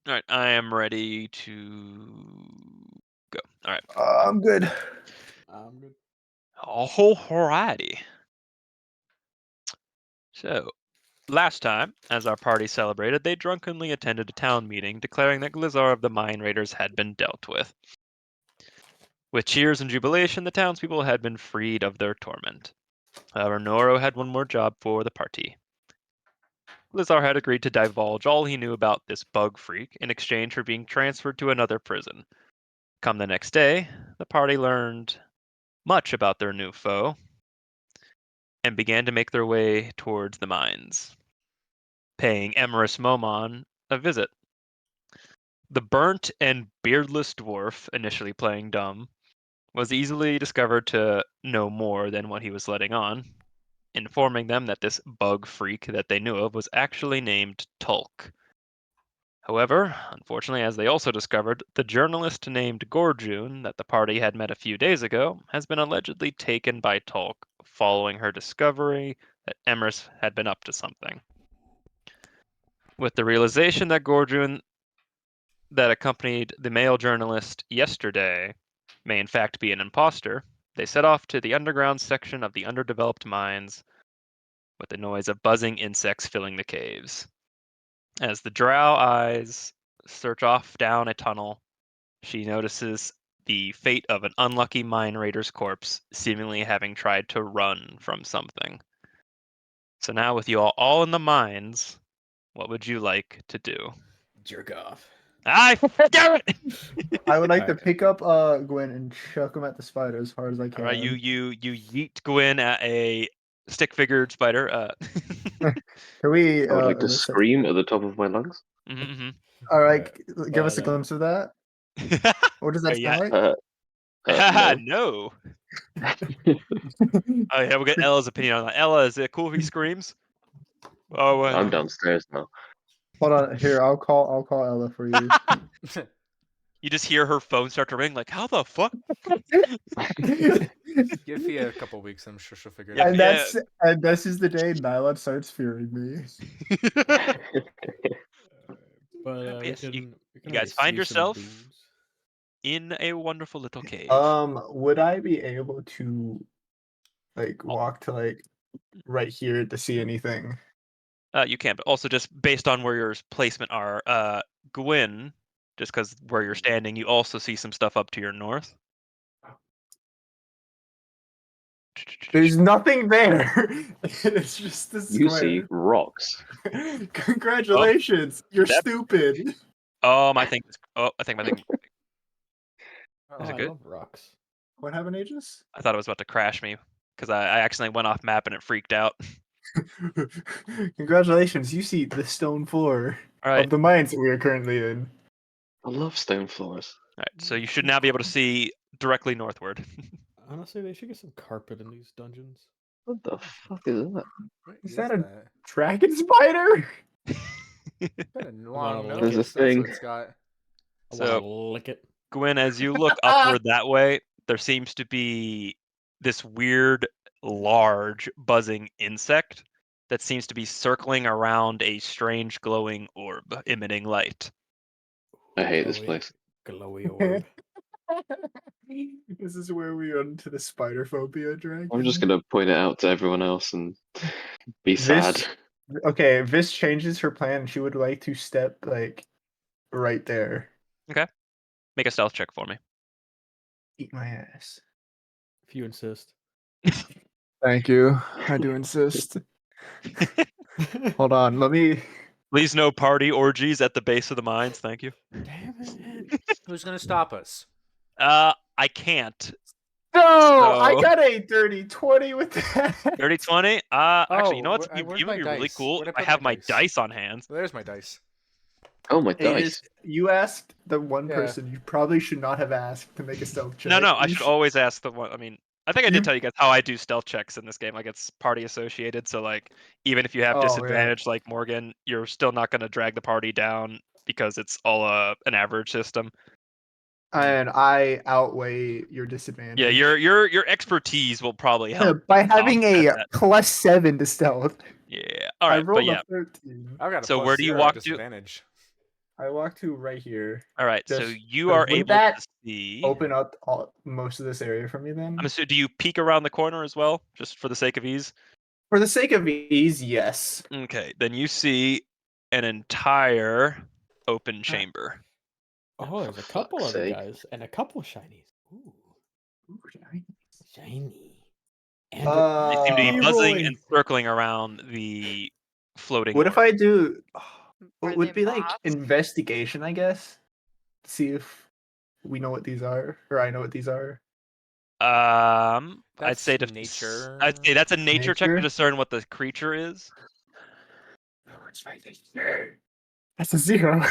All right, I am ready to go. All right. I'm good. Good. Alrighty. So, last time, as our party celebrated, they drunkenly attended a town meeting declaring that Glizar of the Mine Raiders had been dealt with. With cheers and jubilation, the townspeople had been freed of their torment. However, Noro had one more job for the party. Glizar had agreed to divulge all he knew about this bug freak in exchange for being transferred to another prison. Come the next day, the party learned much about their new foe and began to make their way towards the mines, paying Emerus Momon a visit. The burnt and beardless dwarf, initially playing dumb, was easily discovered to know more than what he was letting on, informing them that this bug freak that they knew of was actually named Tulk. However, unfortunately, as they also discovered, the journalist named Gorjun that the party had met a few days ago has been allegedly taken by Tulk following her discovery that Emrys had been up to something. With the realization that Gorjun that accompanied the male journalist yesterday may in fact be an imposter, they set off to the underground section of the underdeveloped mines with the noise of buzzing insects filling the caves. As the drow eyes search off down a tunnel, she notices the fate of an unlucky mine raider's corpse, seemingly having tried to run from something. So now with you all in the mines, what would you like to do? Jerk off. Damn it! I would like to Alright. pick up Gwen and chuck him at the spider as hard as I can. All right, you yeet Gwyn at a stick figured spider. Can we? I would like to let's- scream at the top of my lungs. Mhm, All right, give us a But, glimpse of that. mhm. What does that Yeah. sound like? No. No. Oh yeah, we'll get Ella's opinion on that. Ella, is it cool if he screams? Oh, I'm downstairs now. Hold on, here. I'll call Ella for you. You just hear her phone start to ring. Like, how the fuck? Give me a couple weeks, I'm sure she'll figure it Yeah, out. and this is the day Nylon starts fearing me. But Yes, you we can guys always find see some yourself beams. in a wonderful little cave. Would I be able to like Oh. walk to like right here to see anything? You can, but also just based on where your placement are, Gwyn, just because where you're standing, you also see some stuff up to your north. There's nothing there. It's just the You see square. rocks. Congratulations, you're that- stupid. My thing. I think my thing. Oh, Is it I good? love rocks. What happened, Aegis? I thought it was about to crash me because I accidentally went off map and it freaked out. Congratulations, you see the stone floor All right, of the mines that we are currently in. I love stone floors. all right. So you should now be able to see directly northward. Honestly, they should get some carpet in these dungeons. What the fuck is that? What Is is that a dragon spider? Got a There's long a nose. That's thing. what it's got. I wanna So- lick it. Gwyn, as you look upward that way, there seems to be this weird, large, buzzing insect that seems to be circling around a strange glowing orb emitting light. I hate this place. Glowy orb. This is where we run into the spider phobia dragon. I'm just gonna point it out to everyone else and be This- sad. Okay, if Vis changes her plan, she would like to step like right there. Make a stealth check for me. Eat my ass. If you insist. Thank you. I do insist. Hold on, let me. Please no party orgies at the base of the mines, thank you. Damn it. Who's gonna stop us? I can't. No, I So- got a dirty 20 with that. 30-20? Actually, you know Oh, what's where's you would my be really dice? cool Where'd I if I put have my my dice? dice on hand. There's my dice. Oh my Hey, dice. you asked the one Yeah. person you probably should not have asked to make a stealth check. No, I You should always ask the one. I mean, I think I You- did tell you guys how I do stealth checks in this game. Like it's party associated, so like even if you have Oh, yeah. disadvantage, like Morgan, you're still not going to drag the party down because it's all an average system. And I outweigh your disadvantage. Yeah, your expertise will probably help. by having a offset that. +7 to stealth. Yeah. All I right, but rolled yeah. a 13. I've got a So plus where do you 0 walk to? disadvantage. I walk to right here. All right, so Just you are wouldn't able that to see. open up most of this area for me then? I'm assuming. Do you peek around the corner as well, just for the sake of ease? For the sake of ease, yes. Okay, then you see an entire open chamber. Oh, there's a For couple fuck's other sake. guys and a couple shinies. Ooh, shiny. And They seem to be Uh, buzzing rolling. and circling around the floating. what if orb. I do? Are Would they be like moths? investigation, I guess. See if we know what these are, or I know what these are. I'd That's say nature. I'd say that's a nature check to Nature? discern what the creature is. Where's my nature? That's a 0.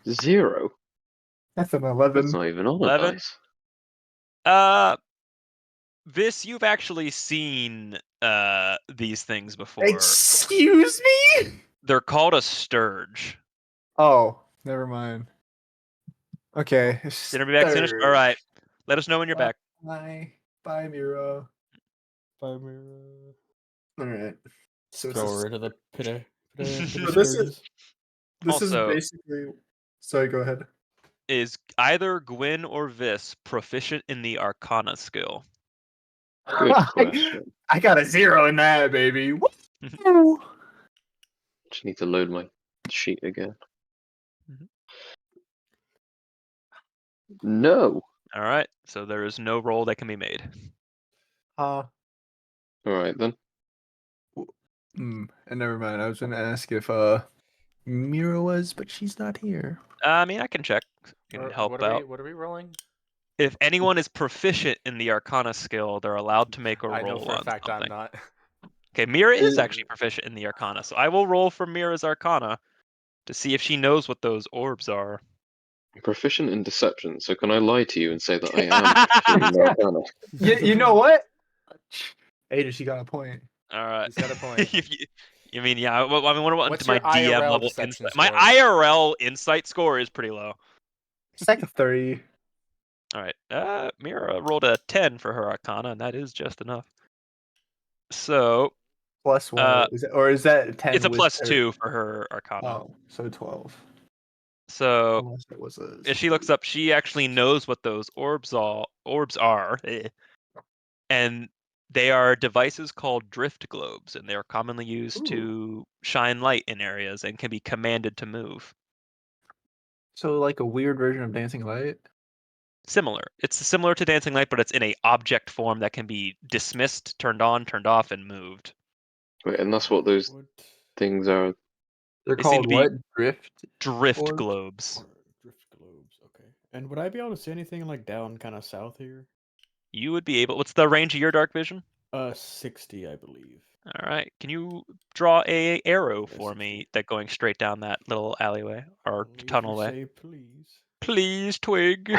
0? That's an That's 11. not even on a 11? dice. This you've actually seen these things before. Excuse me? They're called a sturge. Oh, never mind. Okay. Dinner be back soonish? All right. Let us know when you're back. Bye. Bye, Miro. Bye, Mira. All right. So it's Throw a- her into the pit of So this is- sturges. this is Also- basically. Sorry, go ahead. Is either Gwyn or Vis proficient in the Arcana skill? Good question. I got a 0 in that, baby. Woo! Just need to load my sheet again. Mhm. No. All right. So there is no roll that can be made. All right then. And never mind. I was gonna ask if Mira was, but she's not here. I mean, I can check. Can help what are out. what are we rolling? If anyone is proficient in the Arcana skill, they're allowed to make a roll I know for a on fact something. I'm not. Okay, Mira is actually proficient in the Arcana, so I will roll for Mira's Arcana to see if she knows what those orbs are. I'm proficient in deception, so can I lie to you and say that I am proficient in Arcana? You know what? Aegis, you got a point. All right. He's got a point. I mean, yeah. Well, I mean, what What's into my your DM IRL level deception insight? My score? IRL insight score is pretty low. It's like a 30. All right. Mira rolled a 10 for her Arcana, and that is just enough. So Plus 1. Is that 10 it's a with plus her? 2 for her Arcana. Oh, so 12. So Unless it was a. if she looks up, she actually knows what those orbs are, and they are devices called drift globes, and they are commonly used to shine light in areas and can be commanded to move. So like a weird version of Dancing Light. Similar. It's similar to Dancing Light, but it's in a object form that can be dismissed, turned on, turned off, and moved. Wait, and that's what those things are. They're They seem called to be what? Drift Orbs? globes. Drift globes. Okay. And would I be able to see anything like down kind of south here? You would be able. What's the range of your dark vision? 60, I believe. All right. Can you draw a arrow Yeah, for 60. me that going straight down that little alleyway or Only if you tunnel way? say please. Please, Twig.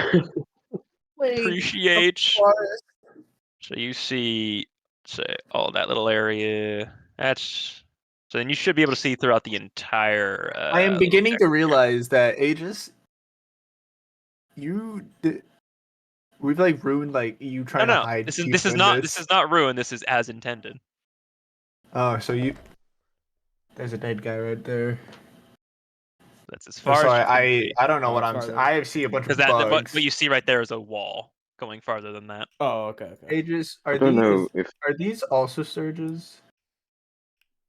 Appreciate. So you see, say, oh, that little area. That's. So then you should be able to see throughout the entire. I am little beginning to section here. realize that Aegis, we've like ruined like you trying to No. hide. This people is in not. This is not ruined. This is as intended. Oh, so there's a dead guy right there. That's as Oh, far as sorry, you can see. I don't know what as I'm. far as- I see a bunch Because of bugs. what you see right there is a wall. Going farther than that. Oh, okay. Aegis, I don't know if are these also surges?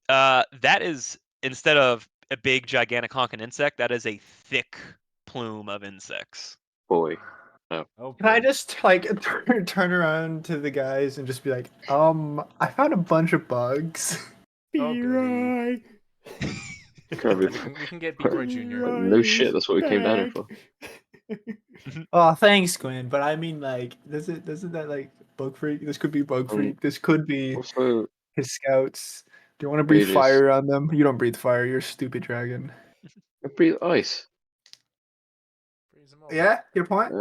That is instead of a big gigantic honking insect, that is a thick plume of insects. boy. Oh, Can I boy. just like turn around to the guys and just be like, I found a bunch of bugs. Oh, goody. Can't be- We can get B-Boy Jr. No shit, that's what we came down here for. Oh, thanks, Quinn. But I mean, like, doesn't that like bug freak? This could be bug freak. This could be Also, his scouts. Do you want to breathe Aegis. fire on them? You don't breathe fire. You're a stupid dragon. I breathe ice. Freeze 'em over. Yeah, your point.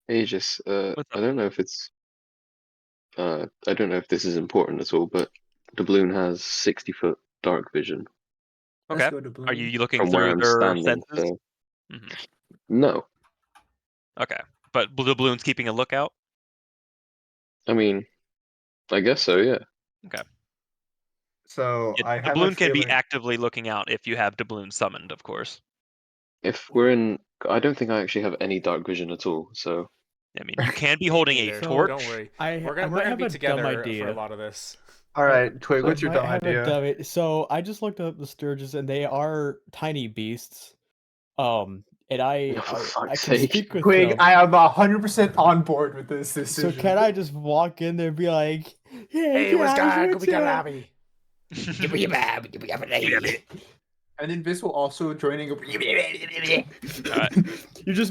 Aegis, I What's up? don't know if it's. I don't know if this is important at all, but Doubloon has 60-foot dark vision Okay. Let's go to blue. Are you looking from where through I'm their standing. senses? So hmm no, Okay, but the balloon's keeping a lookout. I mean, I guess so. Yeah. Okay. So I have a Doubloon can be feeling. actively looking out if you have Doubloon summoned, of course. If we're in, I don't think I actually have any dark vision at all. So I mean, you can be holding a Neither. torch. Don't worry. I We're might gonna have be a dumb together for a idea. lot of this. All right, Twig, what's I your might dumb have idea? a dumb idea. So I just looked up the Sturges, and they are tiny beasts. And I For I fuck's can sake. speak with Twig, them. I am 100% on board with this So decision. can I just walk in there and be like, "Hey, Hey, what's guys, good? what's Go up?" lobby. And then Vis will also joining. You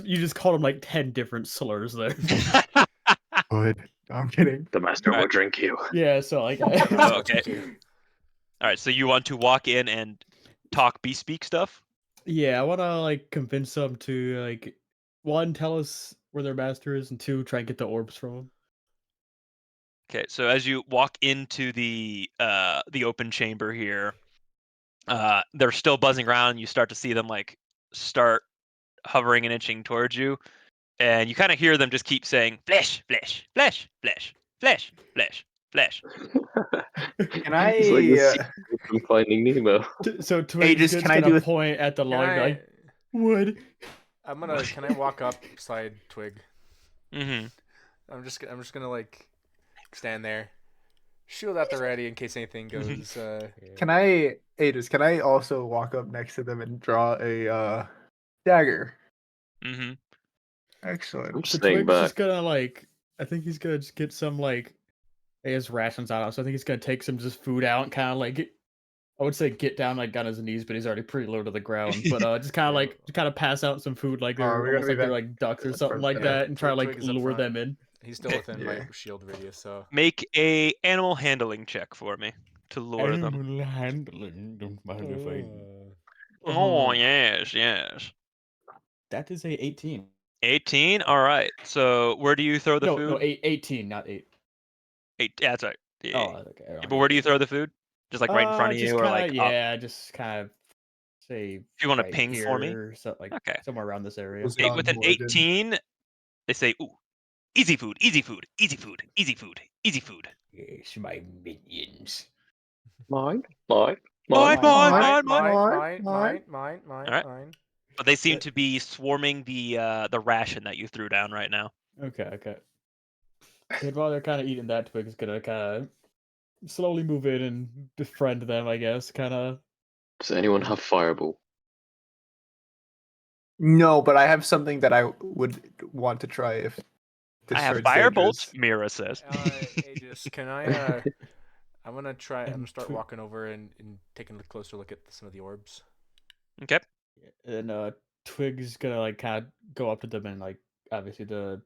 just called them like 10 different slurs there. Good. I'm kidding. the master Alright. will drink you. Yeah, so like Oh, okay. All right, so you want to walk in and talk bespeak stuff? yeah, I want to like convince them to like one, tell us where their master is, and two, try and get the orbs from them. Okay, so as you walk into the open chamber here, they're still buzzing around. You start to see them like start hovering and inching towards you, and you kind of hear them just keep saying flesh, flesh, flesh, flesh, flesh, flesh, flesh. Can I? It's like the scene from Finding Nemo. So Twig's just just can I gonna do a- point at the Can log and be I? like, "Wood." Can I walk up side Twig? Mm-hmm. I'm just gonna like stand there, shield at the ready in case anything goes. Can I, Aegis? Can I also walk up next to them and draw a dagger? Mm-hmm. I'm Excellent. just So staying Twig's back. just gonna like, I think he's gonna just get some like, he has rations out, so I think he's gonna take some just food out and kind of like, I would say get down like on his knees, but he's already pretty low to the ground. But just kind of Yeah. like, just kind of pass out some food like Oh, they're we're gonna almost be like they're back- like ducks or something like Yeah. that, and try to like Twig is up lure front. them in. He's still within my Yeah. shield radius, so Make a animal handling check for me to lure them. Animal handling, don't mind if I. Oh yes, yes. That is a 18. 18. All right. So where do you throw the No, food? no, 18, not 8. 8. Yeah, that's right. Yeah, Oh, yeah. okay. Yeah, but where do you throw the food? Just like right in front of Just you, or kinda, like up? yeah, just kind of say If you want to right ping for me? here, so like Okay. somewhere around this area. Was it on With an Morgan? 18, they say, "Ooh, easy food, easy food, easy food, easy food, easy food." Yes, my minions. Mine. Mine, Mine, mine, mine. mine. But they seem to be swarming the ration that you threw down right now. Okay. And while they're kind of eating that, Twig's gonna kind of slowly move in and befriend them, I guess. Kind of. Does anyone have Fireball? No, but I have something that I would want to try if this I have starts firebolt, dangerous. Mira says. Aegis, can I? I'm gonna try. I'm gonna And start Twig- walking over and taking a closer look at some of the orbs. Okay. And Twig's gonna like kind of go up to them and like obviously the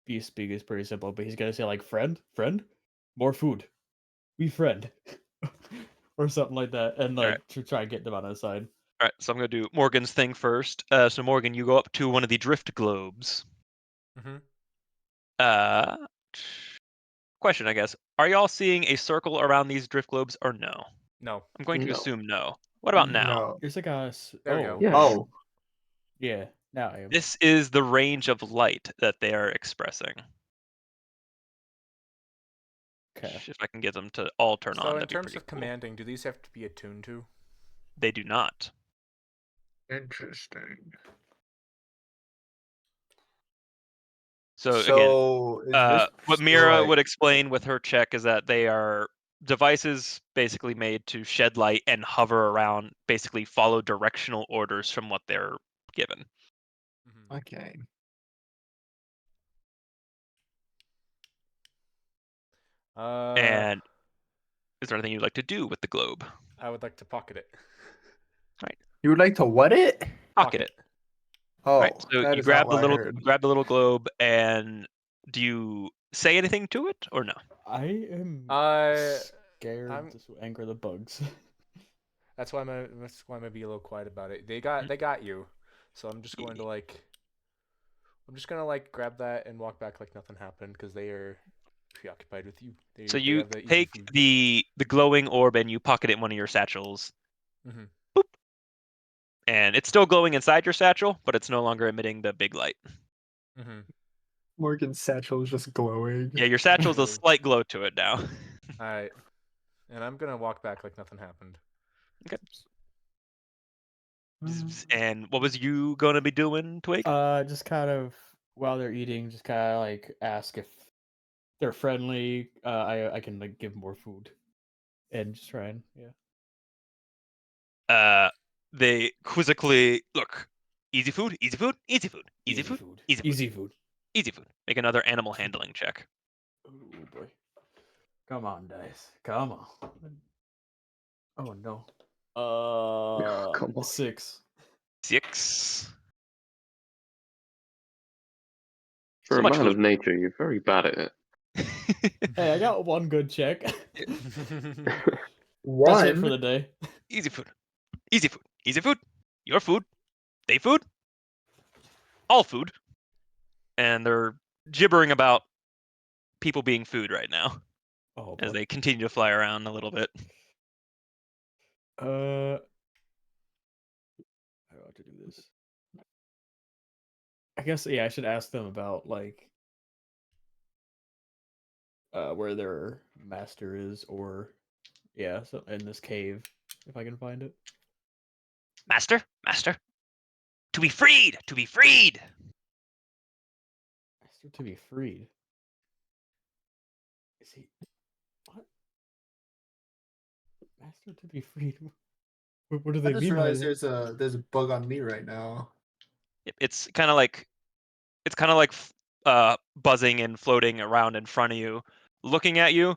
beast speak is pretty simple, but he's gonna say like friend, more food, we friend, or something like that, and like Alright. to try and get them on his side. All right, so I'm going to do Morgan's thing first. So Morgan, you go up to one of the drift globes. Mhm. Question, I guess. Are y'all seeing a circle around these drift globes or no? No. I'm going to No. assume no. What about now? No. There's like a There we go. Yes. Oh, yeah. Now I am. This is the range of light that they are expressing. Okay. If I can get them to all turn on, So in that'd be terms pretty of cool. commanding, do these have to be attuned to? They do not. interesting. So, again, So is this what still, Mira like- would explain with her check is that they are devices basically made to shed light and hover around, basically follow directional orders from what they're given. Okay. And is there anything you'd like to do with the globe? I would like to pocket it. You would like to what it? Pocket it. Oh, Right. So that you is grab not the what I heard. little globe, and do you say anything to it or no? I am scared. I'm- This will anger the bugs. That's why I'm gonna be a little quiet about it. They got you, so I'm just going to grab that and walk back like nothing happened because they are preoccupied with you. So They you have the easy take food. the glowing orb and you pocket it in one of your satchels. Mhm. Boop. And it's still glowing inside your satchel, but it's no longer emitting the big light. Mhm. Morgan's satchel is just glowing. Yeah, your satchel's a Really? slight glow to it now. All right. And I'm gonna walk back like nothing happened. Okay. And what was you gonna be doing, Twig? Just kind of while they're eating, just kind of like ask if they're friendly. I can like give more food, and just try and They quizzically look. Easy food, easy food, easy food, easy food, easy food, easy food. easy food. Make another animal handling check. Oh boy, come on, dice, come on. Oh no. Come on. 6. 6. For So a much man of food. nature, you're very bad at it. Hey, I got one good check. That's it One. for the day. Easy food, easy food, easy food. Your food, they food, all food. And they're gibbering about people being food right now Oh as boy. they continue to fly around a little bit. How to do this? I guess I should ask them about like where their master is, or so in this cave if I can find it. Master, master, to be freed, to be freed. Master to be freed. Is he what? Master to be freed. What do I they just mean by realized that? there's a bug on me right now. It's kind of like buzzing and floating around in front of you, looking at you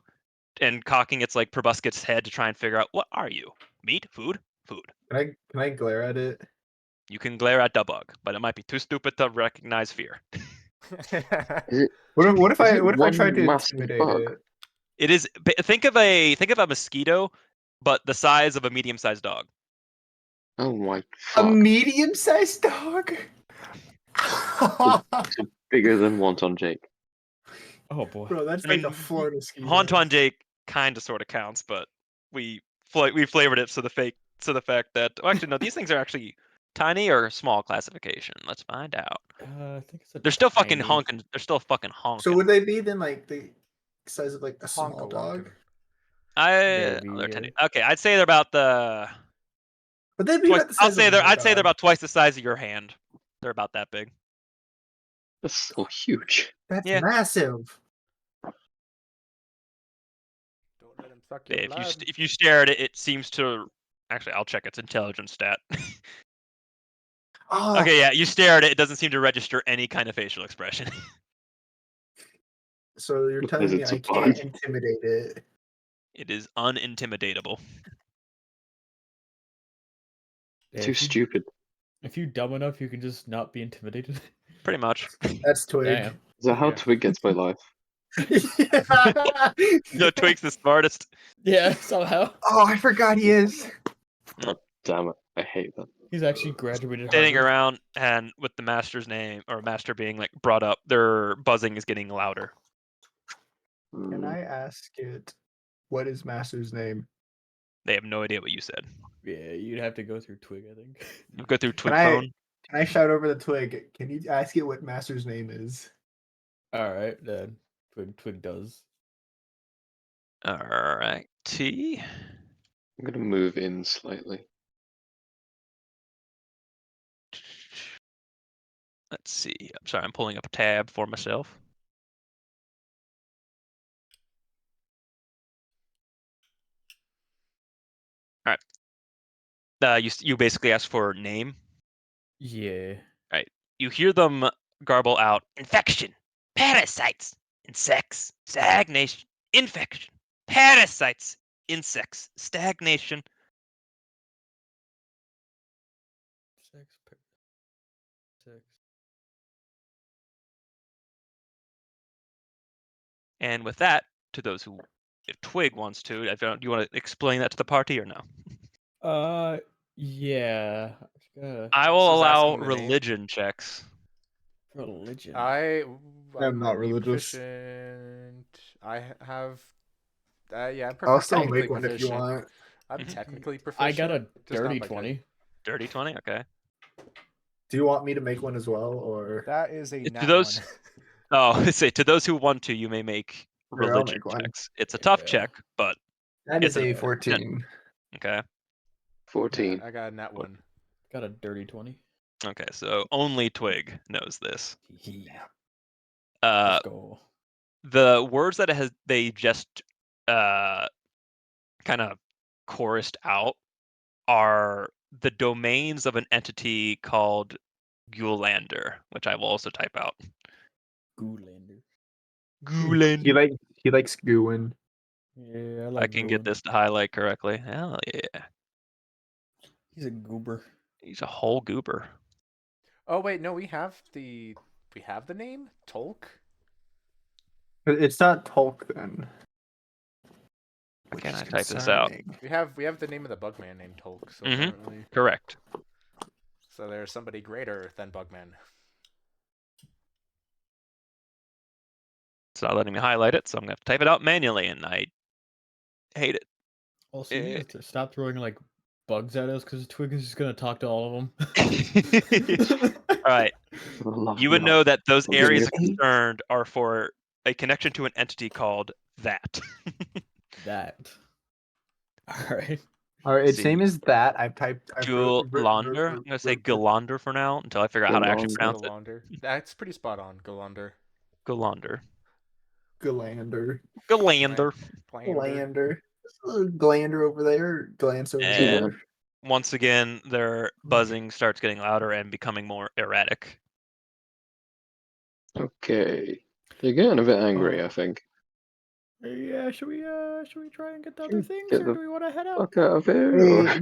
and cocking its like proboscis head to try and figure out, what are you? Meat? Food? Food. Can I glare at it? You can glare at the bug, but it might be too stupid to recognize fear. Is it? What if Is I it tried to one massive intimidate bug? it? It is. Think of a mosquito, but the size of a medium-sized dog. Oh my A fuck! medium-sized dog? So bigger than Wonton Jake. Oh boy. Bro, that's I like mean, a Florida mosquito. Honton Jake kind of sort of counts, but we flavored it so the fact that actually no, these things are actually tiny or small classification. Let's find out. I think it's a They're still fucking tiny. honking. They're still fucking honking. So would they be then like the size of like a Honk small Duncan. dog? Maybe, They're yeah. tiny. Okay, I'd say they're about the But they'd be twice. about the size of my I'd say they're dog. about twice the size of your hand. They're about that big. That's so huge. That's Yeah. massive. Don't let him suck your If you blood. if you stare at it, it seems to. Actually, I'll check its intelligence stat. Oh, Okay, yeah, you stare at it. It doesn't seem to register any kind of facial expression. so you're Because telling me it's a I can't bug. intimidate it? It is unintimidatable. Yeah, Too stupid. if you dumb enough, you can just not be intimidated. Pretty much. That's Twig. Damn. Is that how Yeah. Twig gets by life? No, Twig's the smartest. Yeah, somehow. Oh, I forgot he is. God damn it! I hate that. He's actually graduated Standing Harvard. around, and with the master's name or master being like brought up, their buzzing is getting louder. Can I ask it what is Master's name? They have no idea what you said. Yeah, you'd have to go through Twig, I think. You go through Twig I- phone. Can I shout over the Twig? Can you ask it what Master's name is? All right, then Twig does. All right, T. I'm gonna move in slightly. Let's see. I'm sorry, I'm pulling up a tab for myself. All right. You basically ask for name. Yeah. You hear them garble out infection, parasites, insects, stagnation, infection, parasites, insects, stagnation. Sex. And with that, to those who, if Twig wants to, do you want to explain that to the party or no? Yeah. I will So it's allow asking the name? religion checks. Religion. I'm not religious. Proficient. I have. Yeah, I'm I'll still technically make one if you proficient. want. I'm technically proficient. I got a just not dirty by 20. Dirty 20, okay. Do you want me to make one as well, or That is a To nat those- one. Oh, say to those who want to, you may make Sure, I'll religion make one. checks. It's a tough Yeah. check, but That It's is a a 14. Okay. 14. I got a nat one. Got a dirty 20. Okay, so only Twig knows this. Yeah. Uh, Let's go. the words that they just kind of chorused out are the domains of an entity called Gulander, which I will also type out. Goolander. Gulander. He likes gooing. Yeah, I I like can get this to highlight correctly. Hell yeah. He's a goober. He's a whole goober. Oh wait, no, we have the name Tolk. It's not Tolk then. Why Which can't is I type this out? concerning. We have the name of the Bugman named Tolk. So Mhm. apparently, Correct. so there's somebody greater than Bugman. It's not letting me highlight it, so I'm gonna have to type it out manually, and I hate it. Also, you need to stop throwing like bugs at us because Twig is just gonna talk to all of them. All right. For the love You of would God. know that those We'll areas of give you- concern are for a connection to an entity called that. That. All right. All right, its See. name is that. I've Gulander. I'm gonna say Gulander for now until I figure out how to actually pronounce it. Galander. That's pretty spot on. Galander. Gulander. Galander. Gulander. Glander. Glander over there. Glance over And there. once again, their buzzing starts getting louder and becoming more erratic. Okay. They're getting a bit angry, I think. Yeah, should we try and get the Should other we things, get or the do we want to head out? Fuck out of here. Or... Hey,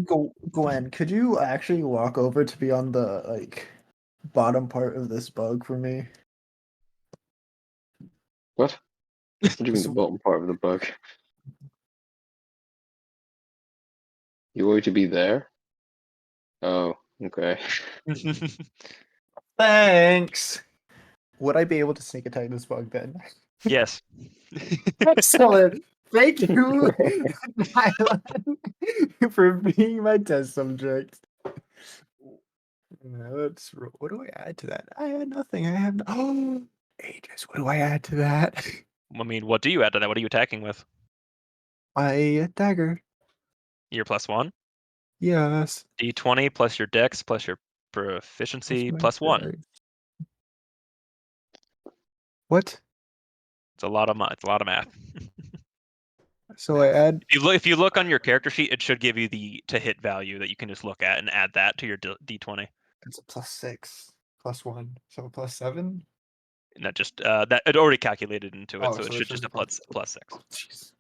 Glenn, could you actually walk over to be on the like bottom part of this bug for me? What? What do you mean the bottom part of the bug? You want to be there? Oh, okay. Thanks. Would I be able to sneak attack this bug then? Yes. Excellent. Thank you, Nylan, for being my test subject. Let's. What do I add to that? I had nothing. I have no. Oh, Aegis. What do I add to that? I mean, what do you add to that? What are you attacking with? My dagger. Your +1? Yes. D20 plus your dex plus your That's proficiency my +1. dex. What? It's a lot of math. So I add. If you look on your character sheet, it should give you the to hit value that you can just look at and add that to your D20. It's a +6, +1, so +7. And that just that it already calculated into it, Oh, so it so should it's just just a a +6. Oh, jeez.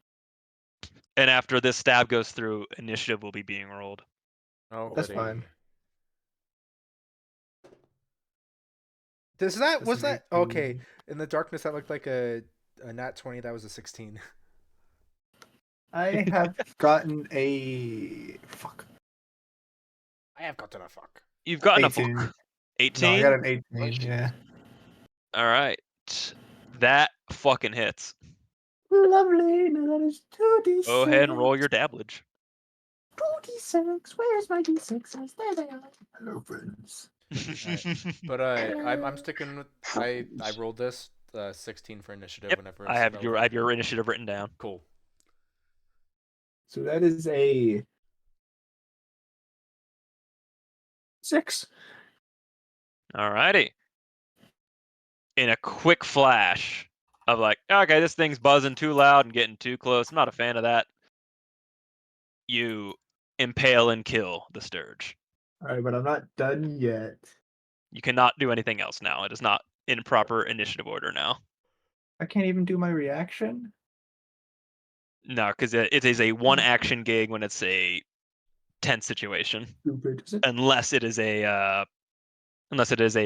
And after this stab goes through, initiative will be being rolled. Oh, That's goody. fine. Was That's that an okay? 18. In the darkness, that looked like a nat 20. That was a 16. I have gotten a fuck. I have gotten a fuck. You've gotten 18. a No, I 18. got an 18. Yeah. All right, that fucking hits. Lovely. Now that is 2d6. Go ahead and roll your dabblage. 2d6. Where's my d6s? There they are. Hello, friends. But I'm sticking with I rolled this 16 for initiative. Yep, Whenever I it's have relevant. your initiative written down. Cool. So that is a 6. Alrighty. In a quick flash of like, okay, this thing's buzzing too loud and getting too close. I'm not a fan of that. You impale and kill the Sturge. All right, but I'm not done yet. You cannot do anything else now. It is not in proper initiative order now. I can't even do my reaction. No, because it is a one action gig when it's a tense situation, Stupid. Is it? unless it is a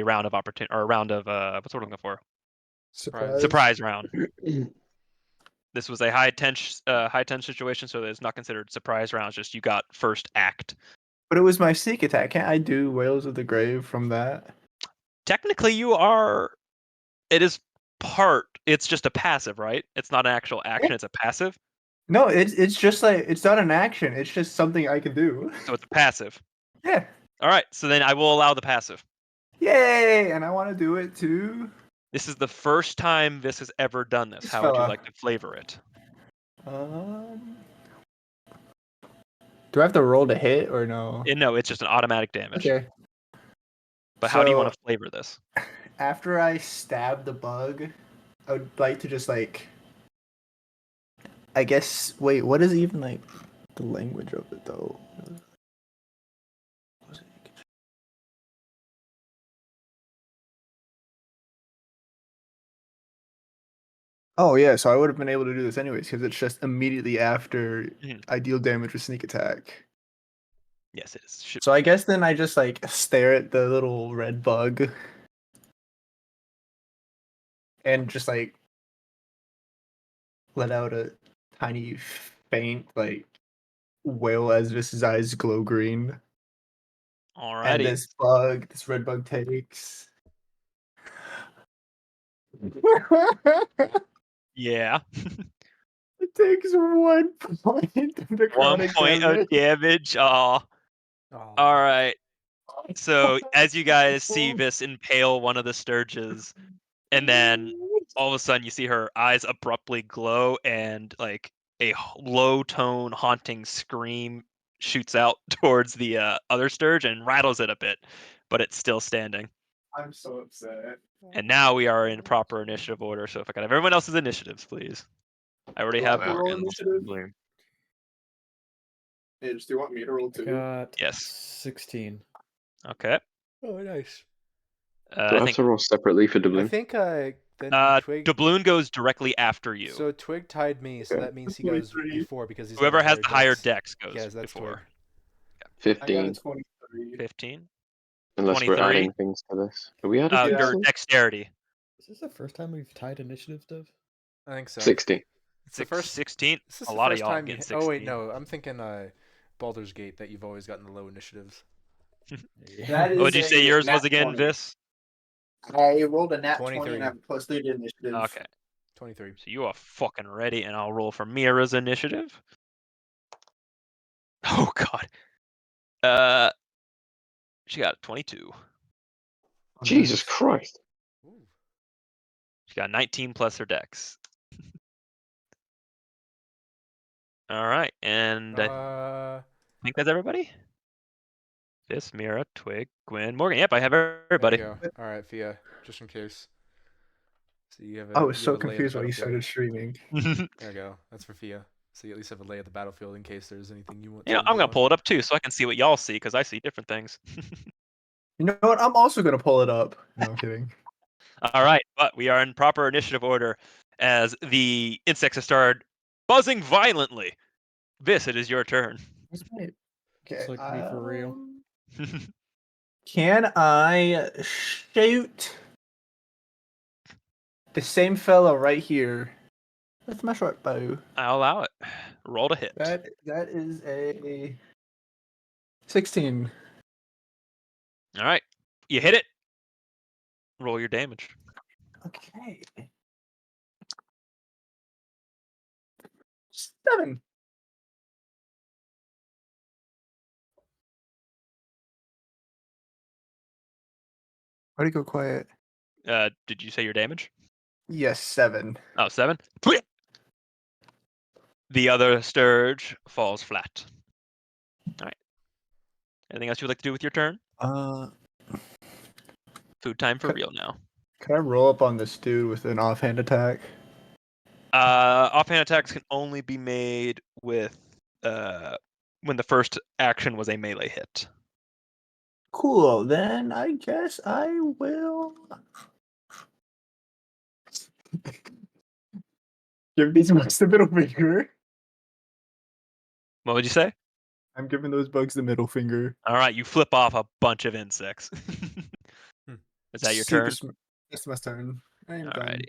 round of opportunity or a round of what's what I'm looking for? Surprise round. This was a high tense situation, so it's not considered surprise round. It's just you got first act. But it was my sneak attack. Can't I do Whales of the Grave from that? Technically, you are. It is part. It's just a passive, right? It's not an actual action. It's a passive. No, it's just like it's not an action. It's just something I can do. So it's a passive. Yeah. All right. So then I will allow the passive. Yay! And I want to do it too. This is the first time this has ever done this. This How would you fella. like to flavor it? Do I have to roll to hit or no? No, it's just an automatic damage. Okay. But how do you want So, to flavor this? after I stab the bug, I would like to just like, I guess. Wait, what is even like the language of it though? Oh yeah, so I would have been able to do this anyways because it's just immediately after Mhm. I deal damage with sneak attack. Yes, it is. So I guess then I just like stare at the little red bug and just like let out a tiny faint like wail as his eyes glow green. And Alrighty. this red bug takes. it Yeah. takes 1 point of 1 necrotic point of damage. damage. Aw. Oh. Alright. So as you guys see this impale one of the Sturges, and then all of a sudden you see her eyes abruptly glow and like a low tone haunting scream shoots out towards the other Sturge and rattles it a bit, but it's still standing. I'm so upset. And now we are in proper initiative order. So if I can have everyone else's initiatives, please. I already Do I have have to roll Morgan's. initiative? Bloom. Age, do you want me to roll I too? got Yes. 16. Okay. Oh, nice. Do I I have think to roll separately for I doubloon? think then Twig. Doubloon goes directly after you. So Twig tied me, so Okay. that means he goes 23. before because he's Whoever got has the higher dex. dex goes Yes, that's before. Twig. I got a 15, 23. 15. unless we're 23. adding things to this. Are we adding things Your to this? dexterity. Is this the first time we've tied initiative stuff? I think so. 60. It's the first. 16. This is A the lot of first y'all time you. getting Oh wait, 16. no. I'm thinking Baldur's Gate that you've always gotten the low initiatives. That What is would you say a yours nat was again, 20. Vis? I rolled a nat 20 23. and I have a plus 3 to initiative. Okay. 23. So you are fucking ready, and I'll roll for Mira's initiative. Oh god. She got 22. Jesus Christ. Ooh. She got 19 plus her dex. All right, and I think that's everybody. Vis, Mira, Twig, Gwen, Morgan. Yep, I have everybody. There you go. All right, Fia, just in case. So you have I was so a lay of the confused when you battlefield. started streaming. There you go. That's for Fia. So you at least have a lay of the battlefield in case there's anything you want to. I'm gonna pull it up too, so I can see what y'all see, because I see different things. You know what? I'm also going to pull it up. No, I'm kidding. All right, but we are in proper initiative order as the insects have started buzzing violently. Vis, it is your turn. Okay. It's like me for real. Can I shoot the same fellow right here with my short bow? I'll allow it. Roll to hit. That is a 16. All right, you hit it. Roll your damage. Okay. 7. Why'd it go quiet? Did you say your damage? Yes, 7. Oh, 7. The other Sturge falls flat. All right. Anything else you would like to do with your turn? Food time for real now. Can I roll up on this dude with an offhand attack? Offhand attacks can only be made with when the first action was a melee hit. Cool. Then I guess I will give these bugs the middle finger. What would you say? I'm giving those bugs the middle finger. All right, you flip off a bunch of insects. Is that your turn? It's my turn. I am done. Alrighty.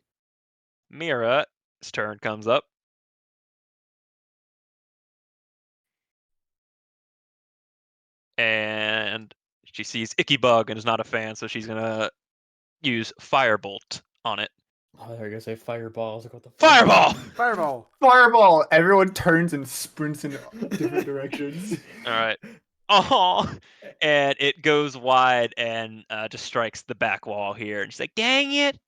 Mira's turn comes up. And she sees Icky Bug and is not a fan, so she's gonna use Firebolt on it. Oh, they're gonna say fireballs. Like, what the fuck? Fireball! Fireball. Fireball! Everyone turns and sprints in different directions. Alright. Oh, and it goes wide and just strikes the back wall here. And she's like, dang it!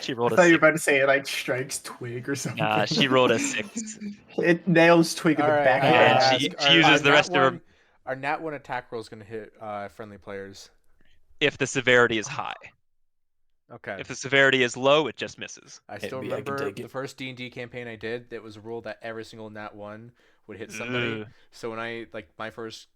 She I rolled a thought you were 6. about to say it like strikes Twig or something. Nah, she rolled a 6. It nails Twig in All the right, back I of the gotta And head. she ask: uses the rest of her Our Nat 1 attack roll is gonna hit friendly players. if the severity is high. Okay. If the severity is low, it just misses. I Hit still me, I can remember take it. the first D&D campaign I did. That was a rule that every single Nat 1 would hit somebody. Ugh. So when I my first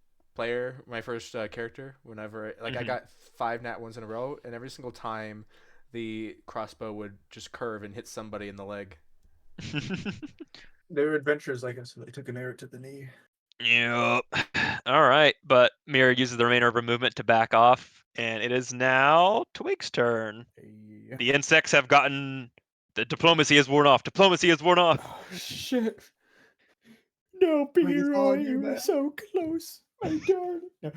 character, whenever I Mhm. got 5 Nat 1s in a row, and every single time the crossbow would just curve and hit somebody in the leg. They were adventurers like us, so they took an arrow to the knee. Yep. All right, but Mira uses the remainder of her movement to back off, and it is now Twig's turn. Yeah. The insects have gotten. The diplomacy has worn off. Diplomacy has worn off. Oh shit! No, Twig, it's all Leroy, you, you were man. so close, my darling. No,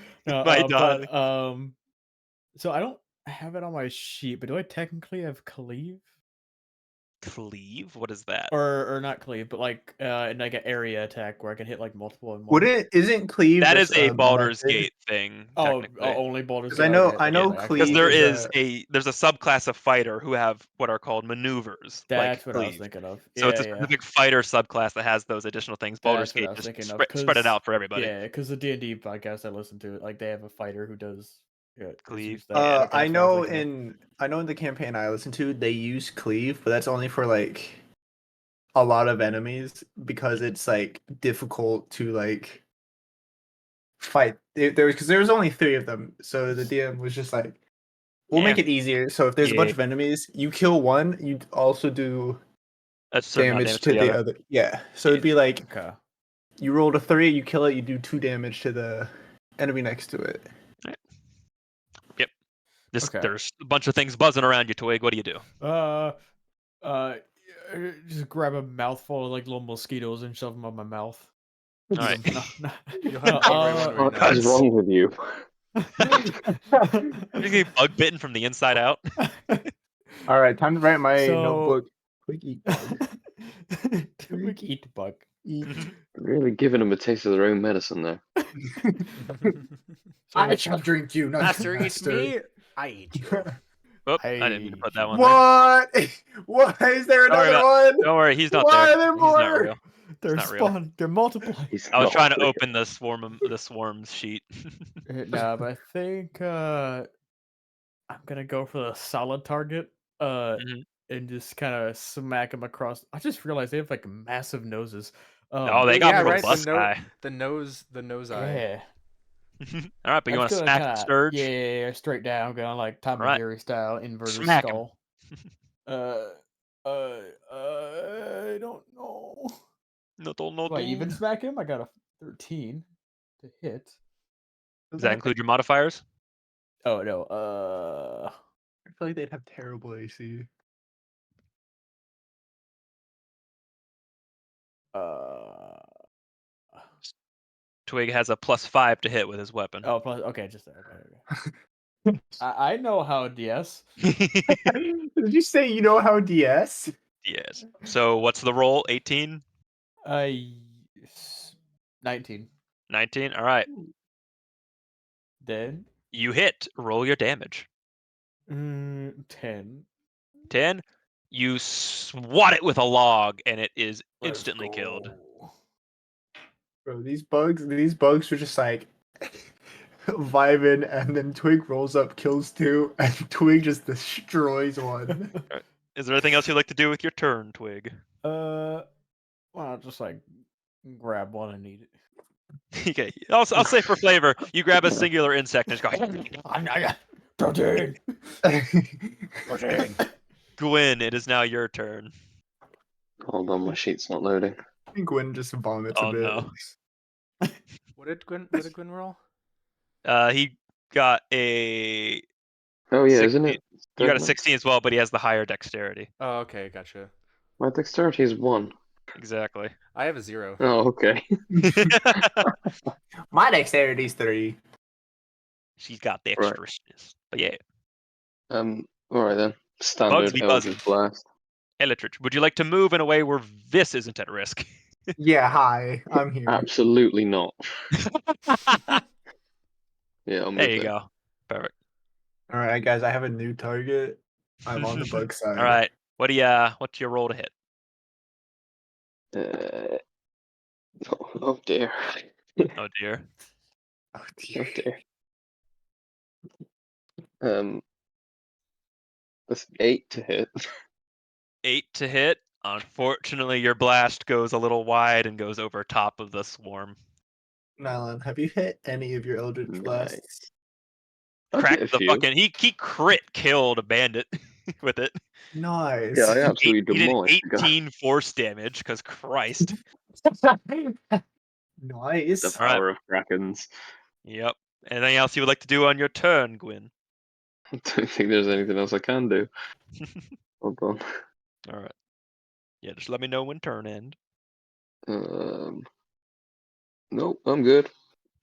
My but darling. so I don't have it on my sheet, but do I technically have cleave Cleave? What is that? or not cleave, but like an area attack where I can hit like multiple and one. Isn't Cleave That just is a Baldur's method? Gate thing, Oh, technically. only Baldur's Because Gate. Okay, I that's know what I Because Cleave actually there have. there's a subclass of fighter who have what are called maneuvers, like That's what I was Cleave. thinking of. So it's Yeah, a yeah. specific fighter subclass that has those additional things. Baldur's That's what I Gate was just thinking of. spread it Cause out for everybody. yeah, because the D&D podcast I listen to, like they have a fighter who does Cleave. use that. Yeah. Okay, that's what I was thinking of. I know in the campaign I listen to, they use Cleave, but that's only for like a lot of enemies because it's like difficult to like fight. There was only 3 of them, so the DM was just like, we'll Yeah. make it easier. So if there's a bunch of enemies, you kill one, you also do A certain amount of damage to the other. Yeah. So it'd be like Okay. you rolled a 3, you kill it, you do 2 damage to the enemy next to it. Yep. Okay. There's a bunch of things buzzing around you, Twig. What do you do? Just grab a mouthful of like little mosquitoes and shove them up my mouth. All right. No. You'll have everyone right What now. is wrong with you? You're getting bug bitten from the inside out. All right, time to write my So- notebook. Quick eat bug. Twig eat bug. Eat. Really giving them a taste of their own medicine there. I shall drink you, not Master you, eats master. me, I eat you. Oh, I didn't mean to put that one there. What? What? Is there Don't worry another about- one? Don't worry, he's not Why there. are there He's not more? real. They're not real. spawn. They're multiplying. He's I was not trying to real. open the swarms sheet. No, but I think I'm gonna go for the solid target. Mhm. And just kind of smack them across. I just realized they have like massive noses. Oh, they got yeah, more right. bus guy. The nose eye. Yeah. All right, but you I'm want to just gonna smack the kinda- Sturge? Yeah, straight down, going like Tom Alright. and Jerry style, inverted Smack 'em. skull. I don't know. No, Do I even smack him? I got a 13 to hit. Does that include your modifiers? Oh no. I feel like they'd have terrible AC. Twig has a +5 to hit with his weapon. Oh, plus, okay, just there. Okay. I know how DS. Did you say you know how DS? Yes. So what's the roll? 18? 19. 19? All right. Then You hit. Roll your damage. 10. 10. You swat it with a log, and it is Let's instantly killed. go. Bro, these bugs were just like vibing, and then Twig rolls up, kills 2, and Twig just destroys one. Is there anything else you'd like to do with your turn, Twig? Well, I'll just like grab one and eat it. Okay. I'll say for flavor, you grab a singular insect and just go. Protein. Gwen, it is now your turn. Hold on, my sheet's not loading. Gwen just vomits Oh, a bit. no. What did Gwen roll? He got a. Oh yeah, 16. isn't it? You got a 16 as well, but he has the higher dexterity. Oh, okay, gotcha. My dexterity is 1. Exactly. I have a 0. Oh, okay. My dexterity's 3. She's got the Right. extraness. But yeah. Alright then. Standard be Eldritch Blast. Eldritch, would you like to move in a way where this isn't at risk? Yeah, hi, I'm here. Absolutely not. Yeah, I'll move There you there. go. Perfect. All right, guys, I have a new target. I'm on the bug side. All right. What's your roll to hit? Oh dear. Oh dear. Oh Oh dear. dear. That's 8 to hit. 8 to hit. Unfortunately, your blast goes a little wide and goes over top of the swarm. Nylon, have you hit any of your Eldritch Blasts? Nice. I've hit a Cracked the few. fucking. He crit killed a bandit with it. Nice. Yeah, I absolutely He did demolished the guy. 18 force damage. Cause Christ. Nice. The All right. power of Krakens. Yep. Anything else you would like to do on your turn, Gwyn? I don't think there's anything else I can do. Hold on. All right. Yeah, just let me know when turn end. Nope, I'm good.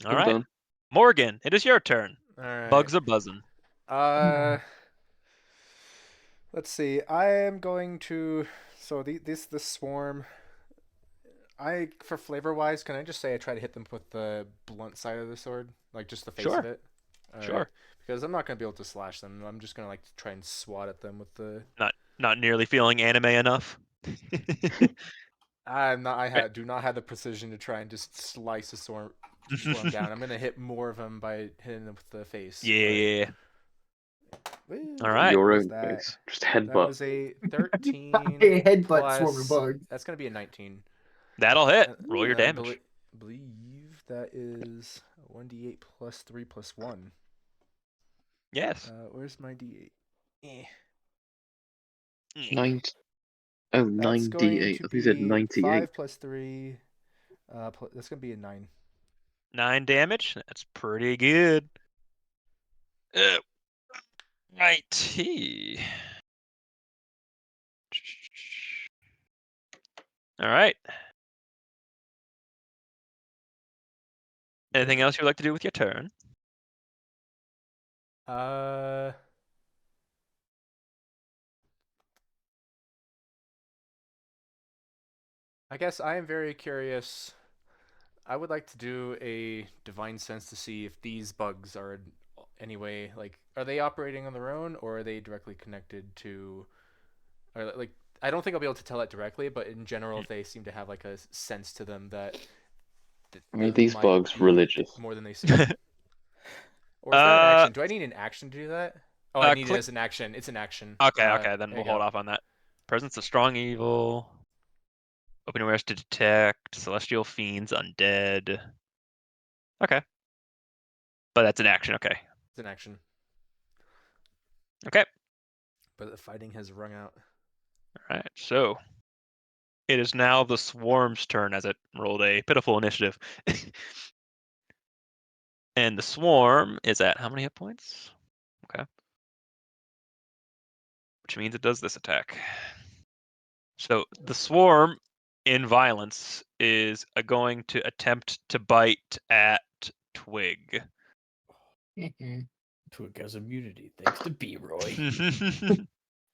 All I'm right. done. Morgan, it is your turn. All right. Bugs are buzzing. Let's see. I am going to. So this swarm. For flavor wise, can I just say I try to hit them with the blunt side of the sword, like just the face Sure. of it? Sure. Because I'm not gonna be able to slash them. I'm just gonna like try and swat at them with the. Not nearly feeling anime enough. I'm not. Right. Do not have the precision to try and just slice a swarm down. I'm gonna hit more of them by hitting them with the face. Yeah. Woo, All right. Your what was own that? face. Just That headbutt. was a 13 Headbutt swarming plus. bugs. That's gonna be a 19. That'll hit. And- Roll your and I damage. believe that is 1d8 plus 3 plus 1. Yes. Where's my d8? Eh. 9. Oh, That's going 9d8. to I think you said be 98. 5 plus 3. That's going to be a 9. 9 damage. That's pretty good. Righty. All right. Anything else you'd like to do with your turn? I guess I am very curious. I would like to do a divine sense to see if these bugs are in any way like are they operating on their own or are they directly connected to or like I don't think I'll be able to tell that directly, but in general if they seem to have like a sense to them that Are they these might bugs be religious? more than they seem. Or is that an action? Do I need an action to do that? Oh, I need it Click. as an action. It's an action. Okay, then There we'll you hold go. off on that. Presence of strong evil. Open awareness to detect. Celestial fiends, undead. Okay. But that's an action, okay. It's an action. Okay. But the fighting has rung out. Alright, so it is now the swarm's turn as it rolled a pitiful initiative. And the swarm is at how many hit points? Okay. Which means it does this attack. So the swarm in violence is going to attempt to bite at Twig. Twig has immunity thanks to B-Roy.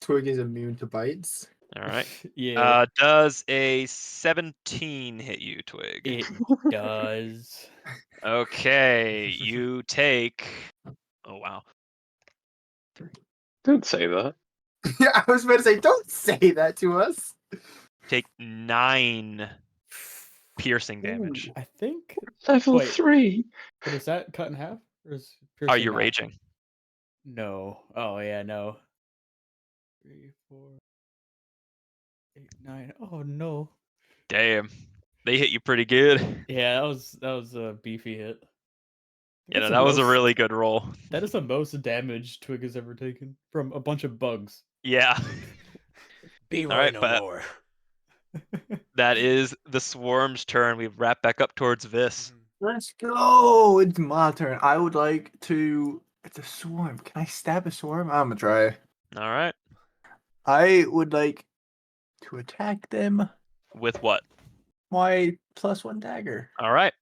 Twig is immune to bites. All right. Yeah, Does a 17 hit you, Twig? it does. Okay, you take. Oh wow. Don't say that. Yeah, I was about to say, don't say that to us. Take 9 piercing damage. I think. Level Wait. 3. But is that cut in half? Or is Are piercing you not? raging? No. Oh yeah, no. 3, 4, 8, 9. Oh no. Damn, they hit you pretty good. Yeah, that was a beefy hit. You know, That's the that was a most- really good roll. That is the most damage Twig has ever taken from a bunch of bugs. Yeah. Be All right, no but more. that is the swarm's turn. We've wrapped back up towards Vis. Let's go. It's my turn. I would like to. It's a swarm. Can I stab a swarm? I'm gonna try. All right. I would like to attack them. With what? My +1 dagger. All right.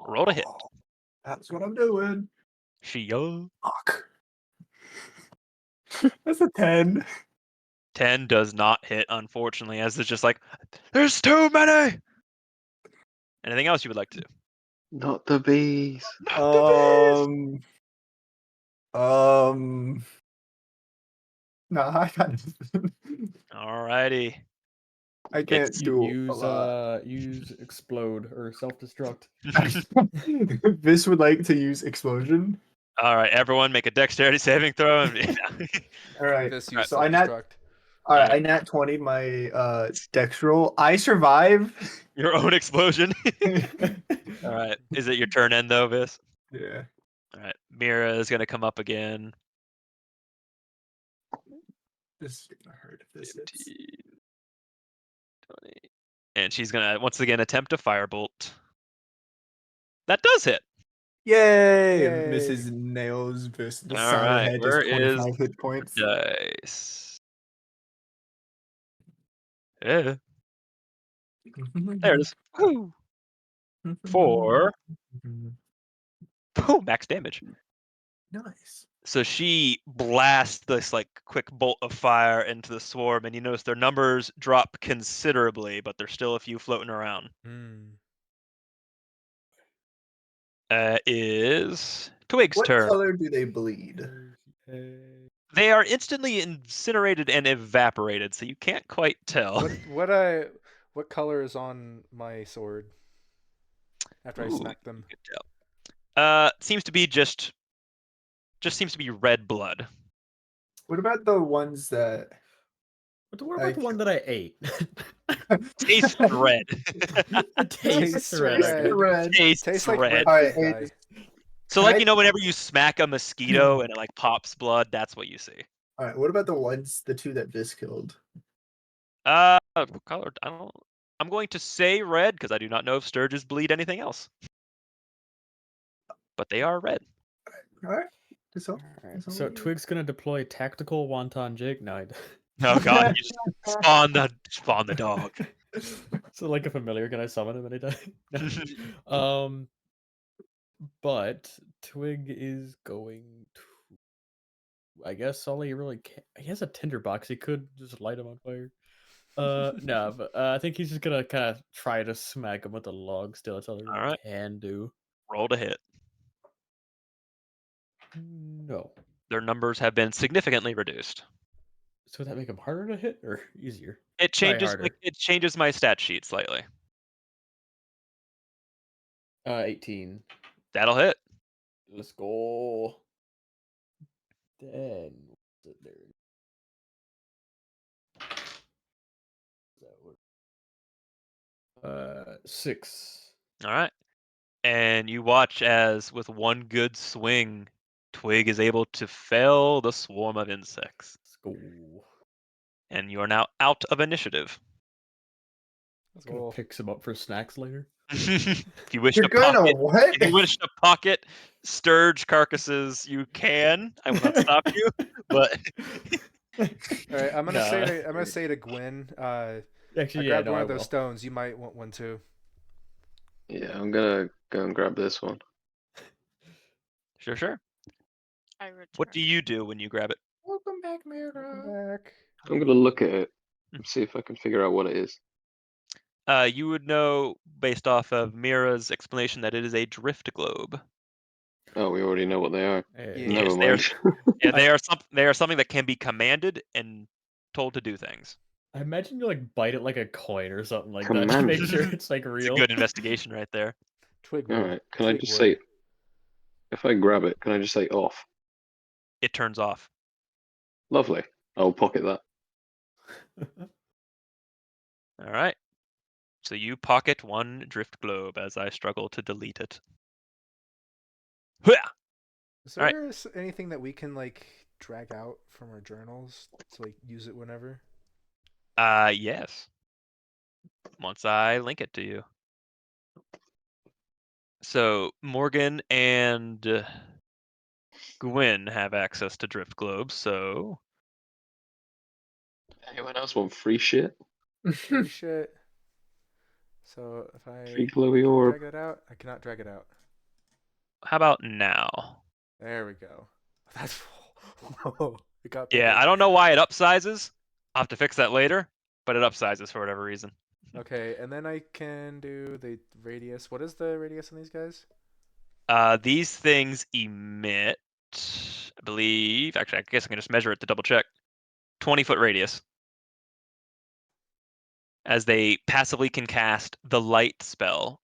Roll to hit. Oh, that's what I'm doing. Shia. Fuck. That's a 10. 10 does not hit, unfortunately, as it's just like, there's too many. Anything else you would like to do? Not the bees. Not the bees! Nah, I can't. Alrighty. I can't It's- do a lot. Use explode or self-destruct. This would like to use explosion. All right, everyone, make a dexterity saving throw. All right. This Right. use So I nat. self-destruct. All right, Alright. I nat 20 my dex roll. I survive. Your own explosion. Yeah. All right. Is it your turn end though, Vis? All right. Mira is gonna come up again. This is gonna hurt if this hits. 15, 20. And she's gonna once again attempt a firebolt. That does hit. Yay! Yay. Mrs. Nails versus the All side of right, the head, where just is 25 hit points. Dice. Yeah. There it is. Woo. 4. Boom, max damage. Nice. So she blasts this like quick bolt of fire into the swarm, and you notice their numbers drop considerably, but there's still a few floating around. Is Twig's What turn. color do they bleed? They are instantly incinerated and evaporated, so you can't quite tell. What color is on my sword after I Ooh, smack them? you can tell. Seems to be just seems to be red blood. What about the ones that What about the one that I ate? Tastes red. It tastes Tastes red. red. red? Tastes like red. red Alright, food hey, guy. So Can like I- you know, whenever you smack a mosquito and it like pops blood, that's what you see. Alright, what about the two that Vis killed? What color? I'm going to say red because I do not know if sturges bleed anything else. But they are red. Alright. That's all. Alright, That's all so we need. Twig's gonna deploy tactical wonton jig. No, Oh god, you just spawn the dog. So like a familiar, can I summon him anytime? No. But Twig is going to. I guess all he really can. He has a tinderbox. He could just light him on fire. No, but I think he's just gonna kind of try to smack him with a log. Still, that's all he really Alright. can do. Roll to hit. No. Their numbers have been significantly reduced. So would that make him harder to hit or easier? It Probably changes harder. it changes my stat sheet slightly. 18. That'll hit. Let's go. Then what's it there? That would 6. Alright. And you watch as with one good swing, Twig is able to fell the swarm of insects. Let's go. And you are now out of initiative. Let's Gonna go. pick some up for snacks later. If you wish You're to gonna pocket what? if you wish to pocket sturge carcasses, you can. I will not stop you. But All right, I'm gonna say Nah. I'm gonna say to Gwyn. I Actually, grabbed no, one I of those will. stones. You might want one too. Yeah, I'm gonna go and grab this one. sure. I return. What do you do when you grab it? Welcome back, Mira. Welcome back. I'm gonna look at it and see if I can figure out what it is. You would know based off of Mira's explanation that it is a drift globe. Oh, we already know what they are. Yeah. Never Yes, they are. mind. Yeah, they are something that can be commanded and told to do things. I imagine you like bite it like a coin or something like that to make Commanded. sure it's like It's a real. good investigation right there. Twigwood. All right. Can I Twigwood. just say, if I grab it, can I just say off? It turns off. Lovely. I'll pocket that. All right. So you pocket one drift globe as I struggle to delete it. Hua! Is All right. there anything that we can like drag out from our journals to like use it whenever? Yes. Once I link it to you. So Morgan and Gwyn have access to drift globes, so Anyone else want free shit? Free shit. So if I Free glowy can I orb. drag that out, I cannot drag it out. how about now? There we go. That's whoa. It got Yeah, bigger. I don't know why it upsizes. I'll have to fix that later, but it upsizes for whatever reason. Okay, and then I can do the radius. What is the radius on these guys? These things emit. I believe. Actually, I guess I can just measure it to double check. 20-foot radius. As they passively can cast the light spell.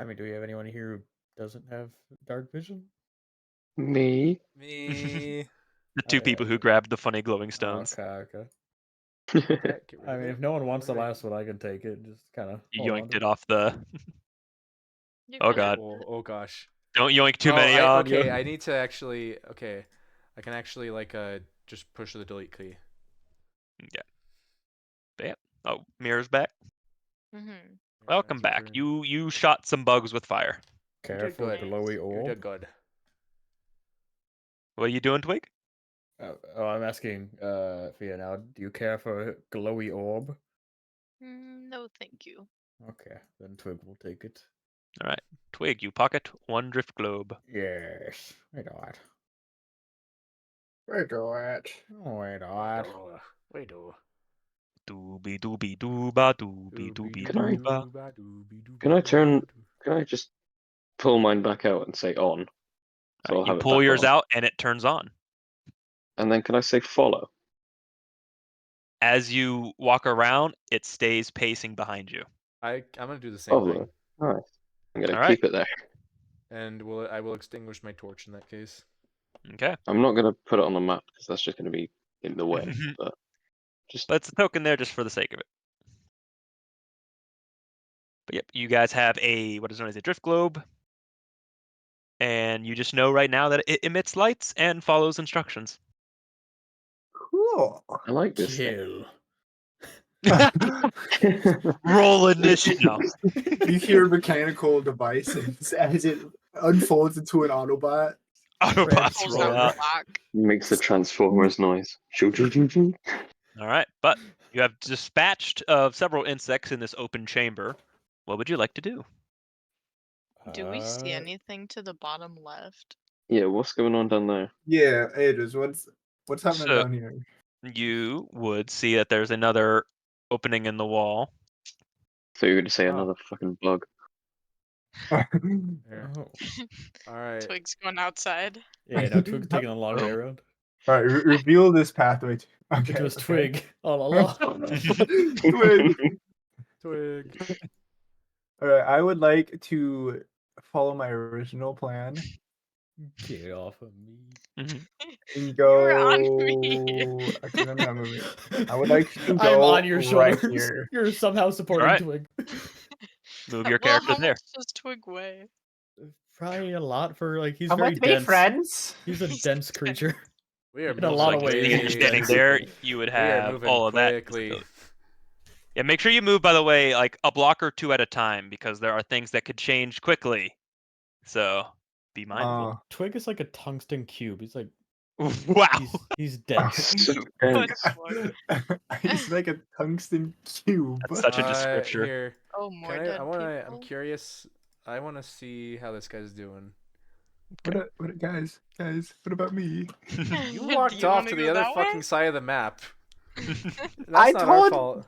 I mean, do we have anyone here who doesn't have dark vision? Me? Me. The two people who grabbed the funny glowing stones. Okay. Okay, get rid I of mean, it. if no one wants the Alright. last one, I can take it. Just kind of You hold on yoinked to it off the. You Oh can god! Oh gosh. Don't yoink too Oh, many on okay, you. I need to actually. Okay, I can actually like just push the delete key. Yeah. Bam. Oh, mirror's back. Mm-hmm. Welcome back. You shot some bugs with fire. Careful, good. glowy You orb. did good. What are you doing, Twig? I'm asking, Fia now, do you care for a glowy orb? No, thank you. Okay, then Twig will take it. All right, Twig. You pocket one drift globe. Yes, wait on. Where do it? Wait on. Wait, oh. Doobie doobie dooba doobie doobie Can I- dooba. Can I just pull mine back out and say on? So I'll You have it pull back yours on. out and it turns on. And then can I say follow? As you walk around, it stays pacing behind you. I'm gonna do the same Follow. thing, Nice. I'm gonna All right. keep it there. and I will extinguish my torch in that case. Okay. I'm not gonna put it on the map because that's just gonna be in the way. But just But it's a token there just for the sake of it. But yep, you guys have what is known as a drift globe. And you just know right now that it emits lights and follows instructions. Cool. I like this Kill. thing. Roll initiative. No. You hear mechanical devices as it unfolds into an Autobot. Autobots Pulls roll out out. the lock. Makes the Transformers noise. Shoo, shoo, shoo, shoo. All right, but you have dispatched of several insects in this open chamber. What would you like to do? Do we see anything to the bottom left? Yeah, what's going on down there? Yeah, it is. What's happening So- down here? You would see that there's another opening in the wall. So you're gonna say Oh. another fucking bug. Here. Oh. All right. Twig's going outside. Yeah, now Twig's taking a long way Oh. around. All right, reveal this pathway. Okay, It was okay. Twig all along. Twig. Twig. All right, I would like to follow my original plan Get off of me. Mhm. and You're on me. go. Actually, I'm not moving. I would like to I'm go on your right shoulders. here. You're somehow supporting Alright. Twig. Move your Well, character how there. much does Twig weigh? Probably a lot for he's Come very with me, dense. friends. He's a dense creature. We are In a moving lot of Like, ways, you're he's standing dense. there, you would We are have moving all of that. quickly. visibility. Yeah, make sure you move, by the way, like a block or two at a time, because there are things that could change quickly. So be mindful. Twig is like a tungsten cube. He's like Wow. he's dense. So What dense. fuck? He's like a tungsten cube. That's such a descriptor. Here. Oh, Can more I? dead I'm people? curious. I want to see how this guy's doing. Guys, what about me? You Do walked you off wanna to go the other that fucking way? side of the map. That's I not our told- fault.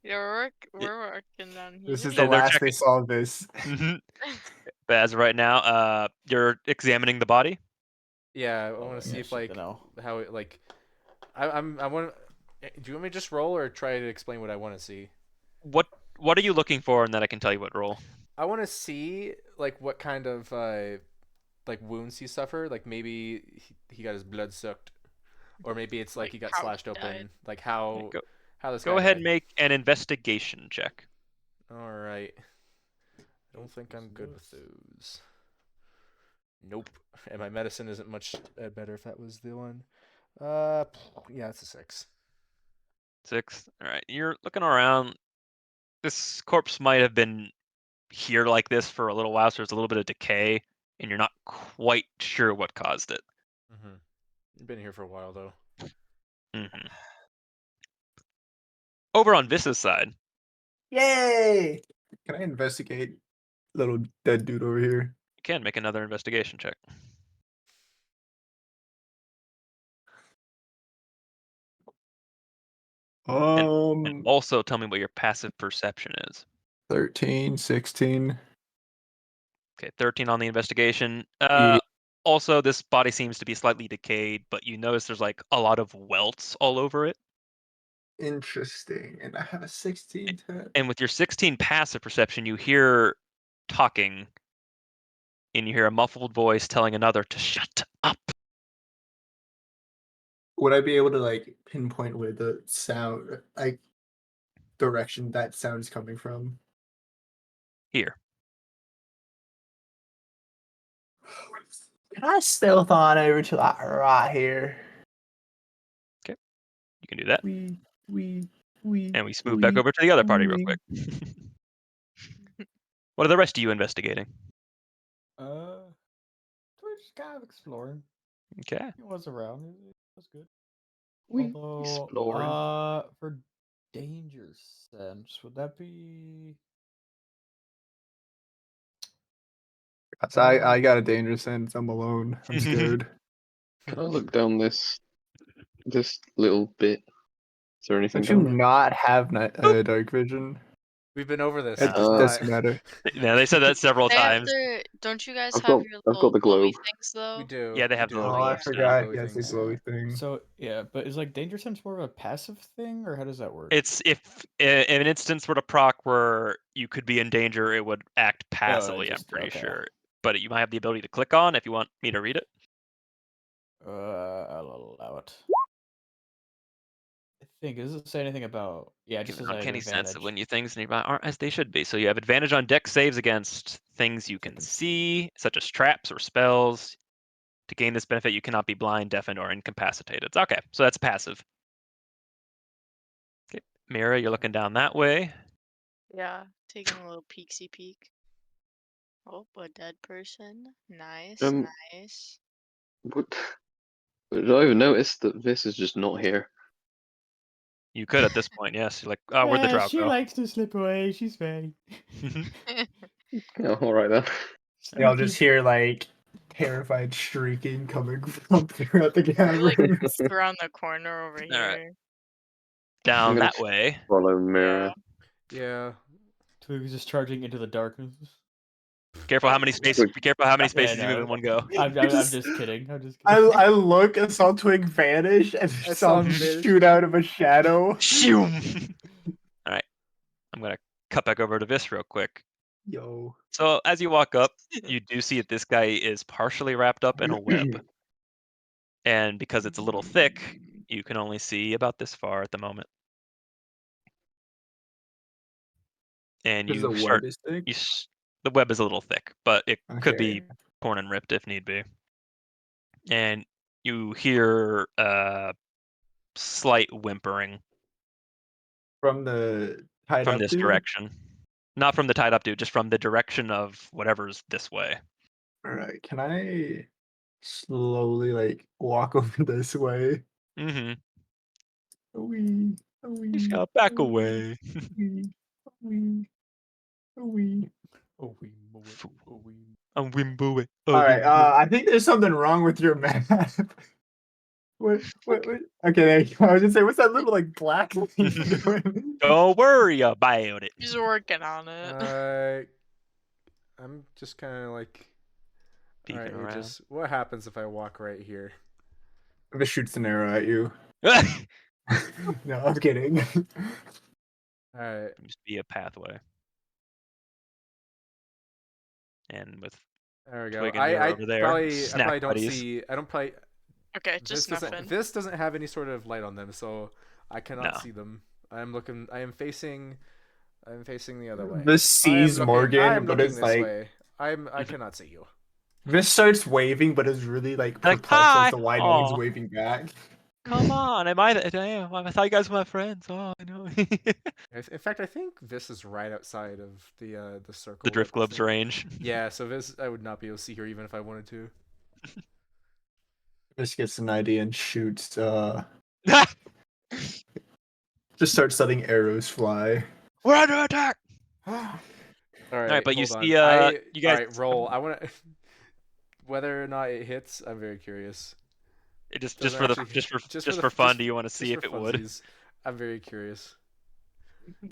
Yeah, we're working down here. This is Yeah, the they're last checking. they saw of this. Mhm. But as of right now, you're examining the body. Yeah, I Oh, want to yeah, see if shit, like no. how it like. I want. Do you want me to just roll or try to explain what I want to see? What are you looking for, and then I can tell you what roll. I want to see like what kind of like wounds he suffered. Like maybe he got his blood sucked, or maybe it's like Like he got how he slashed open. died. Like how Go, this go guy ahead died. and make an investigation check. All right. I don't think I'm good with those. Nope. And my medicine isn't much better if that was the one. Yeah, it's a 6. 6. All right, you're looking around. This corpse might have been here like this for a little while, so there's a little bit of decay, and you're not quite sure what caused it. Mm-hmm. Been here for a while though. Mm-hmm. Over on Vissa's side, Yay! Can I investigate little dead dude over here? you can make another investigation check. And also tell me what your passive perception is. 13, 16. Okay, 13 on the investigation. Yeah. Also, this body seems to be slightly decayed, but you notice there's like a lot of welts all over it. Interesting. And I have a 16 to And with your 16 passive perception, you hear talking, and you hear a muffled voice telling another to shut up. Would I be able to like pinpoint where the sound, like direction that sound is coming from? Here. Can I stealth on over to like right here? You can do that. We. And we smooth back over to the other party real quick. What are the rest of you investigating? We're just kind of exploring. Okay. He was around. It was good. We Although, exploring. for danger sense, would that be? So I got a danger sense. I'm alone. I'm scared. Can I look down this little bit? Is there anything Don't you down there? not have dark vision? We've been over this. It It's not- doesn't matter. Yeah, they said that several They have times. their. Don't you guys I've have got- your I've got little the glowy globe. things though? We do. Yeah, they we have do. the Oh, little I glowy forgot. glowy Yes, the things. glowy thing. So yeah, but is like danger sense more of a passive thing, or how does that work? It's if an instance were to proc where you could be in danger, it would act passively, I'm just- pretty okay. sure. But you might have the ability to click on if you want me to read it. I'll allow it. I think does it say anything about? Yeah, it Give just an says I have uncanny sense advantage. that when you things nearby aren't as they should be. So you have advantage on dex saves against things you can see, such as traps or spells. To gain this benefit, you cannot be blind, deafened, or incapacitated. Okay, so that's passive. Okay, Mira, you're looking down that way. Yeah, taking a little peeksy peek. Oh, a dead person. Nice, Um, nice. What? Did I even notice that this is just not here? You could at this point, yes. You're like, oh, where'd the drow she go? likes to slip away. She's very. Oh, all right then. Y'all just hear like terrified shrieking coming from throughout the We're like cavern. around the corner over All here. right. Down I'm gonna that way. follow Mirror. Yeah. Twig's just charging into the darkness. Careful how many spaces. Twig. Be careful how many Yeah, spaces you move no. in one go. I'm Just- just kidding. I'm just I kidding. I look and saw Twig vanish and I saw saw him him vanish. shoot out of a shadow. Shoom. All right. I'm gonna cut back over to this real quick. Yo. So as you walk up, you do see that this guy is partially wrapped up in a web, and because it's a little thick, you can only see about this far at the moment. And Because the you web start. is thick. The web is a little thick, but it could be Okay. torn and ripped if need be. And you hear slight whimpering From the tied from up this dude. direction. Not from the tied up dude, just from the direction of whatever's this way. All right. Can I slowly like walk over this way? Mm-hmm. Wee, He's wee, got back wee, away. wee, wee, wee. Oh, we move it. Oh, we. I'm Wimbo it. All right. I think there's something wrong with your map. What? Okay, there you go. I was gonna say, what's that little like black thing doing? Don't worry about it. He's working on it. I'm just kind of like. Peeking Alright, around. Aegis. What happens if I walk right here? If it shoots an arrow at you. No, I'm kidding. Alright. Just be a pathway. And with There we go. Twig and Mira over there, I snack probably don't buddies. see. I don't probably. Okay, just nothing. This doesn't have any sort of light on them, so I cannot No. see them. I am looking. I am facing the other way. This sees I am Morgan, but looking it's this like way. I cannot see you. this starts waving, but is really like Like, perplexed hi! as to why no one's Aw. waving back. Come on, am I? Damn, I thought you guys were my friends. Oh, I know. In fact, I think this is right outside of the circle. The drift that globe's thing- range. Yeah, so this I would not be able to see her even if I wanted to. This gets an idea and shoots. Just starts letting arrows fly. We're under attack. All right, but you hold see, on. you guys- All right, roll. I want to. Whether or not it hits, I'm very curious. It just Doesn't for the actually- just for fun. Do you want to see if for it would? funsies. I'm very curious.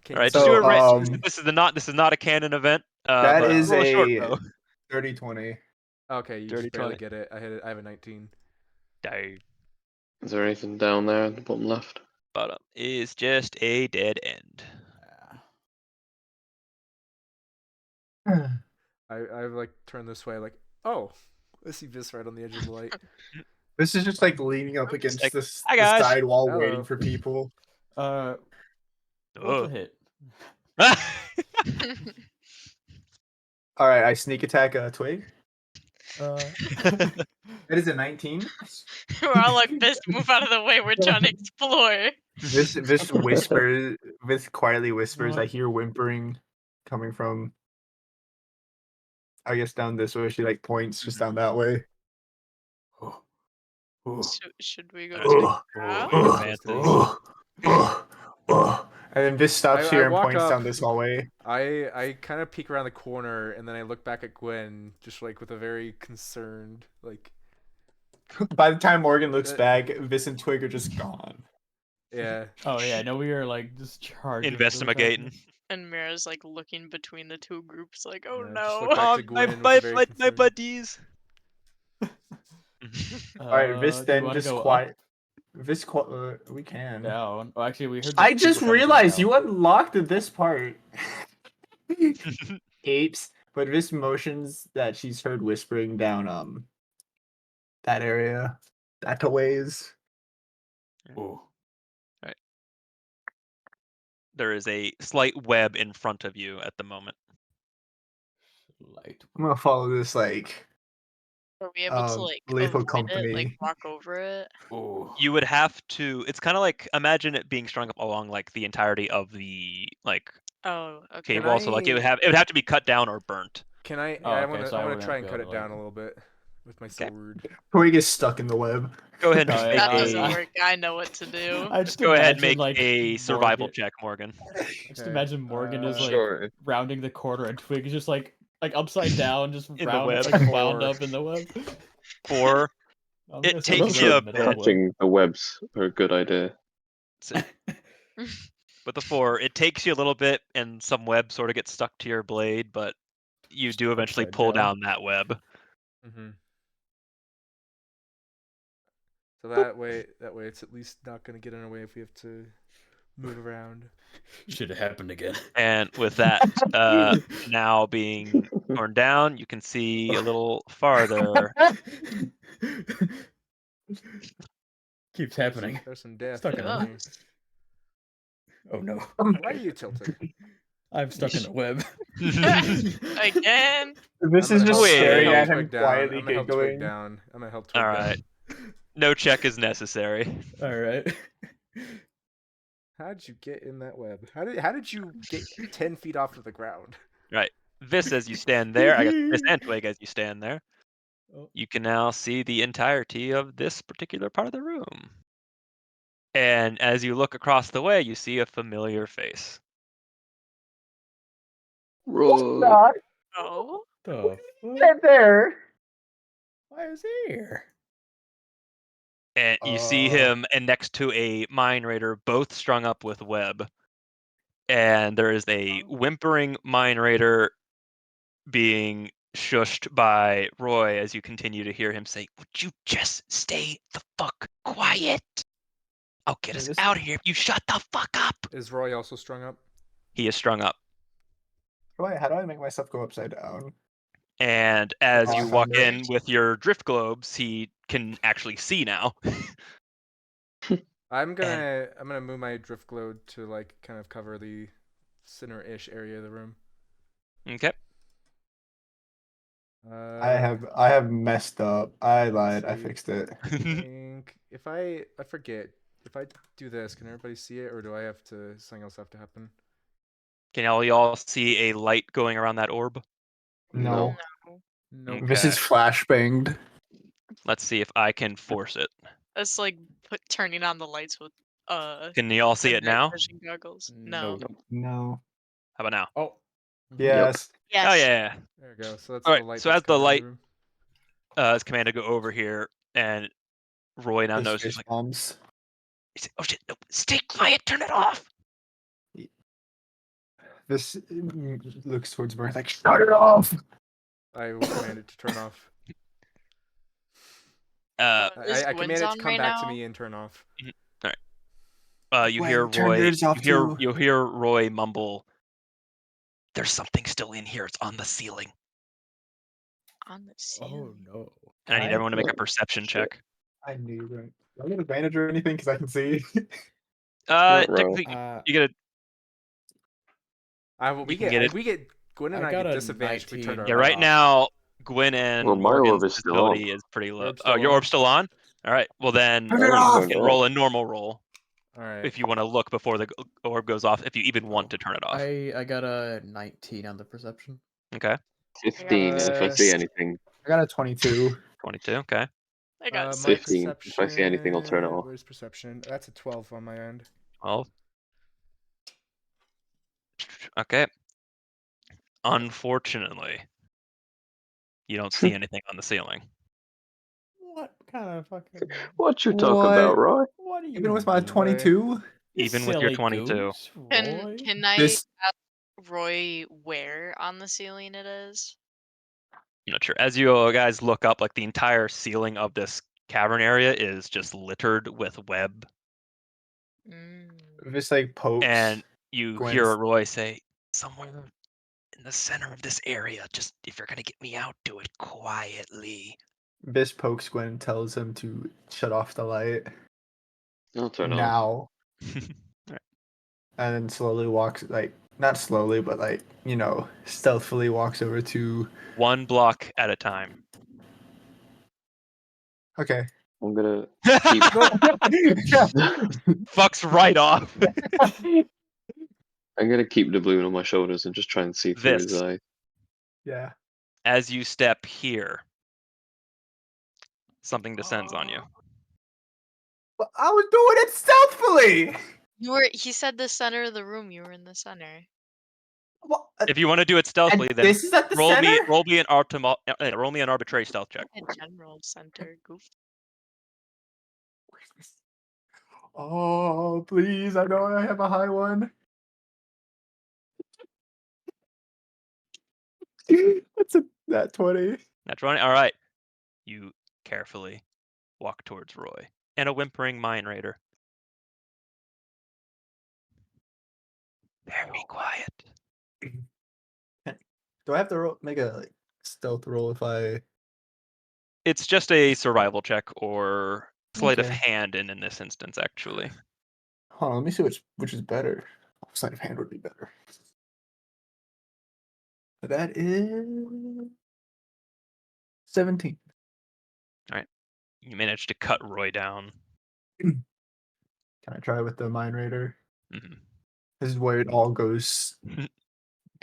Can All right, you- just So, do a range. This is not a canon event. that but is roll a short a bow. Dirty 20. Okay, you Dirty just barely 20. get it. I hit it. I have a 19. Dang. Is there anything down there at the bottom left? Bottom is just a dead end. I like turn this way, like, oh, I see Vis right on the edge of the light. This is just like leaning up I'm just against like, this "Hi, the guys." side wall, Hello. waiting for people. Roll Oh. to hit. All right, I sneak attack a twig. Uh, That is a 19. We're all like, this, move out of the way. We're trying to explore. This whispers. This quietly whispers. I What? hear whimpering coming from. I guess down this way. She like points just down that way. Should we go Alright. check Ugh. it out? Take Ugh. advantage. And then Vis stops I here and walk points up. down this hallway. I kind of peek around the corner and then I look back at Gwen, just like with a very concerned, like, By the time Morgan looks Uh, back, Vis and Twig are just gone. yeah. Oh yeah, no, we are like just charging. Investigating. And Mira's like looking between the two groups, like, oh Yeah, just no. look back to my, Gwen with my, a very my concerned. buddies. All right, Vis you then wanna just go quiet. we can. down. Oh, actually, we heard. I the just people coming from realized down. you unlocked this part. Apes, but Vis motions that she's heard whispering down that area, that ways. Ooh. There is a slight web in front of you at the moment. Light. I'm gonna follow this like Are we able to like lethal avoid company. it, like walk over it? Ooh. You would have to. It's kind of like, imagine it being strung up along like the entirety of the like Oh, okay. cave wall. So like it would have to be cut down or burnt. Can I? Oh, Yeah, okay, so I I wanna wouldn't try and be cut able it to, down like- a little bit with my Okay. sword. Twig is stuck in the web. Go ahead and Oh, just yeah, make That I- doesn't a. work. I know what to do. I just Go ahead, imagine, make like, a survival Morgan, check, Morgan. I just Okay, imagine Morgan is like Sure. rounding the corner and Twig is just like upside down, just the round, web. like wound Four. up in the web. 4. I'm It gonna say takes right you in a the middle of the web. Attaching the webs are a good idea. With the 4, it takes you a little bit, and some web sort of gets stuck to your blade, but you Just do eventually upside pull down. down that web. Mm-hmm. So that way it's at least not gonna get in our way if we have to move around. Should have happened again. And with that now being torn down, you can see a little farther. Keeps happening. There's some death Stuck in down the here. Oh no. Why are you tilted? I'm stuck in the web. Again. This I'm is gonna just help- staring Wait. at Twig him down. quietly I'm gonna help Twig giggling. down. I'm gonna help Twig All down. right. No check is necessary. All right. How did you get in that web? How did you get 10 feet off of the ground? Right. Vis, as you stand there, I guess Vis and Twig, as you stand there, Oh. you can now see the entirety of this particular part of the room. And as you look across the way, you see a familiar face. Roll. Not Oh. The fuck? get there. Why is he here? And you see him and next to a mine raider, both strung up with web. And there is a whimpering mine raider being shushed by Roy as you continue to hear him say, "Would you just stay the fuck quiet? I'll get us This- out of here if you shut the fuck up." Is Roy also strung up? He is strung up. How do I make myself go upside down? And as Oh, you I walk found it. in with your drift globes, he can actually see now. I'm gonna move my drift globe to like kind of cover the center-ish area of the room. Okay. I have messed up. I lied. I see. fixed it. I think if I forget, if I do this, can everybody see it, or do I have to something else have to happen? Can all y'all see a light going around that orb? No. No. This is flashbanged. Let's see if I can force it. That's like turning on the lights with Can y'all see the it night now? vision goggles. No. No. How about now? Oh. Yes. Yes. Oh yeah. There we go. So that's All the right, light. so that's as the coming in light- room. Is commanded to go over here, and Roy now This knows. fish He's like, bombs. "Oh shit! No, stay quiet. Turn it off." This looks towards Mirth like, shut it off. I will command it to turn off. Is I Gwen's command it to on come right back to now? me and turn off. You hear Gwen, turn Roy. yours off too. You hear Roy mumble. There's something still in here. It's on the ceiling. On the Oh ceiling. no. And I need I- everyone to make a Oh, perception shit. check. I knew you were going. Do I get advantage or anything? Because I can see. Not roll. Technically, you get We can get it. get Gwen and I I got get a disadvantage if we turn 19. our Yeah, light right off. now, Gwen and Well, my Morgan's orb is still visibility on. is pretty low. Orb's Oh, still your on? orb's still on? All right. Well, then Turn I it haven't off! you turned can it roll off. a normal roll All right. if you want to look before the orb goes off, if you even want to turn it off. I got a 19 on the perception. Okay. 15, and if I see Uh, anything, I got a 22. 22. Okay. I got My 6. 15. If I see anything, I'll turn it perception. off. Where's perception? That's a 12 on my end. 12. Okay. Unfortunately, you don't see anything on the ceiling. What kind of fucking? What you talk about, Roy? What do you Even with my mean? 22, You Even with your silly 22. goose, Roy? Can I this ask Roy where on the ceiling it is? I'm not sure. As you guys look up, like the entire ceiling of this cavern area is just littered with web. Mm. this like pokes. And you Gwen's- hear Roy say, somewhere in the center of this area, just if you're going to get me out, do it quietly. This pokes Gwen and tells him to shut off the light I'll turn off. now, and then slowly walks not slowly, but stealthily walks over to. One block at a time. Okay. I'm gonna keep. Fucks right off. I'm gonna keep the balloon on my shoulders and just try and see through his This. eye. Yeah. As you step here, something descends on you. But I was doing it stealthily. He said the center of the room, you were in the center. Well, If you want to do it stealthily, then this is at the roll center. me an arbitrary stealth check. In general center, goof. Oh, please! I know I have a high one. That's that 20. That's right. All right. You carefully walk towards Roy and a whimpering mine raider. Very quiet. Do I have to make a stealth roll if I? It's just a survival check or sleight of Okay. hand in this instance, actually. Hold on, let me see which is better. Sleight of hand would be better. That is 17. You managed to cut Roy down. Can I try with the mine raider? Mhm. This is where it all goes. to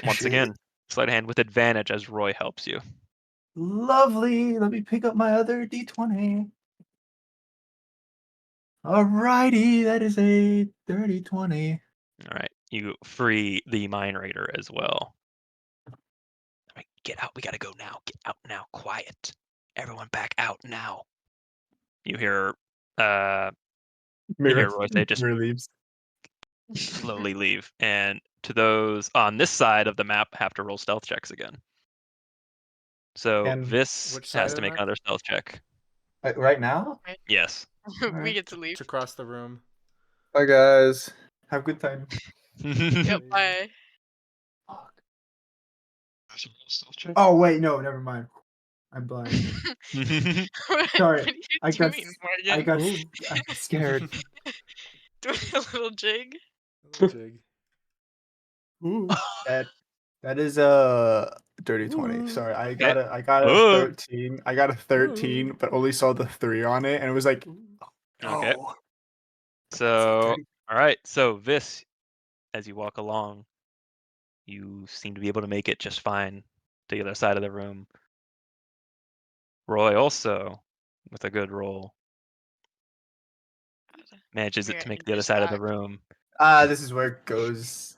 Once shit. again, sleight of hand with advantage as Roy helps you. Lovely. Let me pick up my other d20. Alrighty, that is a dirty 20. All right. You free the mine raider as well. All right, get out. We gotta go now. Get out now. Quiet. Everyone back out now. You hear Mirror, Roy say, just mirror leaves. slowly leave. And to those on this side of the map, have to roll stealth checks again. So And Vis which side has of to the make map? another stealth check. Right now? Yes. We Alright. get to leave. To cross the room. Bye, guys. Have a good time. Yep, bye. Oh, wait, no, never mind. I'm blind. Sorry, What are you I got doing, I Morgan? got scared. Doing a little jig? A little jig. Ooh. That is a dirty 20. Ooh. Sorry, I Okay. got a Ooh. 13. I got a 13, but only saw the 3 on it, and it was like, Okay. oh. So, all right. So, Vis, as you walk along, you seem to be able to make it just fine to the other side of the room. Roy also, with a good roll, manages it You're to make the other side of the room. This is where it goes.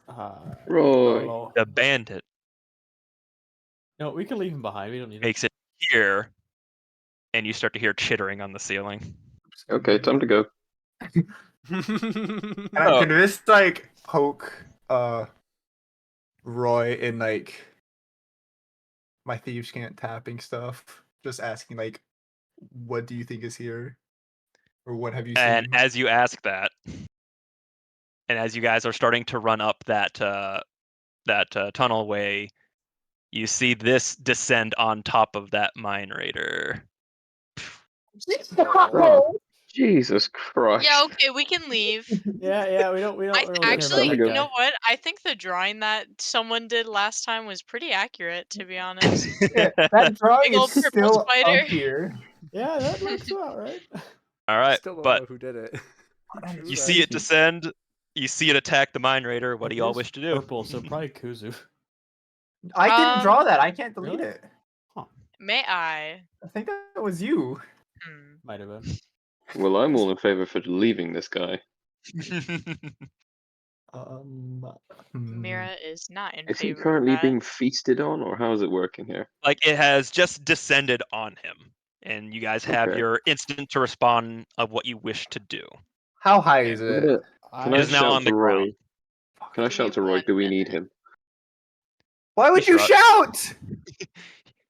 Roy. Oh. The bandit No, we can leave him behind. We don't need him. makes it here, and you start to hear chittering on the ceiling. Okay, time to go. Can this poke Roy in my thieves can't tapping stuff. Just asking like, what do you think is here, or what have you And seen? as you ask that, and as you guys are starting to run up that tunnel way, you see this descend on top of that mine raider. Oh, Jesus Christ. Yeah, okay, we can leave. Yeah, we don't care about Actually, that you guy. know what? I think the drawing that someone did last time was pretty accurate, to be honest. Yeah, that drawing Big old is purple still spider. up here. Yeah, that looks about right. All right, Still don't but know who did it. Who That drew is you that? see it descend. You see it attack the mine raider. What do It y'all is wish to do? Purple, so probably Kuzu. I didn't Um, draw that. I can't delete really? it. May I? I think that was you. Hmm. Might have been. Well, I'm all in favor for leaving this guy. Um, Mira is not in Is he favor of currently that. being feasted on, or how is it working here? Like it has just descended on him, and you guys have Okay. your instant to respond of what you wish to do. how high Okay. is I'm it? gonna- Can It I is now shout on to the Roy? ground. Can I Give me shout to Roy? 1 Do we need minute. him? Why would you shrug. shout?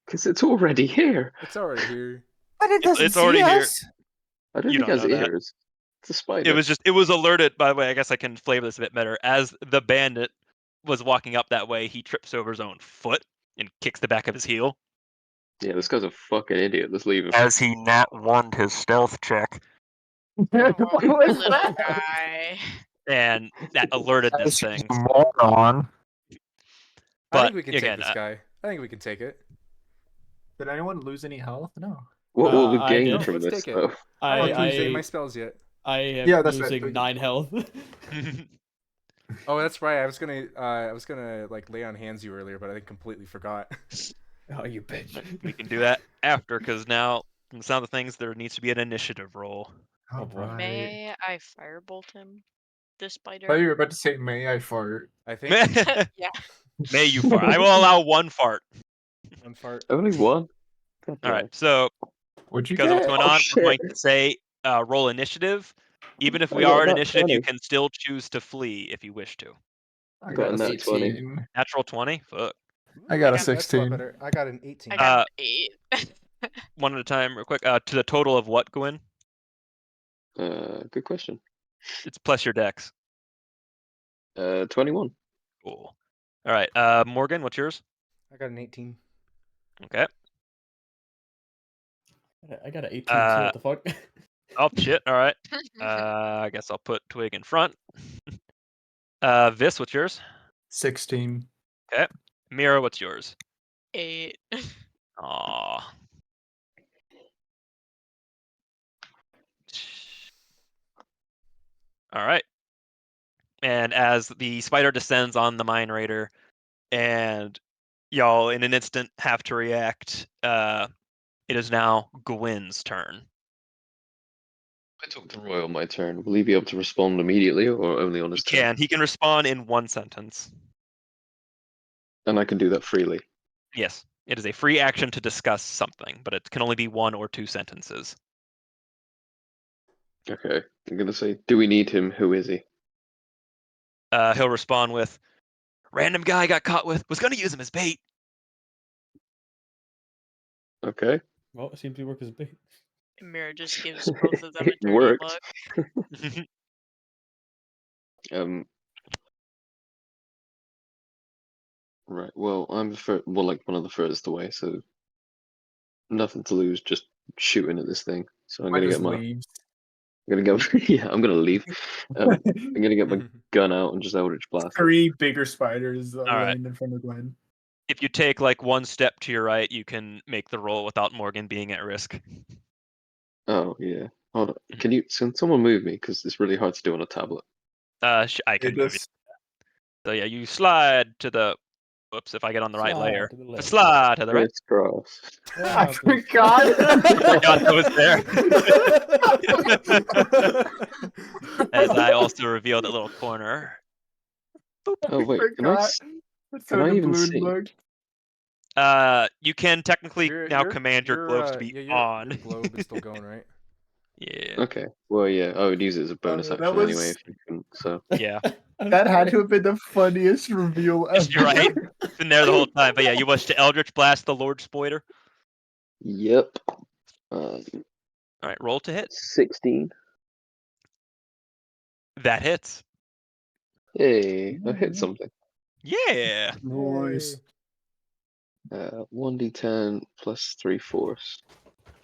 Because it's already here. It's already here. But it doesn't It's see already here. us. I don't You think it don't has know that. ears. It's a spider. It was alerted. By the way, I guess I can flavor this a bit better. As the bandit was walking up that way, he trips over his own foot and kicks the back of his heel. Yeah, this guy's a fucking idiot. Let's leave him. As he nat 1'd his stealth check, What Oh, was little that? guy. and that alerted this That's thing. moron. I But think we can take again, this guy. I think we can take it. Did anyone lose any health? No. What will we I gain did. from Let's this, take it. though? I haven't I- used any of my spells yet. I am Yeah, that's right. losing 9 health. Oh, that's right. I was gonna like lay on hands you earlier, but I completely forgot. Oh, you bitch. we can do that after, because now, from the sound of things, there needs to be an initiative roll. Oh, boy. Alright. May I firebolt him? The I spider? thought you were about to say, "May I fart?" I think Yeah. May you fart. I will allow one fart. one fart. Only one? God All right, damn. so What'd you because of what's get? going Oh, on, we're going shit. to say roll initiative. Even if I we got are at that initiative, 20. you can still choose to flee if you wish to. I got got a a nat 20. 18. Natural 20? Fuck. I got a That's a lot 16. better. I got an 18. I got an 8. One at a time, real quick. To the total of what, Gwyn? Good question. It's plus your dex. 21. Cool. All right, Morgan, what's yours? I got an 18. Okay. I got an 18 too, what the fuck? Oh, shit, all right. I guess I'll put Twig in front. Vis, what's yours? 16. Okay. Mira, what's yours? 8. Aw. All right. And as the spider descends on the mine raider, and y'all in an instant have to react, it is now Gwyn's turn. I talk to Roy on my turn. Will he be able to respond immediately or only on his turn? He can respond in one sentence. And I can do that freely. Yes, it is a free action to discuss something, but it can only be 1 or 2 sentences. Okay. I'm going to say, do we need him? Who is he? He'll respond with, "Random guy got caught with, was going to use him as bait." Okay. Well, it seems to work as bait. Mira just gives both of them a It dirty worked. look. Right. Well, I'm like one of the furthest away, so nothing to lose. Just shooting at this thing. So I'm I gonna just get my. leaves. I'm gonna go. Yeah, I'm gonna leave. I'm gonna get my gun out and just Eldritch blast. 3 bigger spiders All right. laying in front of Gwen. If you take like 1 step to your right, you can make the roll without Morgan being at risk. Oh yeah. Hold on. Can someone move me? Because it's really hard to do on a tablet. I It can move you. just So yeah, you slide to the. Whoops! If I get on the right Slide layer, to the left. slide to the right. Crisscross. I forgot. Forgot that was there. As I also revealed that little corner. Oh wait, can I? Forgot. That's Can how I the even balloon see? looked. You can technically now command your globes to be on. Your globe is still going, right? Yeah. Okay. Well, yeah. I would use it as a bonus that action was- anyway if you couldn't. So Yeah. That had to have been the funniest reveal ever. You're right. It's been there the whole time. But yeah, you wish to Eldritch Blast the Lord Spoiler. Yep. All right, roll to hit. 16. That hits. Hey, I hit something. Yeah. Nice. 1d10 plus 3/4.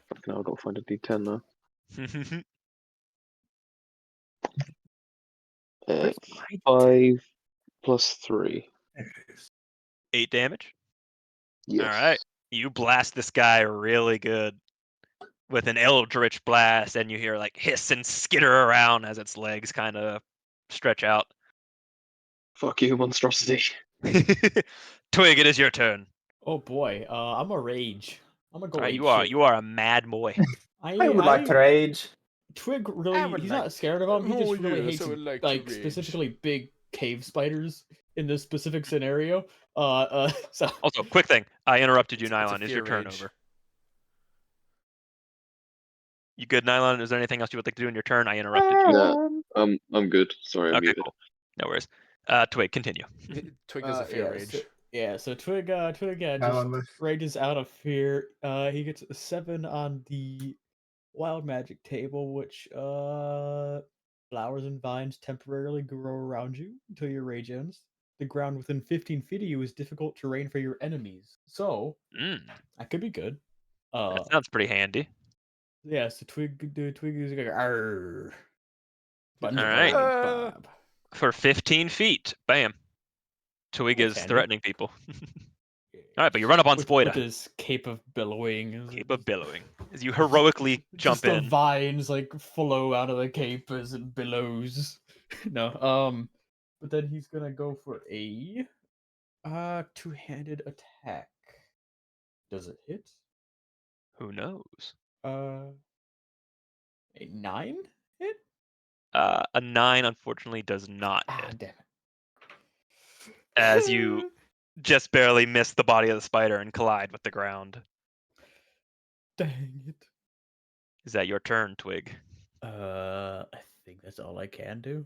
Fucking hell, I gotta find a d10 now. 5 plus 3. 8 damage. Yes. All right. You blast this guy really good with an Eldritch Blast, and you hear like hiss and skitter around as its legs kind of stretch out. Fuck you, monstrosity. Twig, it is your turn. Oh boy, I'm a rage. I'm gonna go All right, ape you shit. are a mad boy. I would like to rage. Twig I really, would he's like not scared of them. He just Oh, really yes, hates I would like to rage. specifically big cave spiders in this specific scenario. So Also, quick thing. I interrupted you, It's a Nylon. Is your fear turn rage. over? You good, Nylon? Is there anything else you would like to do in your turn? I interrupted you. No, I'm good. Sorry, I'm Okay, muted. cool. No worries. Twig, continue. Twig does a fear rage. So Twig just rages out of fear. He gets a 7 on the wild magic table, which flowers and vines temporarily grow around you until your rage ends. The ground within 15 feet of you is difficult terrain for your enemies, so that could be good. That sounds pretty handy. Yeah, so Twig is like, arr. All right. Bob. For 15 feet. Bam. Twig That's is handy. threatening people. All right, but you run up on with Spoida. his cape of billowing. Cape of billowing. As you heroically jump Just the in. vines like flow out of the cape as it billows. No, but then he's gonna go for a two-handed attack. Does it hit? Who knows? A 9 hit? A 9 unfortunately does not Ah, hit. damn it. As you just barely miss the body of the spider and collide with the ground. Dang it. Is that your turn, Twig? I think that's all I can do.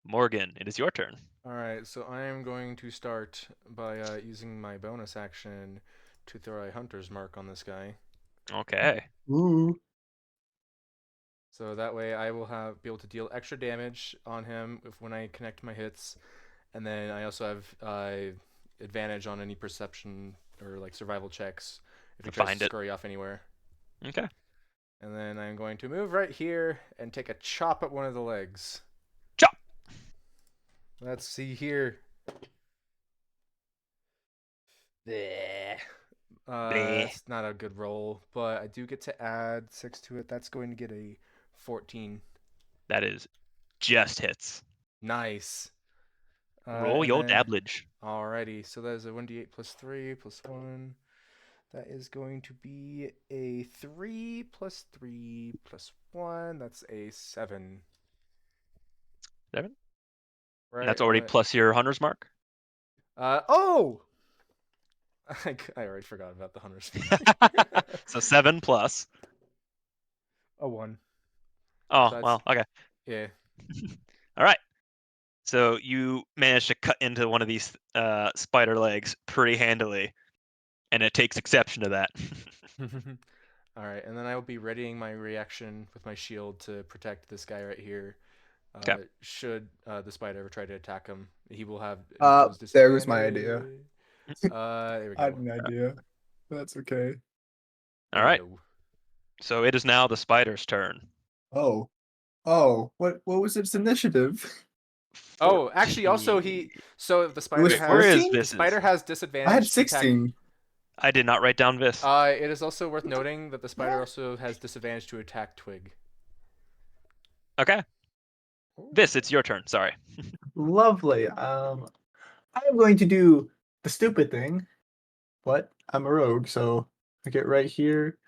Morgan, it is your turn. Alright, so I am going to start by using my bonus action to throw a hunter's mark on this guy. Okay. Ooh. So that way I will be able to deal extra damage on him when I connect my hits, and then I also have advantage on any perception or like survival checks if he tries Find to it. scurry off anywhere. Okay. And then I'm going to move right here and take a chop at one of the legs. Chop! Let's see here. Bleh. Bleh. It's not a good roll, but I do get to add 6 to it. That's going to get a 14. That is just hits. Nice. Roll And your then- dabblage. Alrighty, so that is a 1d8 plus 3 plus 1. That is going to be a 3 plus 3 plus 1. That's a 7. 7? Right. And that's already plus your hunter's mark? Oh! I already forgot about the hunter's. So 7 plus. A 1. Oh, So well, okay. Yeah. All right. So you managed to cut into one of these spider legs pretty handily, and it takes exception to that. Alright, and then I will be readying my reaction with my shield to protect this guy right here. 'Kay. Should the spider ever try to attack him, he will have. There was my idea. There we go. I had an idea. That's okay. All right. So it is now the spider's turn. Oh. What was its initiative? Oh, actually, also so the spider was has. Where is 14? The Vis's? spider has disadvantage. I had to attack- 16. I did not write down Vis. It is also worth noting that the spider also has disadvantage to attack Twig. Okay. Vis, it's your turn. Sorry. Lovely. I'm going to do the stupid thing. What? I'm a rogue, so I get right here.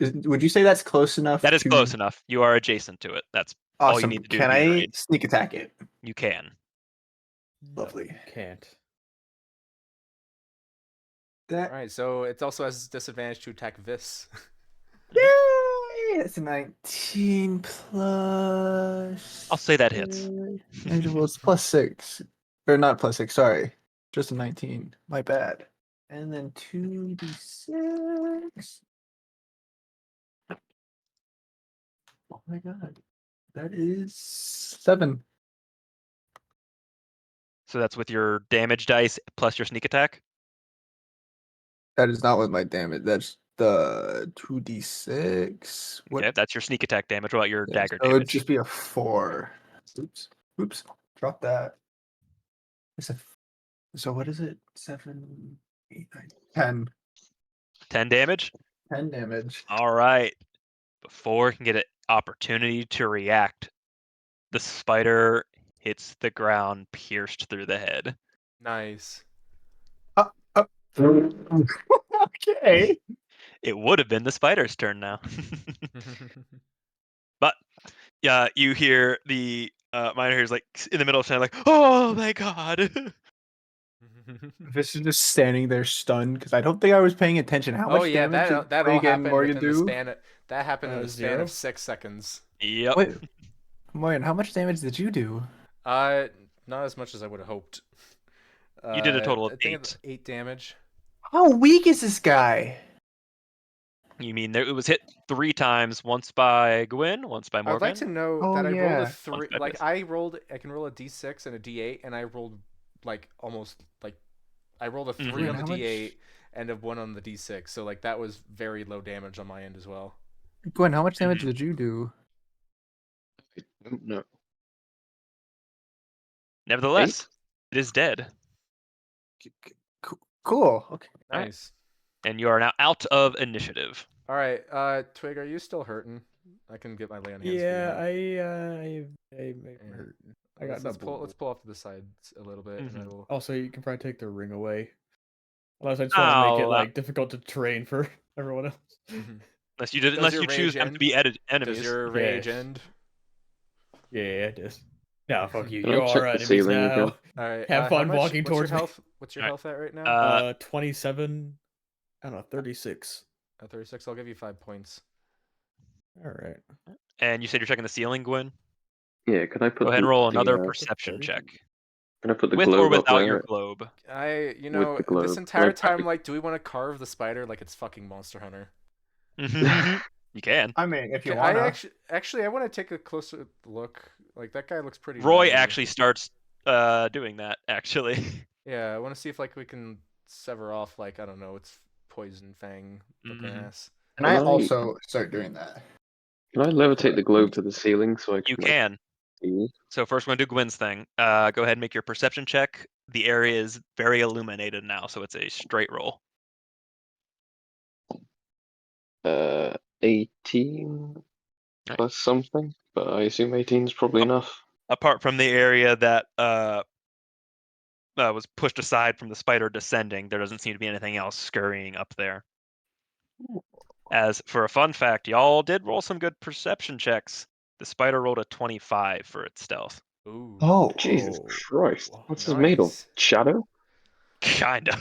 Would you say that's close enough? That is to... close enough. You are adjacent to it. That's all you Awesome. need to do Can to be I raid. sneak attack it? You can. Lovely. Can't. That. Alright, so it also has disadvantage to attack Vis. Yay! That's a 19 plus. I'll say that hits. Well, it's plus 6. Or not +6, sorry. Just a 19. My bad. And then 2d6. Oh my god. That is 7. So that's with your damage dice plus your sneak attack. That is not with my damage. That's the 2d6. What? Okay, that's your sneak attack damage. What about your Yeah, dagger so it'd damage? just be a 4. Oops. Oops. Drop that. It's a, so what is it? 7, 8, 9, 10. 10 damage. 10 damage. All right. Before it can get an opportunity to react, the spider hits the ground, pierced through the head. Nice. Okay. It would have been the spider's turn now. But yeah, you hear the miner here's like in the middle of saying like, "Oh my god!" This is just standing there stunned because I don't think I was paying attention. How Oh much yeah, damage did that all Twig and happened Morgan within the do? span of, that happened in the span 0? of 6 seconds. Yep. Wait, Morgan, how much damage did you do? Not as much as I would have hoped. You did a total of I think 8. it's 8 damage. How weak is this guy? You mean it was hit 3 times, once by Gwyn, once by I would like to Morgan? know Oh, that I rolled a yeah. 3. by Like Biss. I can roll a d6 and a d8, and I rolled like almost like I rolled a 3 Mhm. on the How much- d8 and a 1 on the d6. So like that was very low damage on my end as well. Gwen, how much damage Mhm. did you do? I don't know. Nevertheless, it is dead, Cool. Okay. Alright. Nice. and you are now out of initiative. All right, Twig, are you still hurting? I can get my lay on hands. Yeah, for you now. I'm hurting. I got let's double. pull off to the side a little bit, and I Mhm. will. Also, you can probably take the ring away. Unless I just want to make it like difficult to train for everyone else. Mhm. Unless your you choose rage them to end? be Does enemies. your rage Yes. end? Yeah, it is. Nah, fuck you. Can I You check are the enemies ceiling now. again? All right. Have how fun much- walking what's towards your me. health? What's your All right. health at right now? 27. I don't know, 36. 36. I'll give you 5 points. All right. And you said you're checking the ceiling, Gwyn? Yeah, could I put Go ahead and the, roll the another uh, perception 30? check. can I put the With or globe up without your there? globe. With the globe, this can entire I time, like, do we want to carve the spider like it's fucking Monster Hunter? You can. I mean, if you Okay, I wanna. actually I want to take a closer look. Like that guy looks pretty. Roy gnarly. actually starts doing that, actually. Yeah, I want to see if like we can sever off like I don't know, it's poison fang looking Mhm. ass. And Can I I- also start doing that. Can I levitate the globe to the ceiling so I can You like can. see? So first we're going to do Gwyn's thing. Go ahead and make your perception check. The area is very illuminated now, so it's a straight roll. 18 Right. plus something, but I assume 18 is probably enough. Apart from the area that was pushed aside from the spider descending, there doesn't seem to be anything else scurrying up there. As for a fun fact, y'all did roll some good perception checks. The spider rolled a 25 for its stealth. Ooh. Oh, Jesus Oh, Christ. What's this made of? Nice. Shadow? Kinda.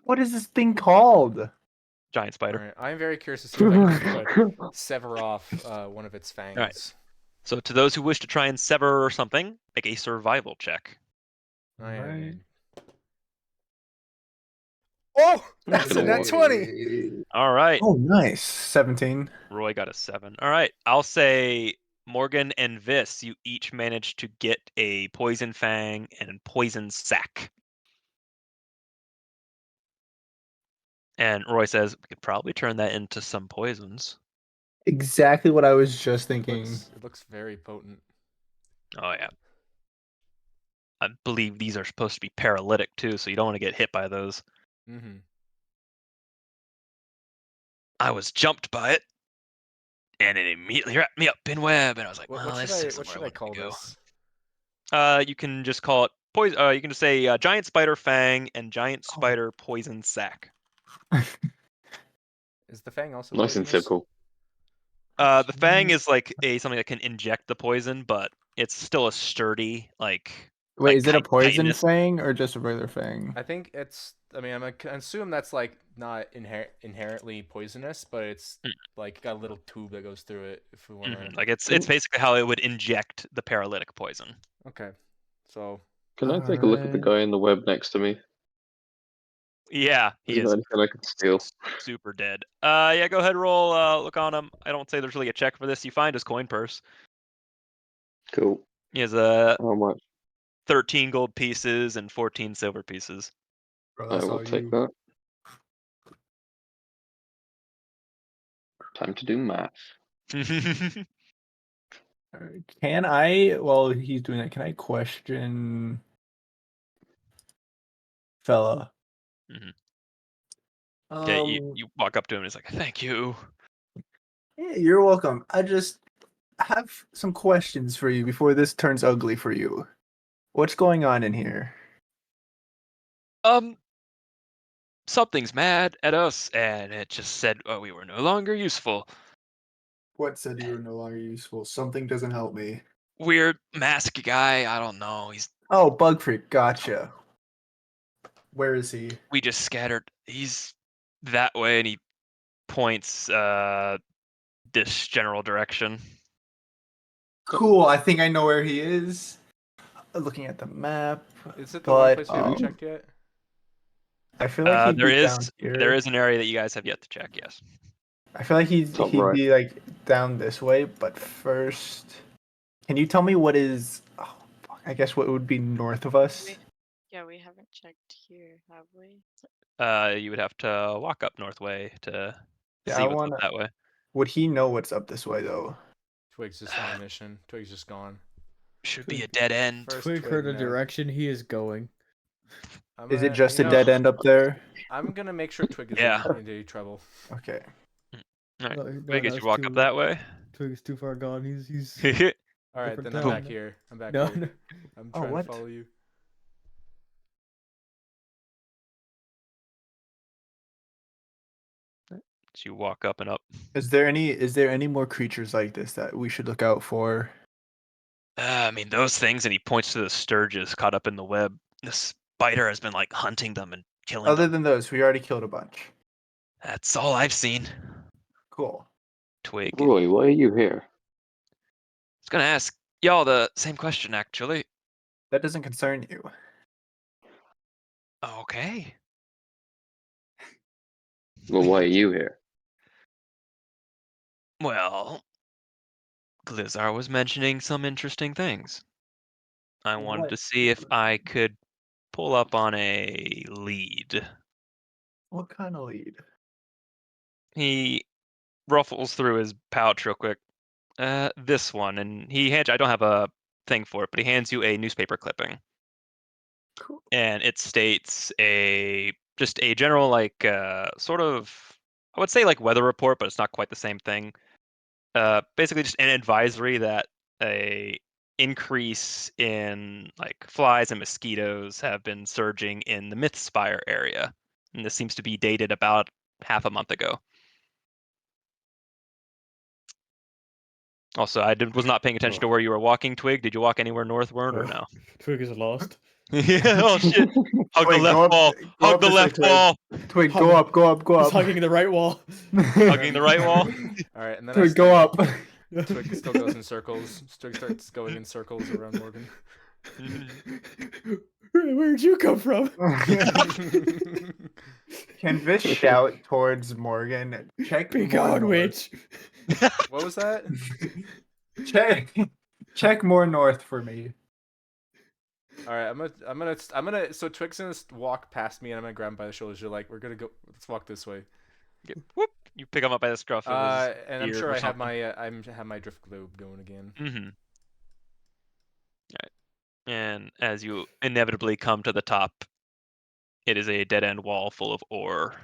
what is this thing called? Giant spider. All right, I'm very curious to see if I can sever off one of its fangs. Right. So to those who wish to try and sever something, make a survival check. I am. Right. Oh, that's a gonna net watch. 20. All right. Oh, nice. 17. Roy got a 7. All right. I'll say Morgan and Viss, you each managed to get a poison fang and poison sac. And Roy says we could probably turn that into some poisons. Exactly what I was just thinking. It looks very potent. Oh yeah. I believe these are supposed to be paralytic too, so you don't want to get hit by those. Mm-hmm. I was jumped by it, and it immediately wrapped me up in web, and I was like, well, What this should I isn't where I call want to go. this? You can just call it poison. You can just say giant spider fang and giant Oh. spider poison sac. Is the fang also Nice and poisonous? simple. The fang is like something that can inject the poison, but it's still a sturdy Wait, like is it a poison chitinous- fang or just a regular fang? I think it's. I mean, I can assume that's like not inherently poisonous, but it's like got a little tube that goes through it. If we want to. Like it's basically how it would inject the paralytic poison. Okay, So Can I take a look at the Alright. guy in the web next to me? Yeah, he Has he got is anything I can steal? super dead. Yeah, go ahead, roll. Look on him. I don't say there's really a check for this. You find his coin purse. Cool. He has How much? 13 gold pieces and 14 silver pieces. Bro, I that's will all take you. that. Time to do math. Alright, can I, while he's doing that, can I question fella? Mhm. Okay, Um, you walk up to him and he's like, "Thank you." yeah, you're welcome. I just have some questions for you before this turns ugly for you. What's going on in here? Something's mad at us, and it just said we were no longer useful. What said you were no longer useful? Something doesn't help me. Weird masked guy. I don't know. Oh, bug freak, gotcha. Where is he? We just scattered. He's that way, and he points this general direction. Cool, I think I know where he is. Looking at the map, is it the one place we haven't but checked yet? I feel like he'd There be down is here. an area that you guys have yet to check. Yes. I feel like Top he'd right. be like down this way, but first, can you tell me what is? Oh, fuck, I guess what would be north of us? Yeah, we haven't checked here, have we? You would have to walk up Northway to Yeah, see I what's up wanna. that way. Would he know what's up this way though? Twig's just on a mission. Twig's just gone. Should be a dead end. First Twig heard a Ned. direction he is going. I'm Is it gonna, just you a know, dead end up there? I'm gonna make sure Twig is Yeah. in any trouble. Okay. All right. No, I guess it's you walk up that way. Twig's too far gone. He's All right, Different then I'm town back now. here. I'm back no, here. no. I'm Oh, trying what? to follow you. So you walk up and up. Is there any more creatures like this that we should look out for? I mean, those things, and he points to the sturges caught up in the web. The spider has been like hunting them and killing Other them. than those, we already killed a bunch. That's all I've seen. Cool. Twig. Roy, why are you here? I was gonna ask y'all the same question, actually. That doesn't concern you. Okay. Well, why are you here? Well, Glizar was mentioning some interesting things. I wanted What? to see if I could pull up on a lead. What kind of lead? He ruffles through his pouch real quick. This one, and he hands. I don't have a thing for it, but he hands you a newspaper clipping, Cool. and it states just a general sort of, I would say like weather report, but it's not quite the same thing. Basically just an advisory that a increase in like flies and mosquitoes have been surging in the Mythspire area, and this seems to be dated about half a month ago. Also, was not paying attention to where you were walking, Twig. Did you walk anywhere northward or no? Twig is lost. Yeah. Oh shit! Hug the Twig, left wall. go Hug up the this way, left Twig. wall. Twig, go up, go up, go He's up. hugging the right wall. Hugging the right wall. All right, and then Twig, go up. Twig still goes in circles. Twig starts going in circles around Morgan. Where'd you come from? Can Vish shout towards Morgan? Check Be more gone, north. witch. What was that? check more north for me. All right, I'm gonna. So Twig's gonna walk past me, and I'm gonna grab him by the shoulders. You're like, we're gonna go. Let's walk this way. Whoop! You pick him up by the scruff of his And I'm beard sure or I have something. my drift globe going again. Mm-hmm. All right. And as you inevitably come to the top, it is a dead end wall full of ore.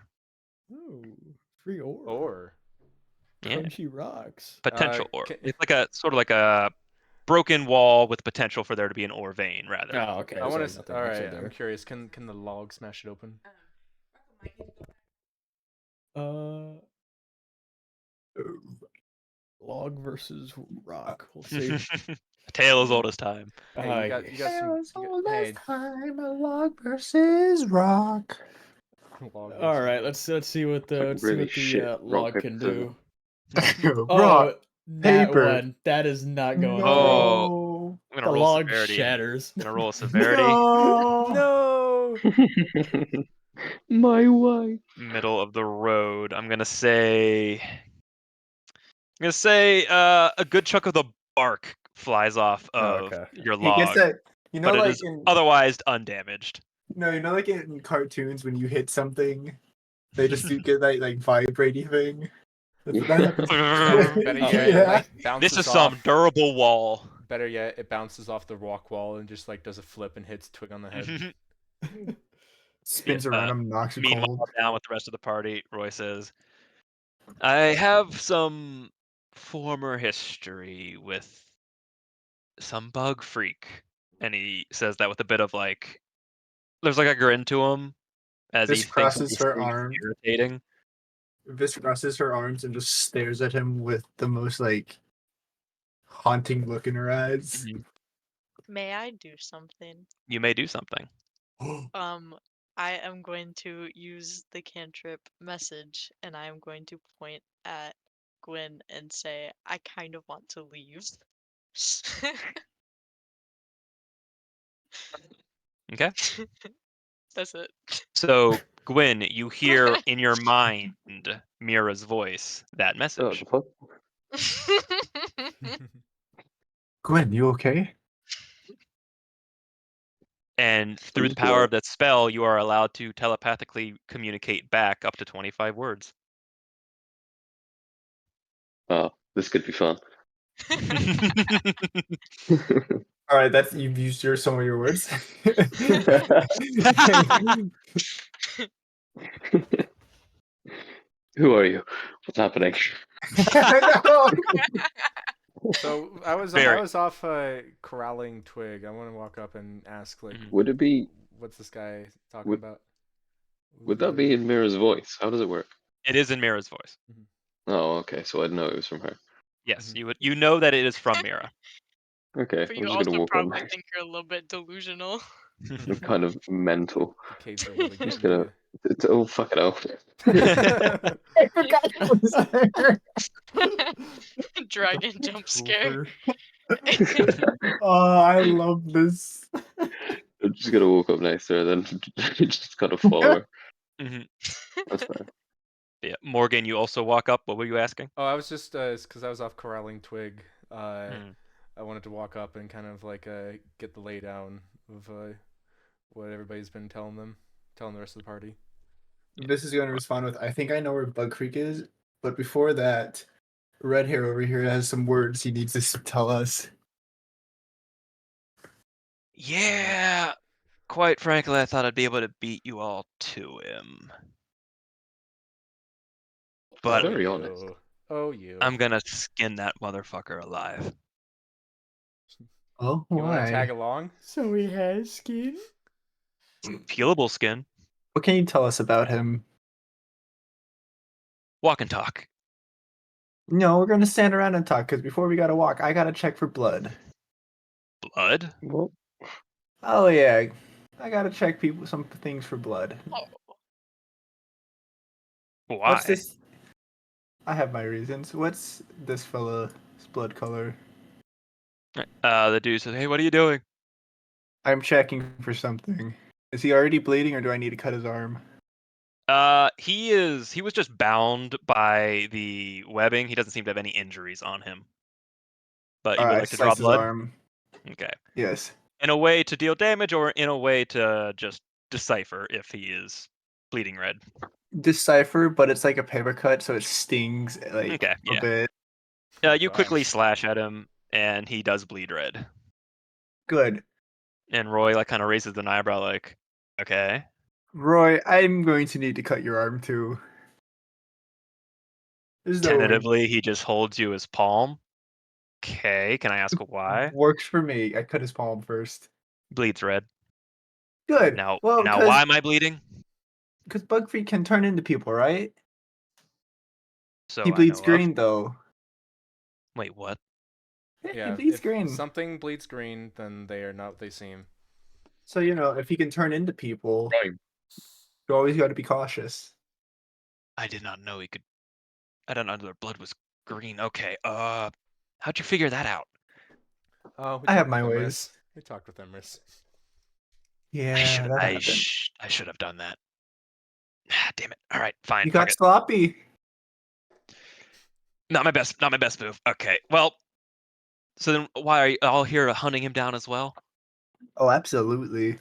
Oh, free ore. Or Yeah. Crunchy rocks. Potential ore. can- It's like a sort of like a broken wall with potential for there to be an ore vein, rather. Oh, okay. I want so to. nothing All actually right, I'm there. curious. Can the log smash it open? Log versus rock. We'll see. A tale as old as time. Hey, you got some. time, a log versus rock. Log All versus right, rock. let's see what the Like let's really see shit what the rock, log paper, can scissors. do. rock, Oh, that paper. one. That is not going through. Oh. No. I'm The gonna roll log severity. shatters. I'm gonna roll a severity. No. No. My wife. Middle of the road. I'm gonna say a good chunk of the bark flies off of okay. your He gets log, that. You know, but it like is in otherwise undamaged. no, you know, like in cartoons when you hit something, they just do get that like vibrating thing. That happens. Better yet, it Yeah. like bounces This is off. some durable wall. Better yet, it bounces off the rock wall and just like does a flip and hits Twig on the head. Spins around him, knocks you Meanwhile, cold. down with the rest of the party, Roy says, I have some former history with some bug freak. And he says that with a bit of like, there's like a grin to him as he This thinks what crosses he's her saying is arm. irritating. Vis crosses her arms and just stares at him with the most like haunting look in her eyes. May I do something? You may do something. I am going to use the cantrip message, and I am going to point at Gwen and say, I kind of want to leave. Okay. That's it. So, Gwyn, you hear in your mind Mira's voice that Oh, message. the fuck? Gwen, you okay? And through the just power gonna- of that spell, you are allowed to telepathically communicate back up to 25 words. Oh, this could be fun. All right, that's you've used some of your words. Who are you? What's happening? No. So I Very. was off corralling Twig. I want to walk up and ask like, Would it be? what's this guy talking Would- about? Would that be in Mira's voice? How does it work? It is in Mira's voice. Oh, okay. So I'd know it was from her. Yes, Mhm. you know that it is from Mira. Okay, But I'm you just gonna also walk probably up. think you're a little bit delusional. I'm kind of mental. The caves are really Just getting gonna. Oh fuck it out. to I forgot it was there. Dragon jump scare. Oh, I love this. I'm just gonna walk up next to her, then just kind of follow her. Mhm. That's fine. Yeah. Morgan, you also walk up. What were you asking? Oh, I was just because I was off corralling Twig. Mm. I wanted to walk up and kind of like get the lay down of what everybody's been telling the rest of the party. This is going to respond with, I think I know where Bug Creek is, but before that, Red Hair over here has some words he needs to tell us. Yeah. Quite frankly, I thought I'd be able to beat you all to him. But oh, Very you. honest. Oh, you. I'm gonna skin that motherfucker alive. Oh, You want to tag why? along? So he has skin? Peelable skin. What can you tell us about him? Walk and talk. No, we're going to stand around and talk, because before we got to walk, I got to check for blood. Blood? What? Oh, yeah. I got to check some things for blood. Why? What's this? I have my reasons. What's this fella's blood color? The dude says, "Hey, what are you doing?" I'm checking for something. Is he already bleeding, or do I need to cut his arm? He was just bound by the webbing. He doesn't seem to have any injuries on him. But you would I like to draw slice his blood? arm. Okay. Yes. In a way to deal damage, or in a way to just decipher if he is bleeding red. Decipher, but it's like a paper cut, so it stings like Okay, a yeah. bit. You quickly Gosh. slash at him, and he does bleed red. Good. And Roy like kind of raises an eyebrow, like, "Okay." Roy, I'm going to need to cut your arm too. There's no way. Tentatively, he just holds you his palm. Okay, can I ask why? Works for me. I cut his palm first. Bleeds red. Good. Now, Well, why am I bleeding? because Bugfeet can turn into people, right? So He I bleeds know of. green though. Wait, what? He Yeah, bleeds if green. something bleeds green, then they are not what they seem. So if he can turn into people, Right. you always got to be cautious. I did not know he could. I don't know their blood was green. Okay. How'd you figure that out? Oh, we I have talked my with ways. Emrys. We talked with Emrys. Yeah, that happened. I should have done that. Damn it. All right, fine. You Fuck got it. sloppy. Not my best move. Okay. Well, so then why are you all here hunting him down as well? Oh, absolutely.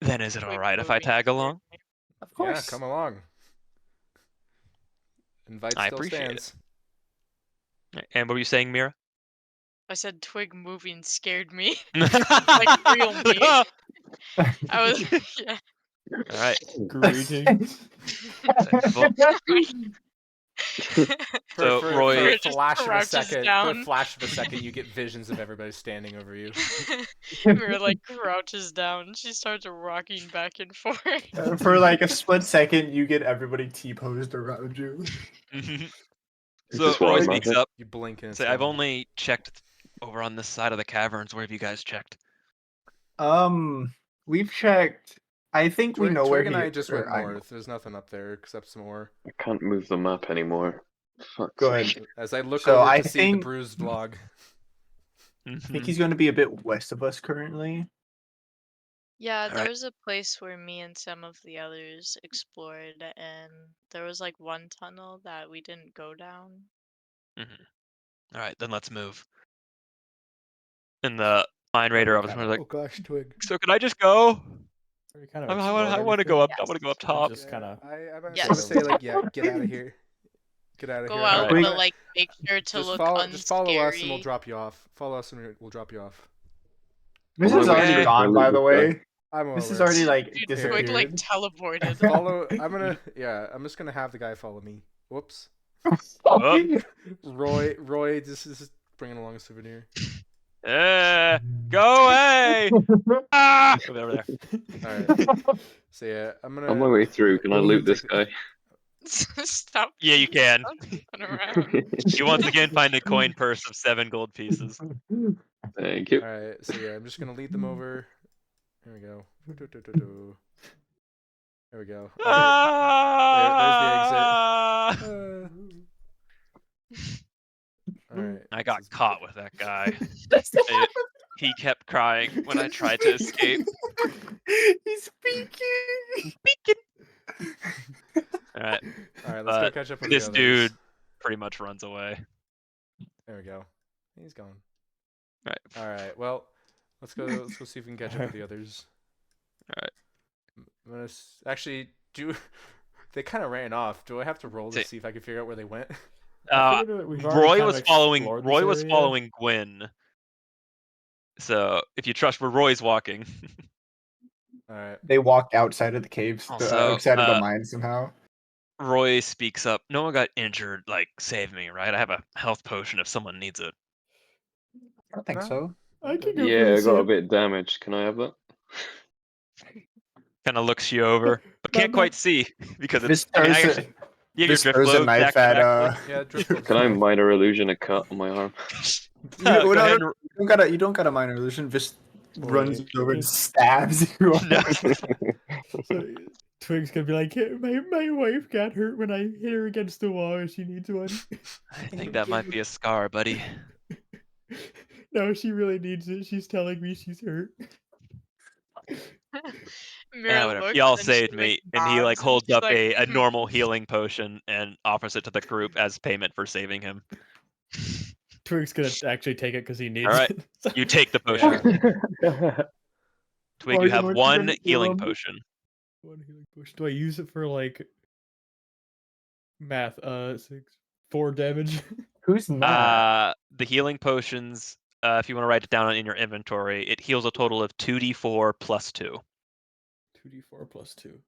Then is it all Twig right if I moving tag scared along? me. Of Yeah, course. come along. Invite I still appreciate stands. And what were you saying, Mira? I said twig moving scared me. Like real me. "Ah!" I was yeah. All right. Greetings. Well, For, So, for, Roy- for a Mira just flash of a crouches second, down. you get visions of everybody standing over you. Mira like crouches down. She starts rocking back and forth. For like a split second, you get everybody T-posed around you. so this what Roy I'm speaks at? up. You blink and it's Say, I've gone. only checked over on this side of the caverns. Where have you guys checked? We've checked. I think we know where Twig and he. I just went or I know. north. There's nothing up there except some more. I can't move the map anymore. Fuck's Good. sake. As I look So over I to see the think- bruised vlog. I think he's going to be a bit west of us currently. Yeah, Alright. there was a place where me and some of the others explored, and there was like one tunnel that we didn't go down. All right, then let's move. And the mine raider of us was like, Oh gosh, Twig. "So can I just go? We kind of I want to go up. I want to go up top." Just kind of. I Yes. would say like, yeah, get out of here. Get out of Go here. out, Alright. but like make sure to just look follow us and we'll unscary. drop you off. Follow us and we'll drop you off. This On is my way already through, can I gone, loot by the this guy? way. I'm well This is aware. already like Dude, disappeared. Twig like teleported. Follow. I'm just gonna have the guy follow me. Whoops. Roy, this is bringing along a souvenir. Go away! Ah! Over there. All right. So yeah, I'm gonna. On my way through, can I we'll loot this take- guy? Stop. Yeah, you can. Stop jumping around. You once again find a coin purse of 7 gold pieces. Thank you. All right. So yeah, I'm just gonna lead them over. There we go. There we go. All right. There's the exit. All right. I got caught with that guy. He kept crying when I tried to escape. He's speaking. All right, All right. Let's go catch up with the this others. dude pretty much runs away. There we go. He's gone. Right. All right. Well, let's go see if we can catch up with the others. All right. I'm gonna actually do. They kind of ran off. Do I have to roll to See- see if I can figure out where they went? I figured that we've already Roy kind was of following. explored Roy this was area. following Gwyn. So if you trust where Roy's walking, All right. They walked outside of the caves, Also, outside of the mine somehow. Roy speaks up. No one got injured. Like, save me, right? I have a health potion if someone needs it. I don't think No. so. I can go Yeah, I for got a the bit damaged. Can I have that? Kind of looks you over, but can't Not- quite see because it's. This I mean, person, actually, you have your this drift throws a globe knife back to at back. Yeah, drift glove's Can I fine. minor illusion a cut on my arm? you, Go no, ahead. you don't got a minor illusion. Just runs Wait, over and just- stabs you. No. So, Twig's gonna be like, "Hey, my wife got hurt when I hit her against the wall and she needs one." I think that might be a scar, buddy. No, she really needs it. She's telling me she's hurt. Mira Whatever. looks Y'all and she, saved like, me, and he like nods, holds she's up like, a normal healing potion and offers it to the group as payment for saving him. Twig's gonna actually take it because he needs Alright. it. So- You take the potion. Yeah. Twig, you have What's one gonna kill healing him? potion. One healing push. Do I use it for like math? 4 damage. Who's mad? The healing potions, if you want to write it down in your inventory, it heals a total of 2d4 plus 2. 2d4 plus 2.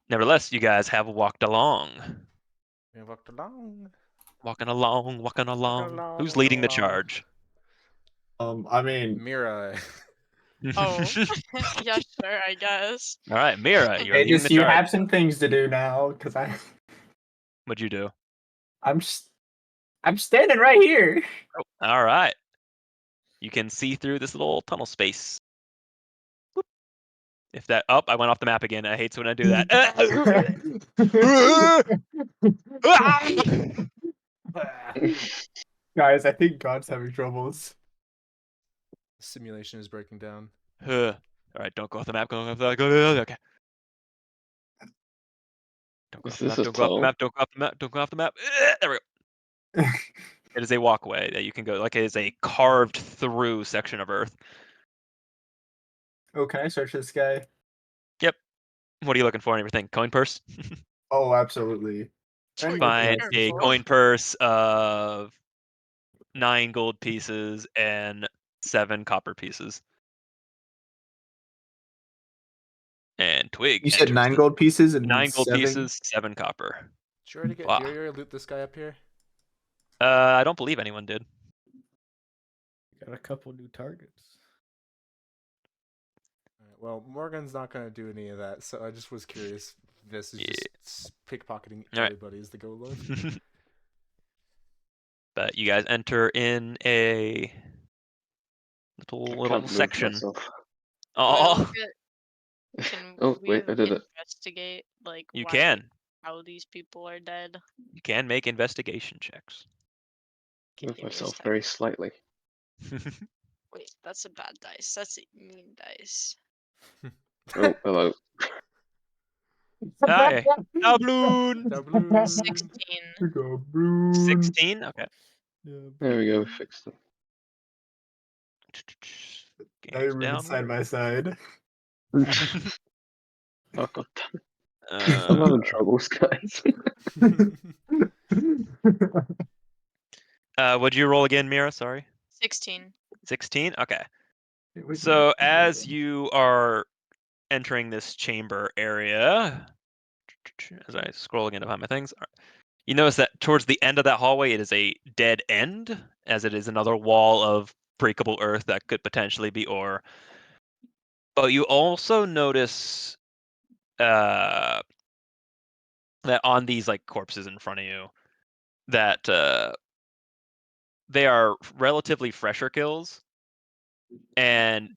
Nevertheless, you guys have walked along. We walked along. Walking along, walking along. Who's along, leading the along. charge? I mean, Mira. oh, yeah, sure, I guess. All right, Mira, you're hey, leading just the you charge. have some things to do now because What'd you do? I'm standing right here. Oh, all right. You can see through this little tunnel space. Whoop. If that I went off the map again. I hate when I do that. Guys, I think God's having troubles. Simulation is breaking down. All right, don't go off the map. Go off the map. Go. Okay. Don't go Is off the this map. a Don't go off the tunnel? map. Don't go off the map. Don't go off the map. There we go. It is a walkway that you can go. Like it is a carved through section of Earth. Oh, can I search this guy? Yep. What are you looking for and everything? Coin purse? Oh, absolutely. Be Find a careful. coin purse of 9 gold pieces and 7 copper pieces. And Twig You said enters 9 the gold pieces and 9 gold 7? pieces, 7 copper. Did you already get? Wow. Did you already loot this guy up here? I don't believe anyone did. Got a couple new targets. Alright, well, Morgan's not gonna do any of that, so I just was curious. This is Yeah. just pickpocketing Alright. everybody as they go along. But you guys enter in a I little can't move section. myself. Do I Oh, look at, can Oh, we wait, I did it. investigate like you why can. how these people are dead? You can make investigation checks. Okay, Move give me a myself sec. very slightly. Wait, that's a bad dice. That's a mean dice. Oh, hello. Hi. Doubloon. Doubloon. 16. Gabroon. 16? Okay. There we go, fixed it. Now Games you're moving downward. side by side. Oh, god damn it. I'm having troubles, guys. What'd you roll again, Mira? Sorry. 16. 16? Okay. Wait, So wait, as wait. you are entering this chamber area, as I scroll again to find my things, you notice that towards the end of that hallway, it is a dead end, as it is another wall of breakable earth that could potentially be ore. But you also notice that on these like corpses in front of you, that they are relatively fresher kills, and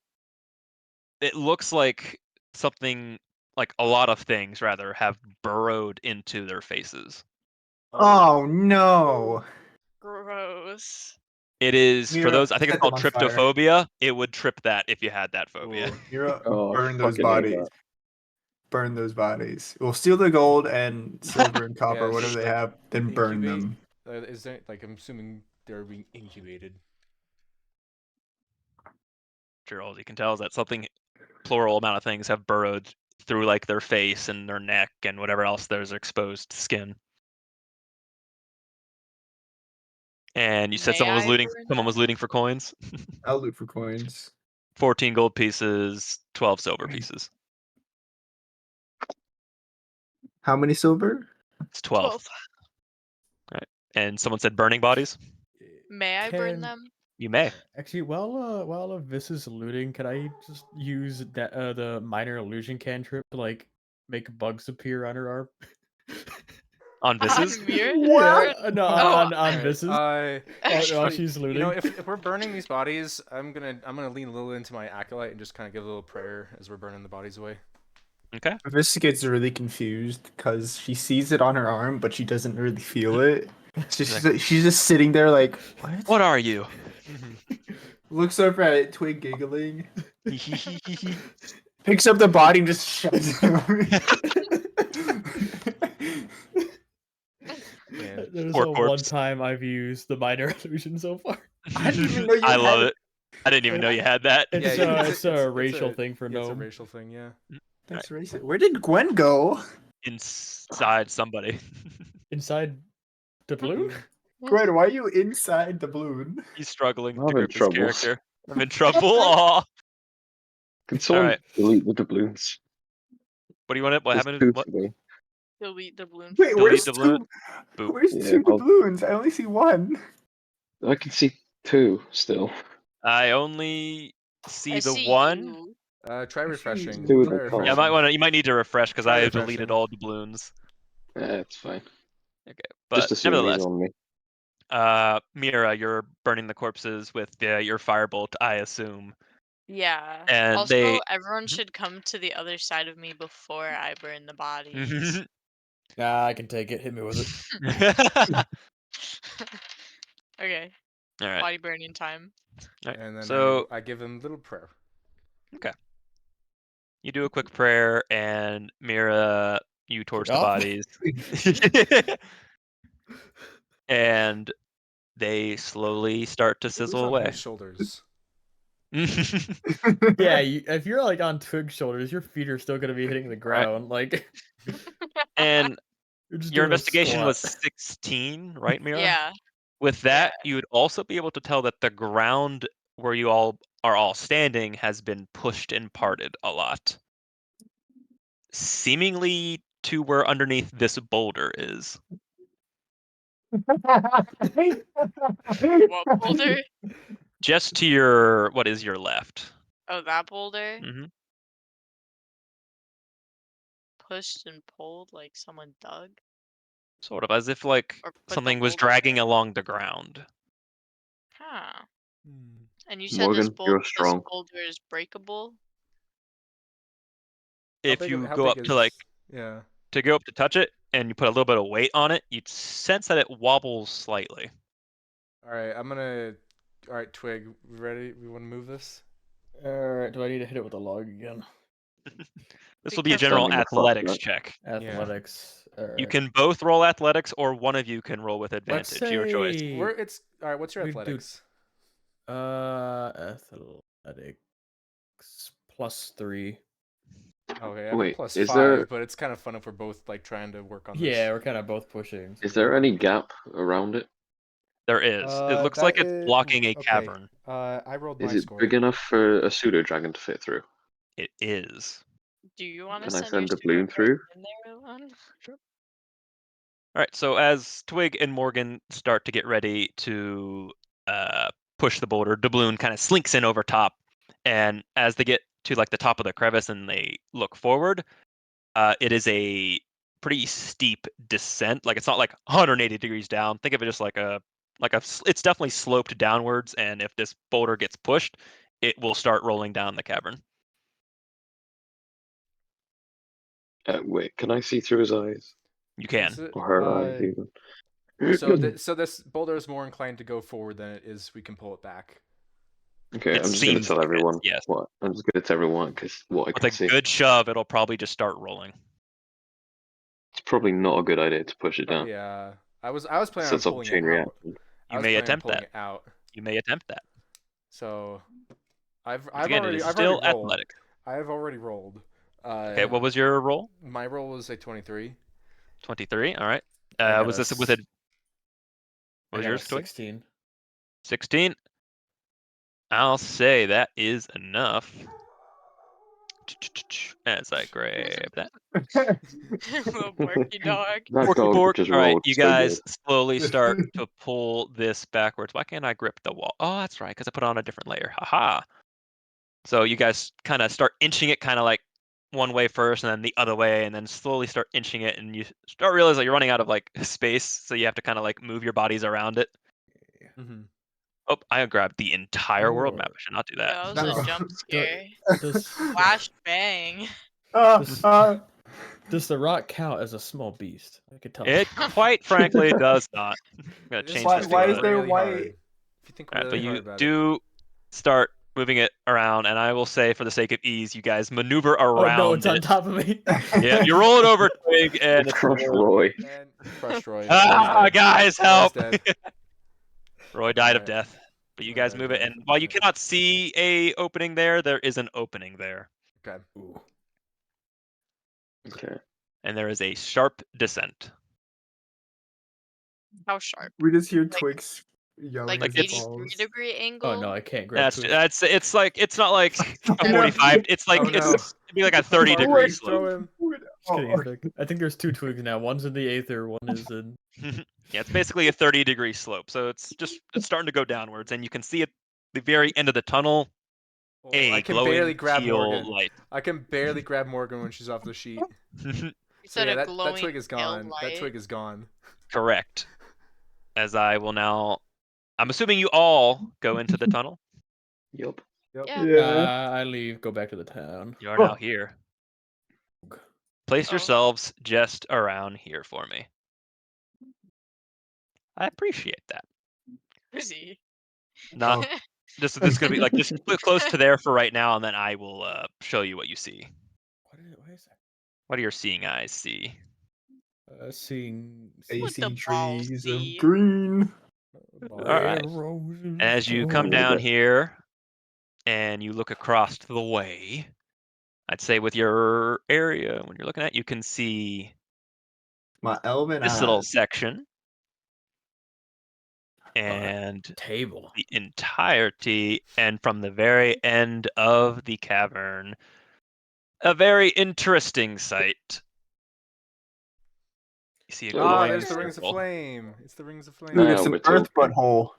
it looks like something, like a lot of things rather, have burrowed into their faces. Oh no! Gross. It is, for Mira, those, I think it's set them called on fire. tryptophobia. It would trip that if you had that phobia. Ooh. Mira, Oh, I burn those fucking hate bodies. that. Burn those bodies. We'll steal the gold and silver and copper, Yes, whatever they like, have, then burn incubate. them. Is there like I'm assuming they're being incubated? Sure, all you can tell is that something, plural amount of things, have burrowed through like their face and their neck and whatever else there's exposed skin. And you said May I burn someone was them? looting for coins? I'll loot for coins. 14 gold pieces, 12 silver pieces. How many silver? It's 12. Right. And someone said burning bodies? May I burn them? You may. Actually, while this is looting, can I just use that the minor illusion cantrip to like make bugs appear on her arm? On Vis's? On Mir? What? No, Oh, on Alright, Vis's. While actually, she's looting. you know, if we're burning these bodies, I'm gonna lean a little into my acolyte and just kind of give a little prayer as we're burning the bodies away. Okay. Vista gets really confused because she sees it on her arm, but she doesn't really feel it. So she's just sitting there like, what? What are you? Looks over at Twig giggling, picks up the body and just shoves it over. Man. There's Poor a corpse. one time I've used the minor illusion so far. I didn't even know you I had love it. it. I didn't even know you had that. It's Yeah, it's a racial thing for It's a gnome. racial thing, yeah. That's racist. Where did Gwen go? Inside somebody. Inside the balloon? Gwen, why are you inside the balloon? He's struggling I'm to in grip his troubles. character. I'm in trouble. Aw. Can someone Alright. delete the doubloons? What do you want it? What There's happened? two What? for me. Delete the balloon Wait, for Delete where's who? the balloon? two? Boop. Where's Yeah, two I'll- doubloons? I only see one. I can see two still. I only see I the see one. you. Try see refreshing. you. Two in Try the column. Yeah, refreshing. you might need to refresh because Try I have refreshing. deleted all doubloons. It's fine. Okay, Just but assume he's nevertheless, on me. Mira, you're burning the corpses with your firebolt, I assume. Yeah. And Also, they everyone Mhm. should come to the other side of me before I burn the bodies. Ah, I can take it. Hit me with it. Okay, All right. body burning time. All right. And then So I give him a little prayer. you do a quick prayer, and Mira, you torch the off. bodies, and they slowly start to Who's sizzle on away. whose shoulders? Yeah, if you're like on Twig's shoulders, your feet are still gonna be hitting the ground. Like And you're just your doing a investigation was squat. 16, right, Mira? Yeah. With Yeah. that, you would also be able to tell that the ground where you all are all standing has been pushed and parted a lot, seemingly to where underneath this boulder is. What boulder? Just to your, what is your left? Oh, that boulder? hmm Pushed and pulled like someone dug? Sort of, as if like Or put the something was boulder dragging there? along the ground. Huh. Hmm. And you said Morgan, you're this strong. boulder is breakable? If you How go big up to like is? Yeah. to go up to touch it and you put a little bit of weight on it, you'd sense that it wobbles slightly. All right, I'm gonna. All right, Twig, we ready? We want to move this? Alright, do I need to hit it with a log again? This Be will be a careful. general Standing across athletics that. check. Athletics. You Alright. can both roll athletics, or one of you can roll with Let's advantage. Your choice. say Where it's all right. What's your we do- athletics? athletics +3. Okay, I have a Wait, plus is 5, there but it's kind of fun if we're both like trying to work on Yeah, this. we're kind of both pushing. is there any gap around it? There is. It looks like That it's is blocking a okay. cavern. I rolled Is my it score. big enough for a pseudo dragon to fit through? It is. Do you want to Can I send your send a pseudo balloon person through? in there, Elon? All right. So as Twig and Morgan start to get ready to push the boulder, Doubloon kind of slinks in over top, and as they get to like the top of the crevice and they look forward, it is a pretty steep descent. Like it's not like 180 degrees down. Think of it just like it's definitely sloped downwards, and if this boulder gets pushed, it will start rolling down the cavern. Wait, can I see through his eyes? You can. Is it, Or her eyes, even? so this boulder is more inclined to go forward than it is we can pull it back. Okay, It I'm just gonna seems tell like it, everyone yes. what. I'm just gonna tell everyone because what I With can a see. good shove, it'll probably just start rolling. It's probably not a good idea to push it down. Yeah, I was planning on Sets off a pulling it chain out. reaction. I You was may planning on attempt pulling that. it out. You may attempt that. So I've Once again, it is already still rolled. athletic. I have already rolled. Okay, what was your roll? My roll was a 23. 23. All right. I got Was a this with s- it? I Was got a yours, Twig? 16. 16. I'll say that is enough. As I grab that. Little barky dog. That Porky dog pork. just All right, rolled you so guys good. slowly start to pull this backwards. Why can't I grip the wall? Oh, that's right, because I put on a different layer. Haha. So you guys kind of start inching it kind of like one way first and then the other way, and then slowly start inching it, and you start realizing you're running out of like space, so you have to kind of like move your bodies around it. Mm-hmm. Oh, I grabbed the entire world map. Oh. I should not do Yeah, that. that was a No. jump scare. Does Flash bang. Does- uh, does the rock count as a small beast? I could tell. It quite frankly does not. I'm gonna This change Why- this if to you why think is a. there really white? hard. If you think All right, but really hard you about it. do start moving it around, and I will say, for the sake of ease, you guys maneuver Oh around no, it's on it. top of me. Yeah, you roll it over Twig, and It's it's Crush rolled. Roy. And crushed Roy. Ah, Roy's dead. guys, Roy's help! dead. Roy died of Alright. death, but you Roy guys died move of it, and death. while you Okay. cannot see a opening there is an opening there, Okay. Ooh. Okay. and there is a sharp descent. How sharp? we just hear Twix yelling Like as it's- he 83 falls. degree angle? Oh no, I can't grab Twitch. It's like it's not like a Oh, no. 45. It's like Oh, no. it'd be like a 30-degree Morgan, slope. throw him. Just kidding, Oh, Nick. I think there's 2 twigs now. One's in the aether, one is in. Yeah, it's basically a 30-degree slope, so it's starting to go downwards, and you can see at the very end of the tunnel Oh, a I can barely glowing grab teal Morgan. light. I can barely grab Morgan when she's off the sheet. You So said yeah, a that glowing twig is pale gone. That light. twig is gone. Correct. As I will now, I'm assuming you all go into the tunnel. Yup. Yeah. Yeah. I leave. Go back to the town. You are now here. Place Oh. yourselves just around here for me. I appreciate that. Busy. Not Oh. this is gonna be like just close to there for right now, and then I will show you what you see. What is that? What do your seeing eyes see? Seeing I What the see balls trees of see? green. All right. roses. As you come Oh. down here and you look across the way, I'd say with your area when you're looking at, you can see My elven this little eyes. section and Table. the entirety, and from the very end of the cavern, a very interesting sight. You see a Oh, Ah, glowing there's the rings of circle. flame. It's the rings of flame. Dude, Now it's an we're earth talking. butthole.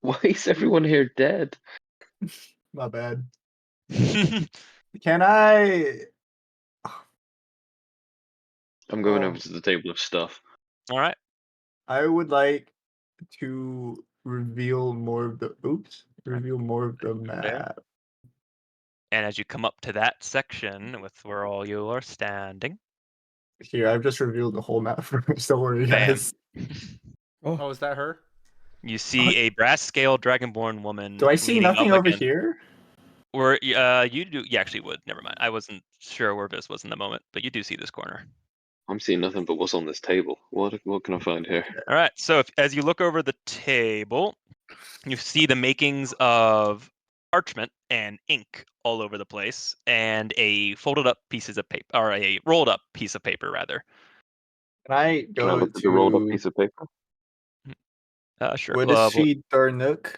Why is everyone here dead? My bad. Can I? I'm going Oh. over to the table of stuff. All right. I would like to reveal more of the reveal more of the There. map. And as you come up to that section with where all you are standing, Here, I've just revealed the whole map for us. Don't worry, bam. guys. Oh, is that her? You see a brass scale dragonborn woman Do I see leaning up nothing over against. here? Or you do. You actually would. Never mind. I wasn't sure where Viz was in the moment, but you do see this corner. I'm seeing nothing but what's on this table. What can I find here? All right. So as you look over the table, you see the makings of parchment and ink all over the place, and a folded up pieces of paper, or a rolled up piece of paper rather. Can I Can I go look at the rolled up to piece of paper? Sure. what is she? Darnook?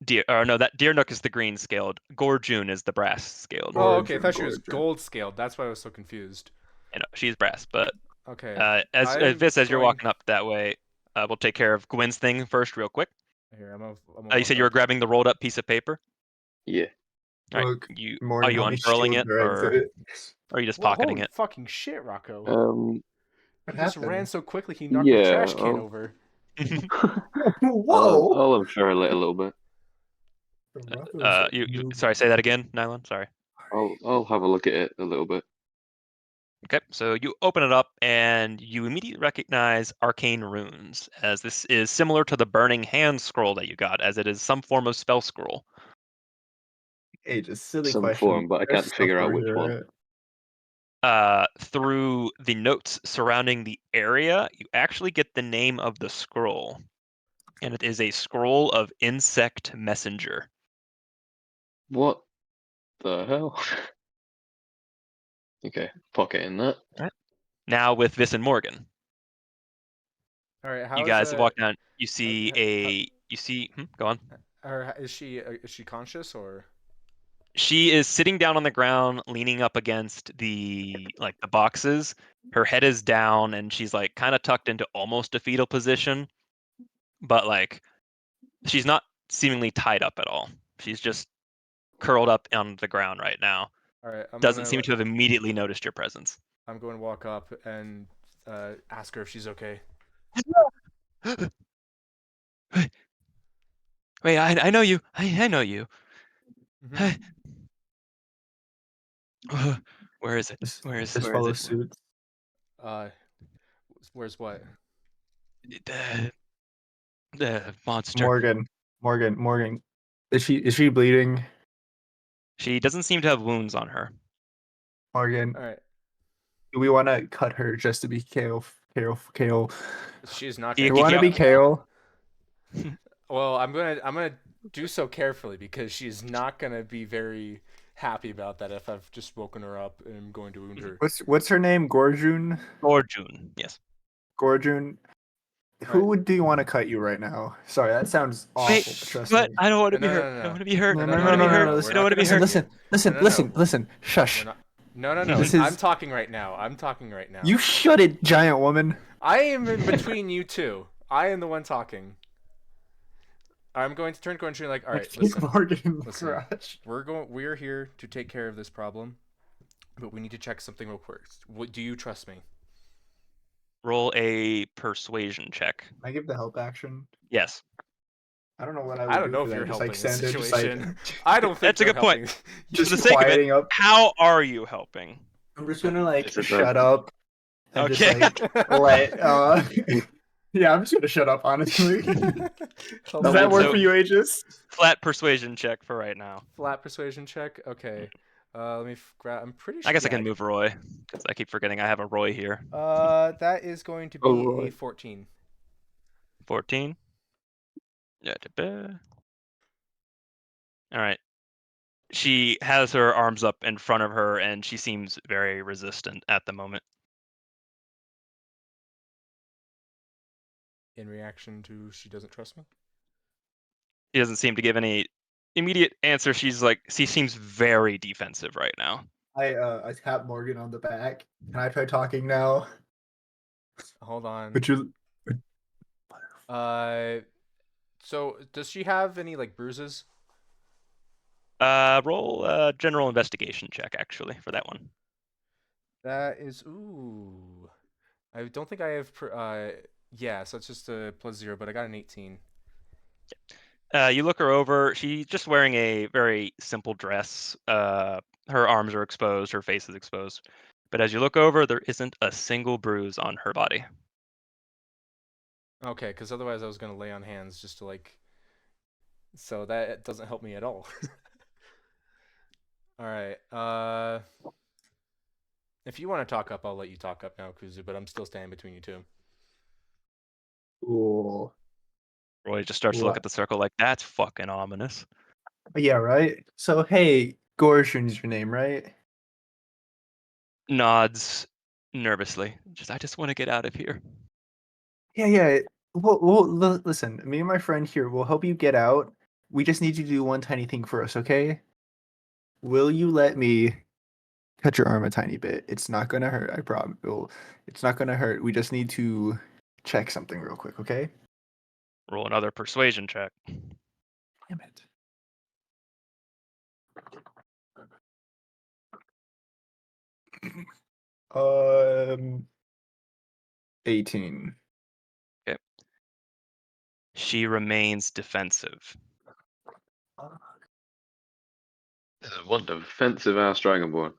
Deer, or no, that deer nook is the green scaled. Gorjun is the brass scaled. Oh, okay. I Gorgeous, thought she was gorgeous. gold scaled. That's why I was so confused. You know, she's brass, but Okay. as I'm Viz, as you're going- walking up that way, we'll take care of Gwen's thing first, real quick. Here, I'm gonna You walk said you were up. grabbing the rolled up piece of paper. Yeah. All right, Look, are Morgan, you let me unfurling shield it, your or exit. are you just Well, pocketing holy it? fucking shit, Rocco. What He just ran happened? so quickly he knocked the Yeah. trash can over. Whoa! I'll unfurl it a little bit. Rocco's Sorry, say that again, Nylon. Sorry. I'll have a look at it a little bit. Okay, so you open it up and you immediately recognize arcane runes, as this is similar to the burning hand scroll that you got, as it is some form of spell scroll. Hey, just silly Some question. form, but I There's can't stuff figure out over which one. here, Through the notes surrounding the area, you actually get the name of the scroll, and it is a scroll of insect messenger. What the hell? Okay, pocket in that. Now with Vis and Morgan, All right, you how is guys walk down. You see go on. or is she conscious or? She is sitting down on the ground, leaning up against the boxes. Her head is down, and she's like kind of tucked into almost a fetal position, but like she's not seemingly tied up at all. She's just curled up on the ground right now. All right, Doesn't seem to have immediately noticed your presence. I'm going to walk up and ask her if she's okay. Wait, I know you. I know you. Mhm. Where is it? Just, Where is just where is follow it? suit. Uh, where's what? The monster. Morgan. Is she bleeding? She doesn't seem to have wounds on her. Morgan, All right, do we want to cut her just to be KO? she's not You Do gonna. we want to be KO? Well, I'm gonna do so carefully because she's not gonna be very happy about that if I've just woken her up and I'm going to wound her. What's her name? Gorjun? Or June, yes. Gorjun? Do you want to cut you right now? Sorry, that sounds awful. Wait, But trust but me. I don't want to No, be hurt. no, no, I no. don't want to be hurt. No, I no, don't no, want to no, be no, hurt. no. We're I don't not want to be gonna hurt. hurt you. Listen. Shush. We're not. No. This is- I'm talking right now. I'm talking right now. You shut it, giant woman. I am in between you two. I am the one talking. I'm going to turn to Gordon like, all right, listen. Morgan, Listen. garage. We're here to take care of this problem, but we need to check something real quick. Do you trust me? Roll a persuasion check. Can I give the help action? Yes. I don't know what I would I don't do know for if that. you're Just helping like this stand there, just like situation. I don't think That's a you're good point. helping. just For the sake of it, quieting up. how are you helping? I'm just gonna like It's a shut bad- up and just Okay. like let yeah, I'm just gonna shut up honestly. Help Does Alright, that work so- for you, Aegis? Flat persuasion check for right now. Flat persuasion check. Okay. Let me grab. I'm pretty sure. I guess I yeah, can move Roy because I keep forgetting I have a Roy here. That is going to be Oh, a right. 14. 14. Yeah. All right. She has her arms up in front of her, and she seems very resistant at the moment. In reaction to she doesn't trust me. She doesn't seem to give any immediate answer. She seems very defensive right now. I tap Morgan on the back. Can I try talking now? Hold on. Would you So does she have any like bruises? Roll a general investigation check actually for that one. That is ooh. I don't think I have. Yeah, so it's just a +0, but I got an 18. You look her over. She's just wearing a very simple dress. Her arms are exposed. Her face is exposed. But as you look over, there isn't a single bruise on her body. Okay, because otherwise I was gonna lay on hands just to like. So that doesn't help me at all. All right. If you want to talk up, I'll let you talk up now, Kuzu. But I'm still standing between you two. Ooh. Roy just starts to look at the circle like, that's fucking ominous. Yeah, right? So hey, Gorshin's your name, right? Nods nervously. I just want to get out of here. Yeah. Listen, me and my friend here will help you get out. We just need you to do one tiny thing for us, okay? Will you let me cut your arm a tiny bit? It's not gonna hurt, I promise. It's not gonna hurt. We just need to check something real quick, okay? Roll another persuasion check. Damn it. Um, 18. She remains defensive. One defensive ass Dragonborn.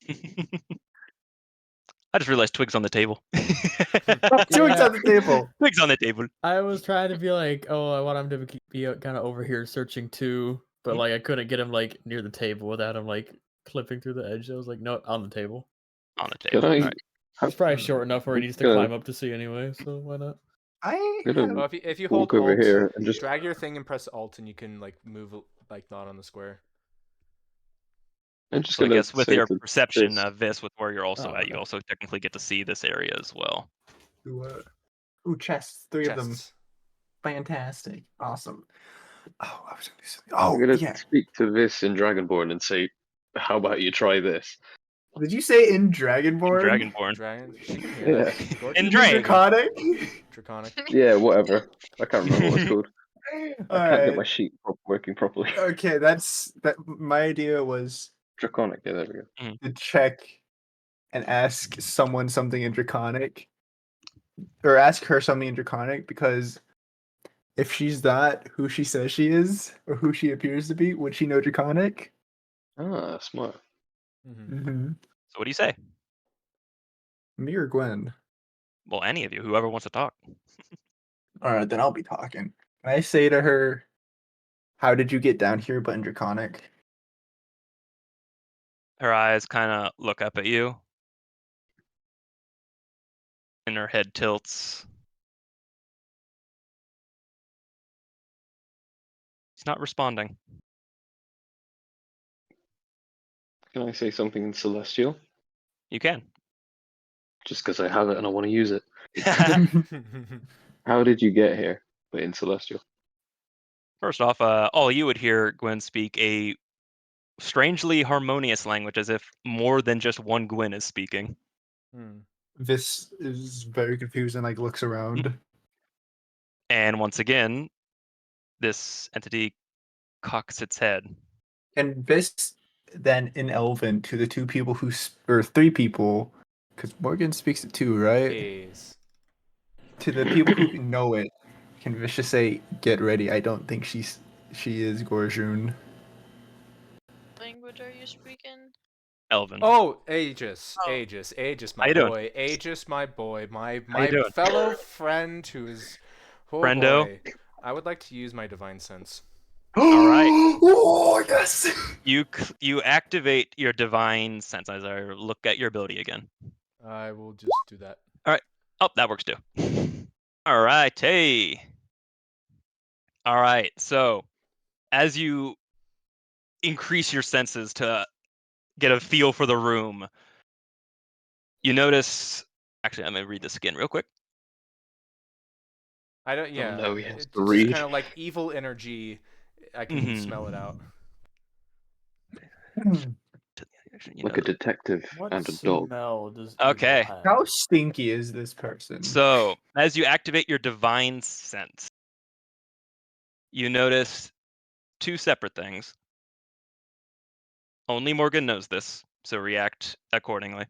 I just realized Twig's on the table. Twig's on the table. Twig's on the table. I was trying to be like, oh, I want him to be kind of over here searching too, but like I couldn't get him like near the table without him like clipping through the edge. I was like, no, on the table. On the Can table. I? All right. It's probably short enough where he needs to Gonna- climb up to see anyway, so why not? I Gonna- have Well, if you hold Walk over Alt, here and just. drag your thing and press Alt, and you can like move like not on the square. I'm just So I gonna guess with say your to perception this- of this, with where you're also Oh, at, you okay. also technically get to see this area as well. chests. 3 of them. Chests. Fantastic. Awesome. Oh, I was gonna do something. I'm Oh, gonna yeah. speak to this in Dragonborn and say, "How about you try this?" Did you say in Dragonborn? Dragonborn. Dragon. Yeah. Gork- In In Dragon. Draconic? Draconic. Yeah, whatever. I can't remember what it's called. I can't get my Alright. sheet working properly. Okay, that. My idea was Draconic. Yeah, there we go. to check and ask someone something in Draconic, or ask her something in Draconic, because if she's not who she says she is, or who she appears to be, would she know Draconic? Ah, smart. Mhm. Mm-hmm. So what do you say? Me or Gwen? Well, any of you, whoever wants to talk. All right, then I'll be talking. Can I say to her, "How did you get down here, but in Draconic?" Her eyes kind of look up at you, and her head tilts. She's not responding. Can I say something in Celestial? You can. Just because I have it and I want to use it. How did you get here? But in Celestial. First off, all you would hear Gwen speak a strangely harmonious language, as if more than just one Gwen is speaking. Hmm. This is very confusing. Like looks around. And once again, this entity cocks its head. And this then in Elven to the 2 people or 3 people, because Morgan speaks it too, right? Is To the people who know it, can Vicious say, "Get ready"? I don't think she is Gorjun. Language are you speaking? Elvin. Oh, Aegis, Oh. Aegis, How my you doing? boy, Aegis, my boy, How you my doing? fellow friend who is, oh Friendo. boy, I would like to use my divine sense. All right. Oh yes. You activate your divine sense as I look at your ability again. I will just do that. Oh, that works too. All right, hey. All right, so as you increase your senses to get a feel for the room, you notice. Actually, I'm gonna read this again real quick. I don't. Yeah, no, he has it's to just read. kind of like evil energy. I can smell it out. You Like know a detective What and a dog. smell does Okay. evil have? How stinky is this person? So as you activate your divine sense, you notice two separate things. Only Morgan knows this, so react accordingly.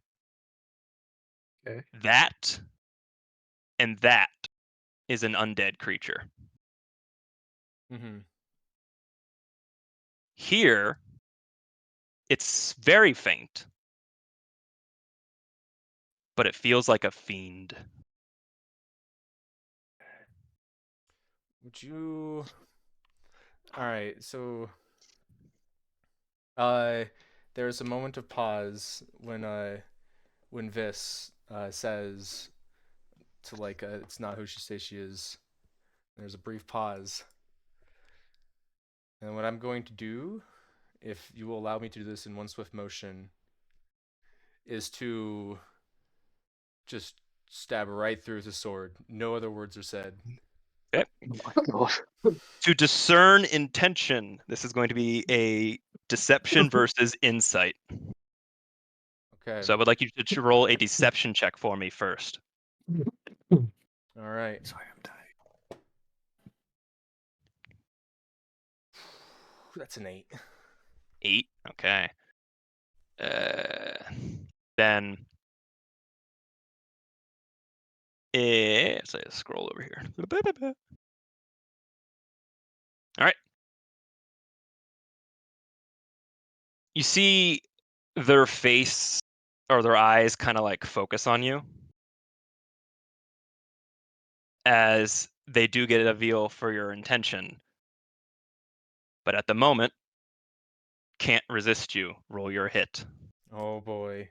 Okay. That and that is an undead creature. Mm-hmm. Here, it's very faint, but it feels like a fiend. Would you? All right, so there's a moment of pause when Vis says to like it's not who she says she is. There's a brief pause. And what I'm going to do, if you will allow me to do this in one swift motion, is to just stab right through the sword. No other words are said. Okay. Oh my god. To discern intention, this is going to be a deception versus insight. Okay. So I would like you to roll a deception check for me first. All right. Sorry, I'm dying. That's an 8. 8. Okay. Then so I scroll over here. All right. You see their face or their eyes kind of like focus on you as they do get a feel for your intention. But at the moment, can't resist you. Roll your hit. Oh boy.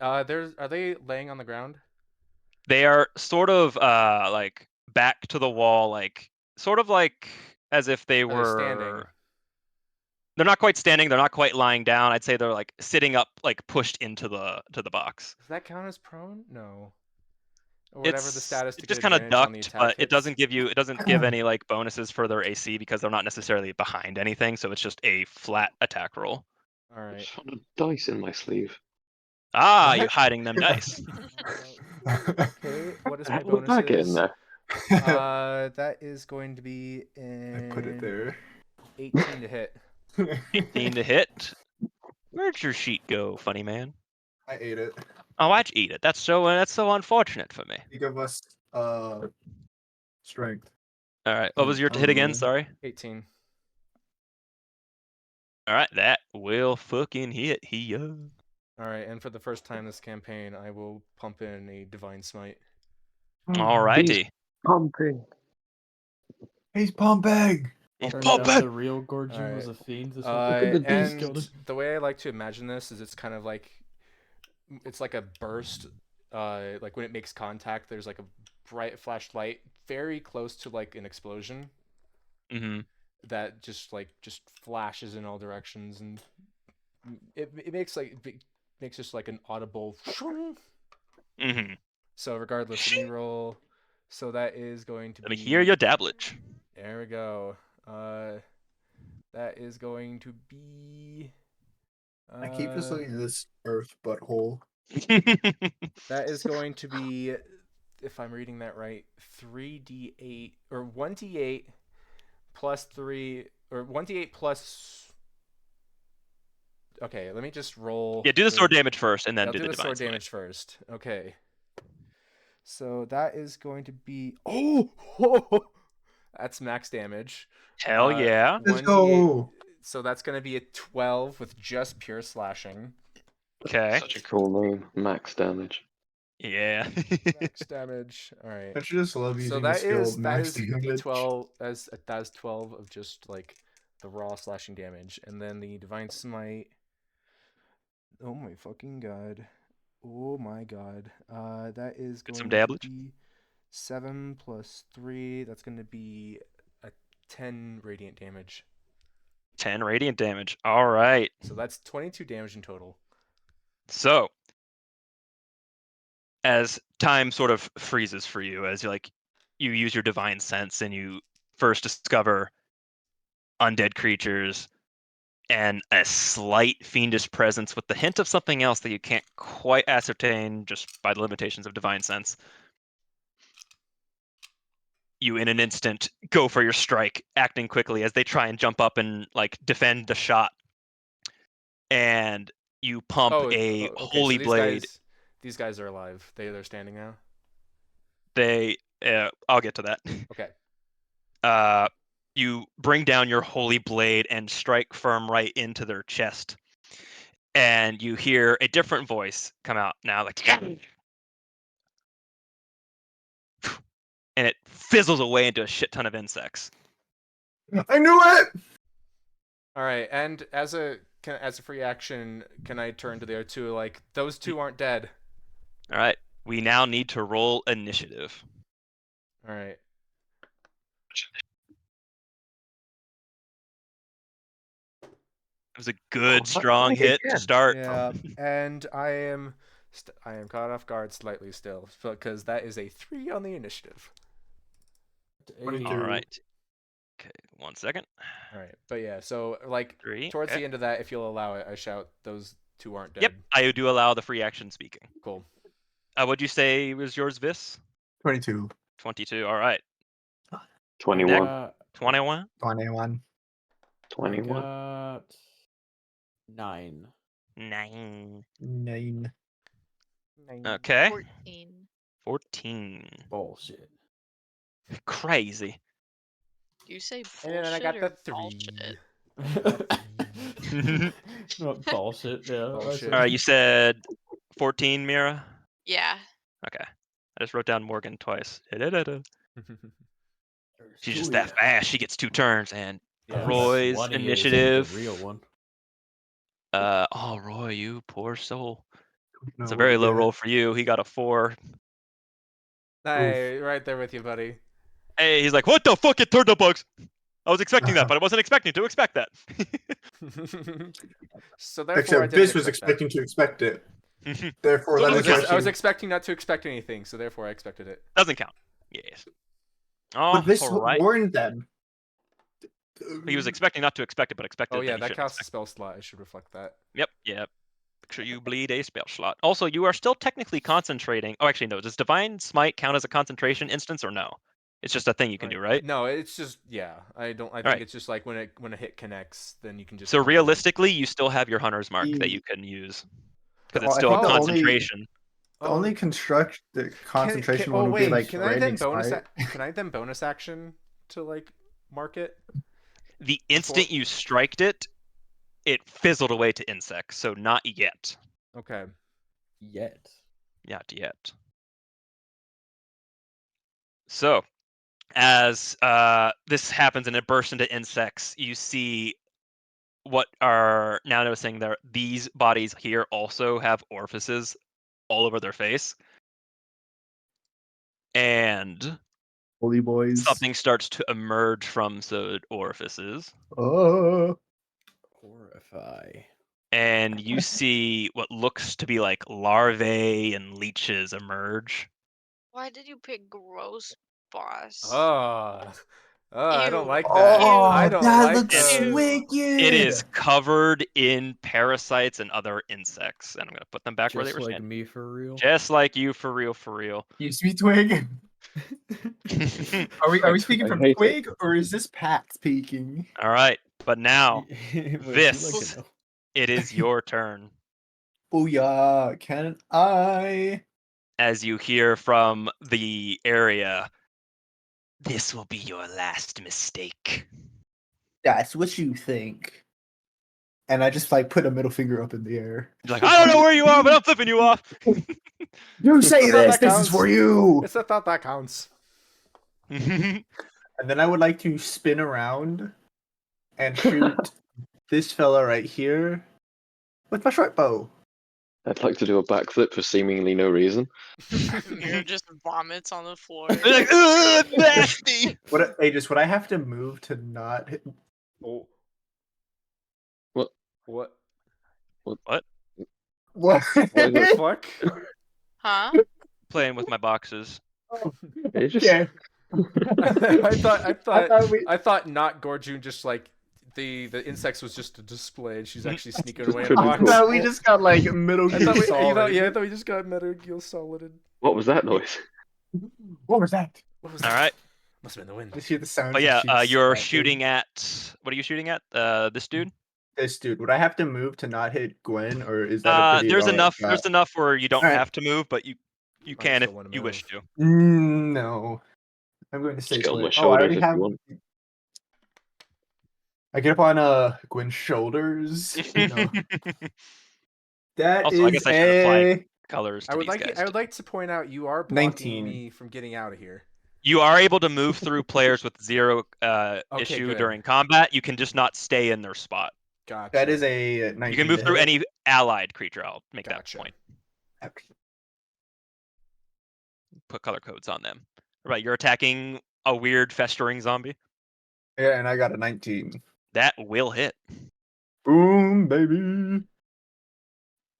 Are they laying on the ground? They are sort of like back to the wall, like sort of like as if they Are were they standing? They're not quite standing, they're not quite lying down. I'd say they're like sitting up, like pushed into the box. Does that count as prone? No. Or whatever the status to It's get just kind of advantage on the ducked, attack but it hits. doesn't give any like bonuses for their AC because they're not necessarily behind anything, so it's just a flat attack roll. All I right. just found a dice in my sleeve. Ah, What? you're hiding them dice. Okay. What is my How did that get in bonuses? there? That is going to be I put it there. 18 to hit. 18 to hit. Where'd your sheet go, funny man? I ate it. Oh, I'd eat it. That's so unfortunate for me. You give us strength. All right, what was your hit again? Sorry. 18. All right, that will fucking hit. All right, and for the first time this campaign, I will pump in a divine smite. All righty. Pumping. He's pumping. He's Turns out pumping. the real Gorjun was a Alright. fiend. This at the And the way I like to imagine this is it's kind of like it's like a burst. Like when it makes contact, there's like a bright flashlight very close to like an explosion Mm-hmm. that just flashes in all directions, and it makes makes just like an audible. Mm-hmm. So regardless, let me roll. So that is going to Let be. me hear your dabblage. There we go. That is going to be. I keep just looking at this earth butthole. That is going to be, if I'm reading that right, 3d8 or 1d8 plus 3 or 1d8 plus. Okay, let me just roll. Yeah, do the sword damage first, and then I'll do do the the divine sword smite. damage first. Okay. So that is going to be that's max damage. Hell yeah. Let's 1d8. go. So that's going to be a 12 with just pure slashing. Okay. Such a cool name. Max damage. Yeah. Max damage. All right. I just love So using the that skill is max damage. d12 as that's 12 of just like the raw slashing damage, and then the divine smite. Oh my fucking god! Oh my god! That is Get some going to damage. be 7 plus 3. That's going to be a 10 radiant damage. 10 radiant damage. All right. So that's 22 damage in total. So, as time sort of freezes for you, as you use your divine sense and you first discover undead creatures and a slight fiendish presence with the hint of something else that you can't quite ascertain just by the limitations of divine sense. You in an instant go for your strike, acting quickly as they try and jump up and defend the shot. And you pump a Okay. holy So blade. these guys are alive. They're standing now. I'll get to that. Okay. You bring down your holy blade and strike firm right into their chest. And you hear a different voice come out now, and it fizzles away into a shit ton of insects. I knew it. All right, and as a free action, can I turn to the other two? Like, those two aren't dead. All right. We now need to roll initiative. All right. It was a good, strong hit to start. Yeah, and I am caught off guard slightly still, because that is a 3 on the initiative. 22. All right. Okay, 1 second. All right, but yeah, so like 3. towards Okay. the end of that, if you'll allow it, I shout, "Those two aren't dead." Yep, I do allow the free action speaking. Cool. What'd you say was yours, Vis? 22. 22. All right. 21. 21. 21. 21. Got 9. 9. 9. Okay. 14. 14. Bullshit. Crazy. Do you say And then I bullshit got or the 3. bullshit? No, bullshit. Yeah. Bullshit. All right, you said 14, Mira? Yeah. Okay. I just wrote down Morgan twice. She's just Two that of fast. She gets 2 turns. And Yeah, Roy's one of you is initiative. the real one. Oh, Roy, you poor soul. No, It's a very what low you roll for you. He got a 4. Hey, right there with you, buddy. Hey, he's like, what the fuck? It turned up bugs. I was expecting that, but I wasn't expecting to expect that. So got? therefore, I Except didn't Vis was expect expecting to expect it. Therefore, So that does is count. why I was she... expecting not to expect anything, so therefore I expected it. Doesn't count. Yes. But Vis All right. warned them. He was expecting not to expect it, but expected Oh yeah, that he that shouldn't costs a expect. spell slot. I should reflect that. Yep. Make sure you bleed a spell slot. Also, you are still technically concentrating. Oh, actually, no. Does Divine Smite count as a concentration instance or no? It's just a thing you can do, right? No, it's just yeah. I think right. it's just like when a hit connects, then you can just. So conjure them. realistically, you still have your Hunter's Mark that E- you can use The- because it's I still a think the only- concentration. The only the concentration one oh would wait, be like can I then branding spite. can I then bonus action to like mark it? The instant you striked it, it fizzled away to insects. So not yet. Okay. Yet. Not yet. So, as this happens and it bursts into insects, you see what are now noticing that these bodies here also have orifices all over their face. And Holy boys. something starts to emerge from the orifices. Oh. Horrify. And you see what looks to be like larvae and leeches emerge. Why did you pick gross, boss? I don't Ew. like that. Oh, I don't that like looks those. Ew. wicked. It is covered in parasites and other insects. And I'm going to put them back where they Just were like standing. me for real. Just like you, for real, for real. You sweet twig. Are we speaking I from hate Twig or is this Pat speaking? All right, but now, Would you Vis, like to know? it is your turn. Booyah! Can I as you hear from the area, "This will be your last mistake." That's what you think. And I just like put a middle finger up in the air. You're like, "I don't know where you are, but I'm flipping you off." You say I thought this. that This is counts. for you. It's I thought that counts. And then I would like to spin around and shoot this fella right here with my short bow. I'd like to do a backflip for seemingly no reason. Mir just vomits on the floor. You're like, "Ugh, nasty." What, Aegis? Would I have to move to not hit? Oh. What? What? What? What? What What is the it? fuck? Huh? Playing with my boxes. It just Yeah. I thought we- thought not Gorjun just like the insects was just a display and she's actually sneaking away in a Pretty box. cool. I thought we just got like Metal I Gear thought we, Solid. I thought we just got Metal Gear Solid. What was that noise? What was that? What was All that? right. Must have been the wind. Let's hear the sound. But yeah, you're shooting at. What are you shooting at? This dude. This dude. Would I have to move to not hit Gwen, or is that a pretty? There's enough. shot? There's enough where you don't Alright. have to move, but you can if still wanna you wish move. to. No. I'm going to say Just get on Gwen. my I shoulders already if have. you want. I get up on Gwen's shoulders. No. That Also, I is guess I should apply a colors to I would these like guys. I would like to point out you are blocking 19. me from getting out of here. You are able to move through players with zero issue good. during combat. You can just not stay in their spot. Gotcha. That is a 19. You can move to through hit. any allied creature. I'll make Gotcha. that point. Put color codes on them. Right, you're attacking a weird festering zombie. Yeah, and I got a 19. That will hit. Boom, baby.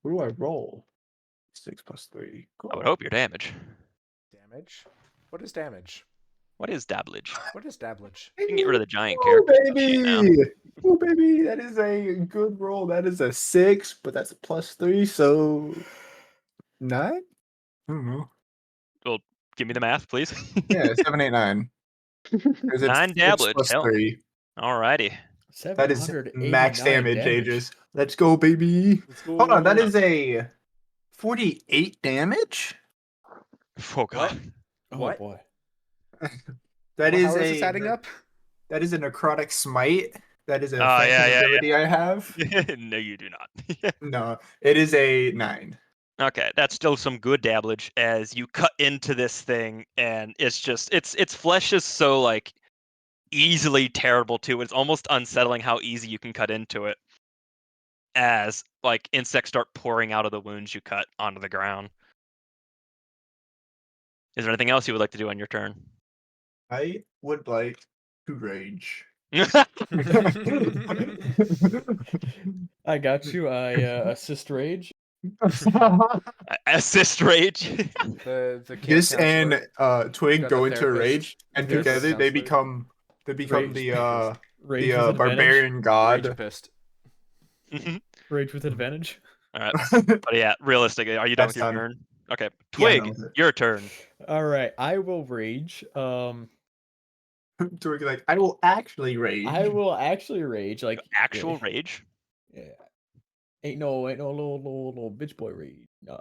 What do I roll? 6 plus 3. Cool. I would hope your damage. Damage? What is damage? What is dabblage? What is dabblage? You can get rid of the giant Oh, character. Shit now. baby. Oh, baby. That is a good roll. That is a 6, but that's a plus 3, so 9? I don't know. Well, give me the math, please. Yeah, 7, 8, 9. 'Cause it's 9 6 dabblage. plus Hell. 3. Alrighty. That is 789 max damage, Aegis. Let's go, baby. Let's go. Hold on, that is a 48 damage? Oh god. Oh What? boy. That Well, is how is a this adding up? That is a necrotic smite. That is a Oh, phantom yeah. ability I have. No, you do not. No, it is a 9. Okay, that's still some good dabblage as you cut into this thing, and it's just its flesh is so like easily tearable too. It's almost unsettling how easy you can cut into it, as like insects start pouring out of the wounds you cut onto the ground. Is there anything else you would like to do on your turn? I would like to rage. I got you. I assist rage. Assist rage. The camp This counselor. and Twig got go the into therapist. rage, and This- together they Counselor. become Rage. the Rage with advantage. barbarian god. Rage-apist. Rage with advantage. All right, but yeah, realistically, are you done That's with your done. turn? Okay, Yeah, Twig, done with it. your turn. All right, I will rage. Twig like, I will actually rage. I will actually rage. Like Actual yeah, rage. yeah. Ain't no little bitch boy rage. No,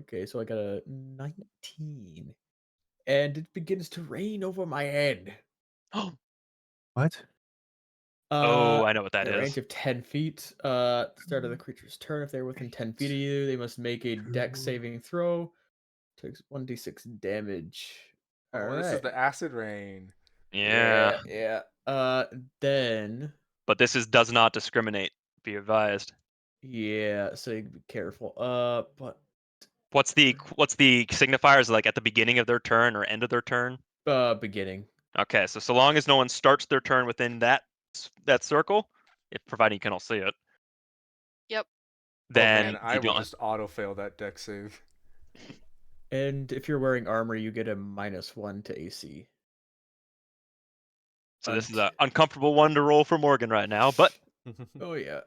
okay, so I got a 19, and it begins to rain over my head. What? Oh, I know what that in a is. range of 10 feet. Start of the creature's turn. If they're within 10 feet of you, they must make a dex saving throw. Takes 1d6 damage. All Oh, right. this is the acid rain. Yeah, Yeah. Then but this does not discriminate. Be advised. yeah. So you be careful. But What's the signifiers like at the beginning of their turn or end of their turn? beginning. Okay, so long as no one starts their turn within that circle, if providing you can all see it. Yep. Then Man, I you will don't. just auto fail that dex save. And if you're wearing armor, you get a -1 to AC. So this is an uncomfortable one to roll for Morgan right now, but Oh yeah.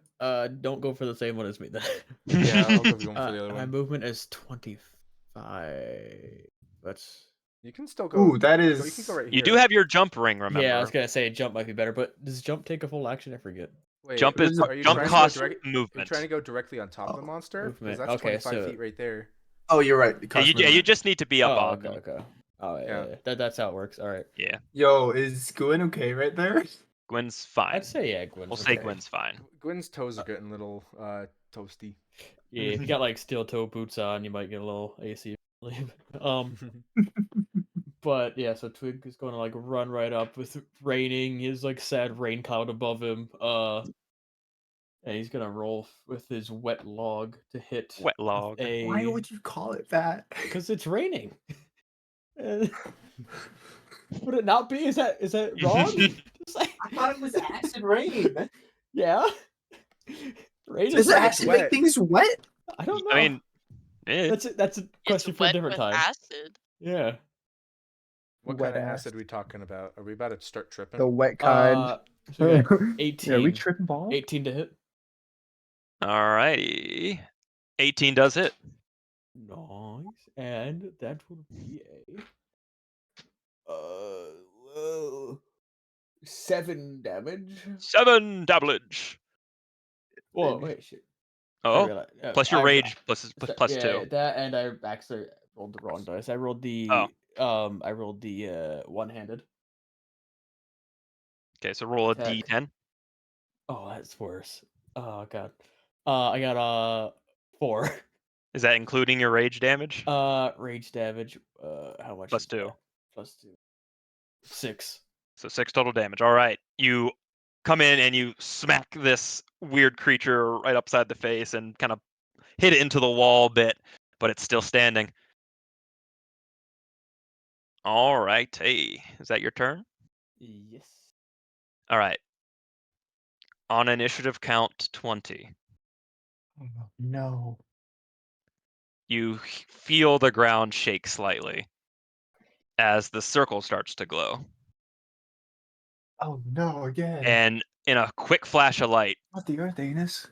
Don't go for the same one as me then. Yeah, I'll go going for the other My one. movement is 25. That's You can still go. Ooh, that you can is. go right here. you do have your jump ring. Remember, yeah. I was gonna say jump might be better, but does jump take a full action? I forget. Wait, jump are you jump trying to go cost Are you movement. trying to go directly on top of the monster? Movement. Because that's Okay, 25 so- feet right there. Oh, you're right. Yeah, you event. just need to be up Oh, on okay, them. okay. Oh, yeah, Yeah. yeah. That's how it works. All right. Yeah, Yo, is Gwen okay right there? Gwen's fine. I'd say yeah, Gwen's We'll say okay. Gwen's fine. Gwen's toes are getting a little toasty. Yeah, if you got like steel toe boots on, you might get a little AC. But yeah, so Twig is going to like run right up with raining. His like sad rain cloud above him. And he's gonna roll with his wet log to hit. Wet log. Why would you call it that? Because it's raining. Would it not be? Is that wrong? Just like... I thought it was acid rain. Yeah. Rain Does is wet. acid make things wet? I don't know. I mean, that's a question It's for a wet different with time. acid. Yeah. What Wet kind of ass. acid are we talking about? Are we about to start tripping? The wet kind. So we got 18. Yeah, we tripping balls? 18 to hit. alrighty. 18 does hit. Nice. And that will be a 7 damage. 7 damage. Whoa, wait, shit. I Oh, realized, plus your rage plus yeah, 2. that, and I actually rolled the wrong dice. I rolled the one-handed. Okay, so roll a Attack. d10. Oh, that's worse. Oh god. I got 4. Is that including your rage damage? Rage damage. How much? Plus is 2. that? Plus 2. 6. So 6 total damage. All right. You come in and you smack this weird creature right upside the face and kind of hit it into the wall a bit, but it's still standing. All right. Hey, is that your turn? Yes. All right. On initiative count 20, No. you feel the ground shake slightly as the circle starts to glow. Oh no, again. And in a quick flash of light, Not the Earth anus.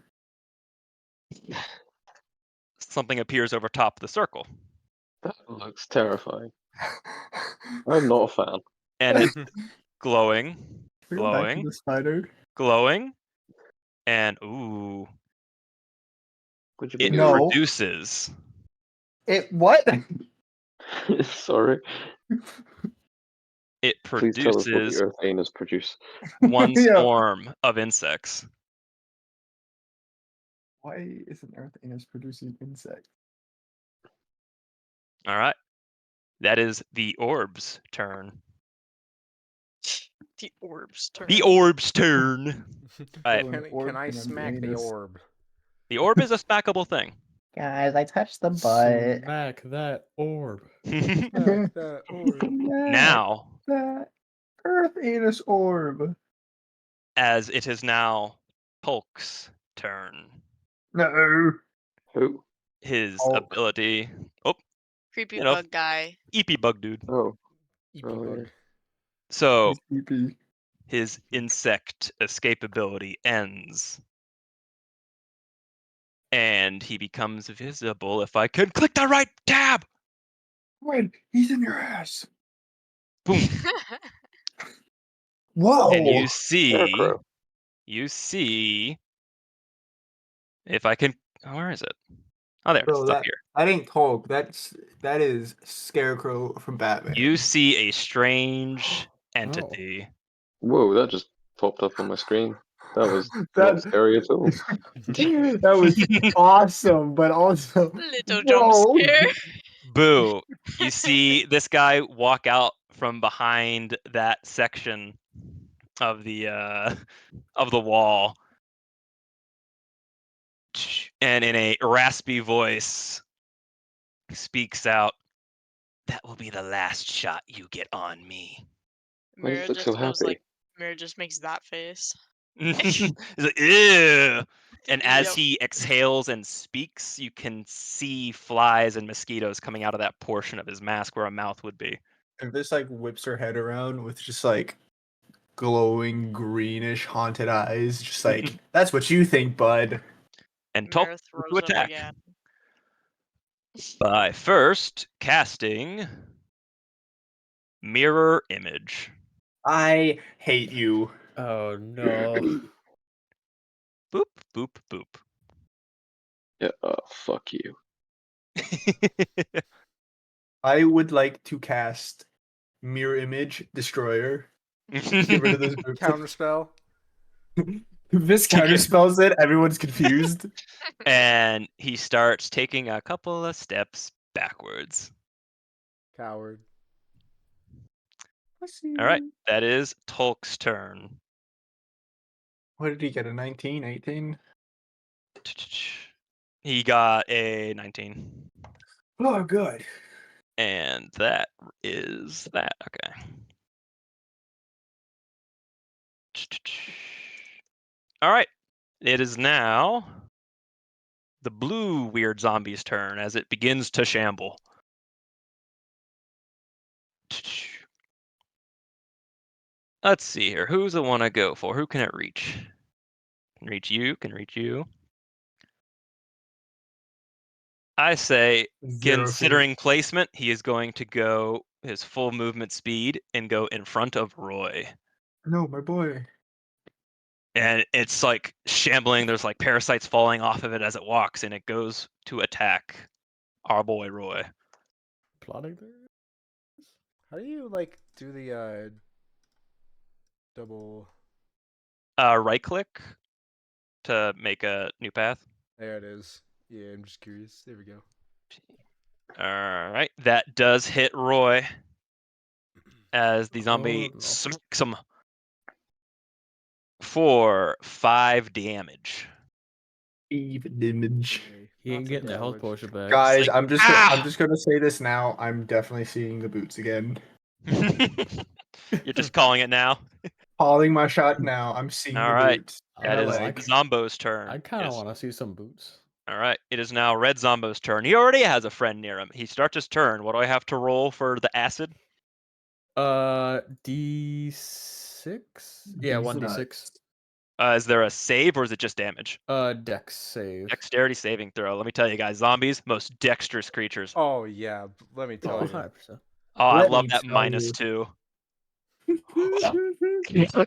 something appears over top of the circle. That looks terrifying. I'm not a fan. And it's glowing, We go back to glowing, the spider. glowing, and ooh, Would you it be No. produces It what? Sorry. it Please tell us what the produces Earth anus produce. one Yeah. swarm of insects. Why is an Earth anus producing insects? All right. That is the orb's turn. The orb's turn. The orb's turn. Right. So an Can orb I can have smack the anus. orb? The orb is a smackable thing. Guys, I touched the butt. Smack that orb. Smack that orb. Now, That Earth anus orb. as it is now Polk's turn, No. Who? his Polk. ability. Oh, Creepy you know, bug guy. EP bug dude. Oh. EP Oh, bug. yeah. So He's creepy. his insect escape ability ends. And he becomes visible if I can click the right tab. Wait, he's in your ass. Boom. Whoa. And you see, Scarecrow. if I can, where is it? Oh, there, Bro, it's up that here. ain't Hulk. That is Scarecrow from Batman. You see a strange Oh. entity. Whoa, that just popped up on my screen. That was That- not scary at all. that was awesome, but also Little jump whoa. scare. Boo. You see this guy walk out from behind that section of the wall, and in a raspy voice speaks out, "That will be the last shot you get on me." Why does Mira he look so just goes happy? like, Mira just makes that face. He's like, ew. And as Yep. he exhales and speaks, you can see flies and mosquitoes coming out of that portion of his mask where a mouth would be. And this like whips her head around with just like glowing greenish haunted eyes, just like that's what you think, bud. And Mira to throws him attack again. by first casting Mirror Image. I hate you. Oh no. Boop, boop, boop. Yeah, fuck you. I would like to cast Mirror Image Destroyer. Get rid of those boots. Counterspell. This counter spells it. Everyone's confused. And he starts taking a couple of steps backwards. Coward. All right, that is Tolk's turn. What did he get? A 19, 18? He got a 19. Oh, good. And that is that. Okay. All right. It is now the blue weird zombie's turn as it begins to shamble. Let's see here. Who's the one I go for? Who can it reach? Can reach you, can reach you. I say, 0 feet. considering placement, he is going to go his full movement speed and go in front of Roy. No, my boy. And it's like shambling. There's like parasites falling off of it as it walks, and it goes to attack our boy Roy. Plotting there. How do you like do the double? Right click to make a new path. There it is. Yeah, I'm just curious. There we go. All right, that does hit Roy as the zombie Oh, no. smacks him for 5 damage. Even damage. Okay, He ain't lots of getting the health damage. potion back. Guys, like, I'm just ah! gonna say this now. I'm definitely seeing the boots again. You're just calling it now. Calling my shot now. I'm seeing All the right, boots. that In a is leg. Zombo's turn. I kind of Yes. want to see some boots. All right, it is now Red Zombo's turn. He already has a friend near him. He starts his turn. What do I have to roll for the acid? D6. Yeah, These 1d6. Is there a save or is it just damage? Dex save. Dexterity saving throw. Let me tell you guys, zombies, most dexterous creatures. Oh yeah, let me tell Oh, you. 100%. Oh, I Let love me that tell -2. you.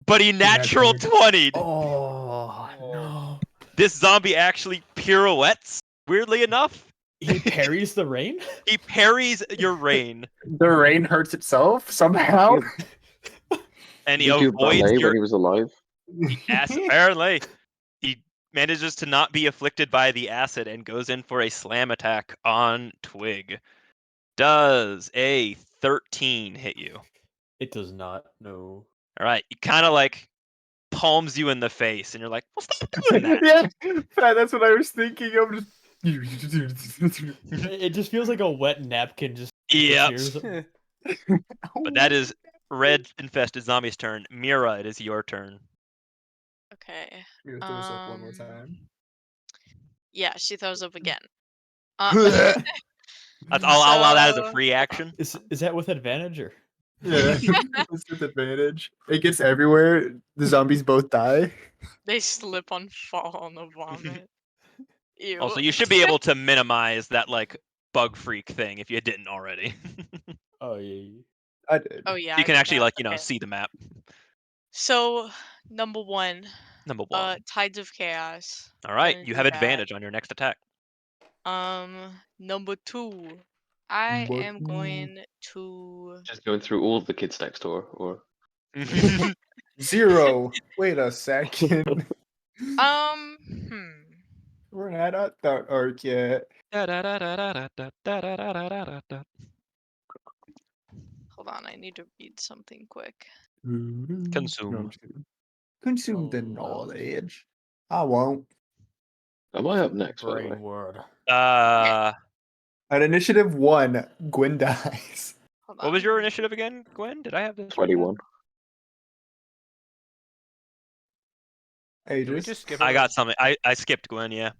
But he natural 20'd. Oh, no. This zombie actually pirouettes, weirdly enough. He parries the rain? He parries your rain. The rain hurts itself somehow. And he Did you do avoids ballet your when he was alive? ass. Apparently, he manages to not be afflicted by the acid and goes in for a slam attack on Twig. Does a 13 hit you? It does not, no. All right, he kind of like palms you in the face, and you're like, "Well, stop doing that." Yeah, that's what I was thinking. I'm just. It just feels like a wet napkin just Yep. disappears. But that is red infested zombie's turn. Mira, it is your turn. Okay. You're gonna throw us up one more Um, time. Yeah, she throws up again. I'll allow that as a So free action. Is that with advantage or? Yeah, it's disadvantage. It gets everywhere. The zombies both die. they slip and fall on the vomit. Ew. Also, you should be able to minimize that like bug freak thing if you didn't already. Oh yeah. I did. Oh yeah. You I can did actually that. like Okay. see the map. So number one, Number 1. Tides of Chaos. All right, Gonna you do have that. advantage on your next attack. Number two, I Number am two. going to. Just going through all of the kids next door, or 0. Wait a second. Hmm. We're not at that arc yet. Hold on, I need to read something quick. No, Consume. I'm just kidding. Consume the A lot. knowledge. I won't. am I up next? By the way, Brain word. At initiative 1, Gwen dies. Hold What on. was your initiative again, Gwen? Did I have this? 21. Did we Aegis. just skip? I over- got something. I skipped Gwen. Yeah.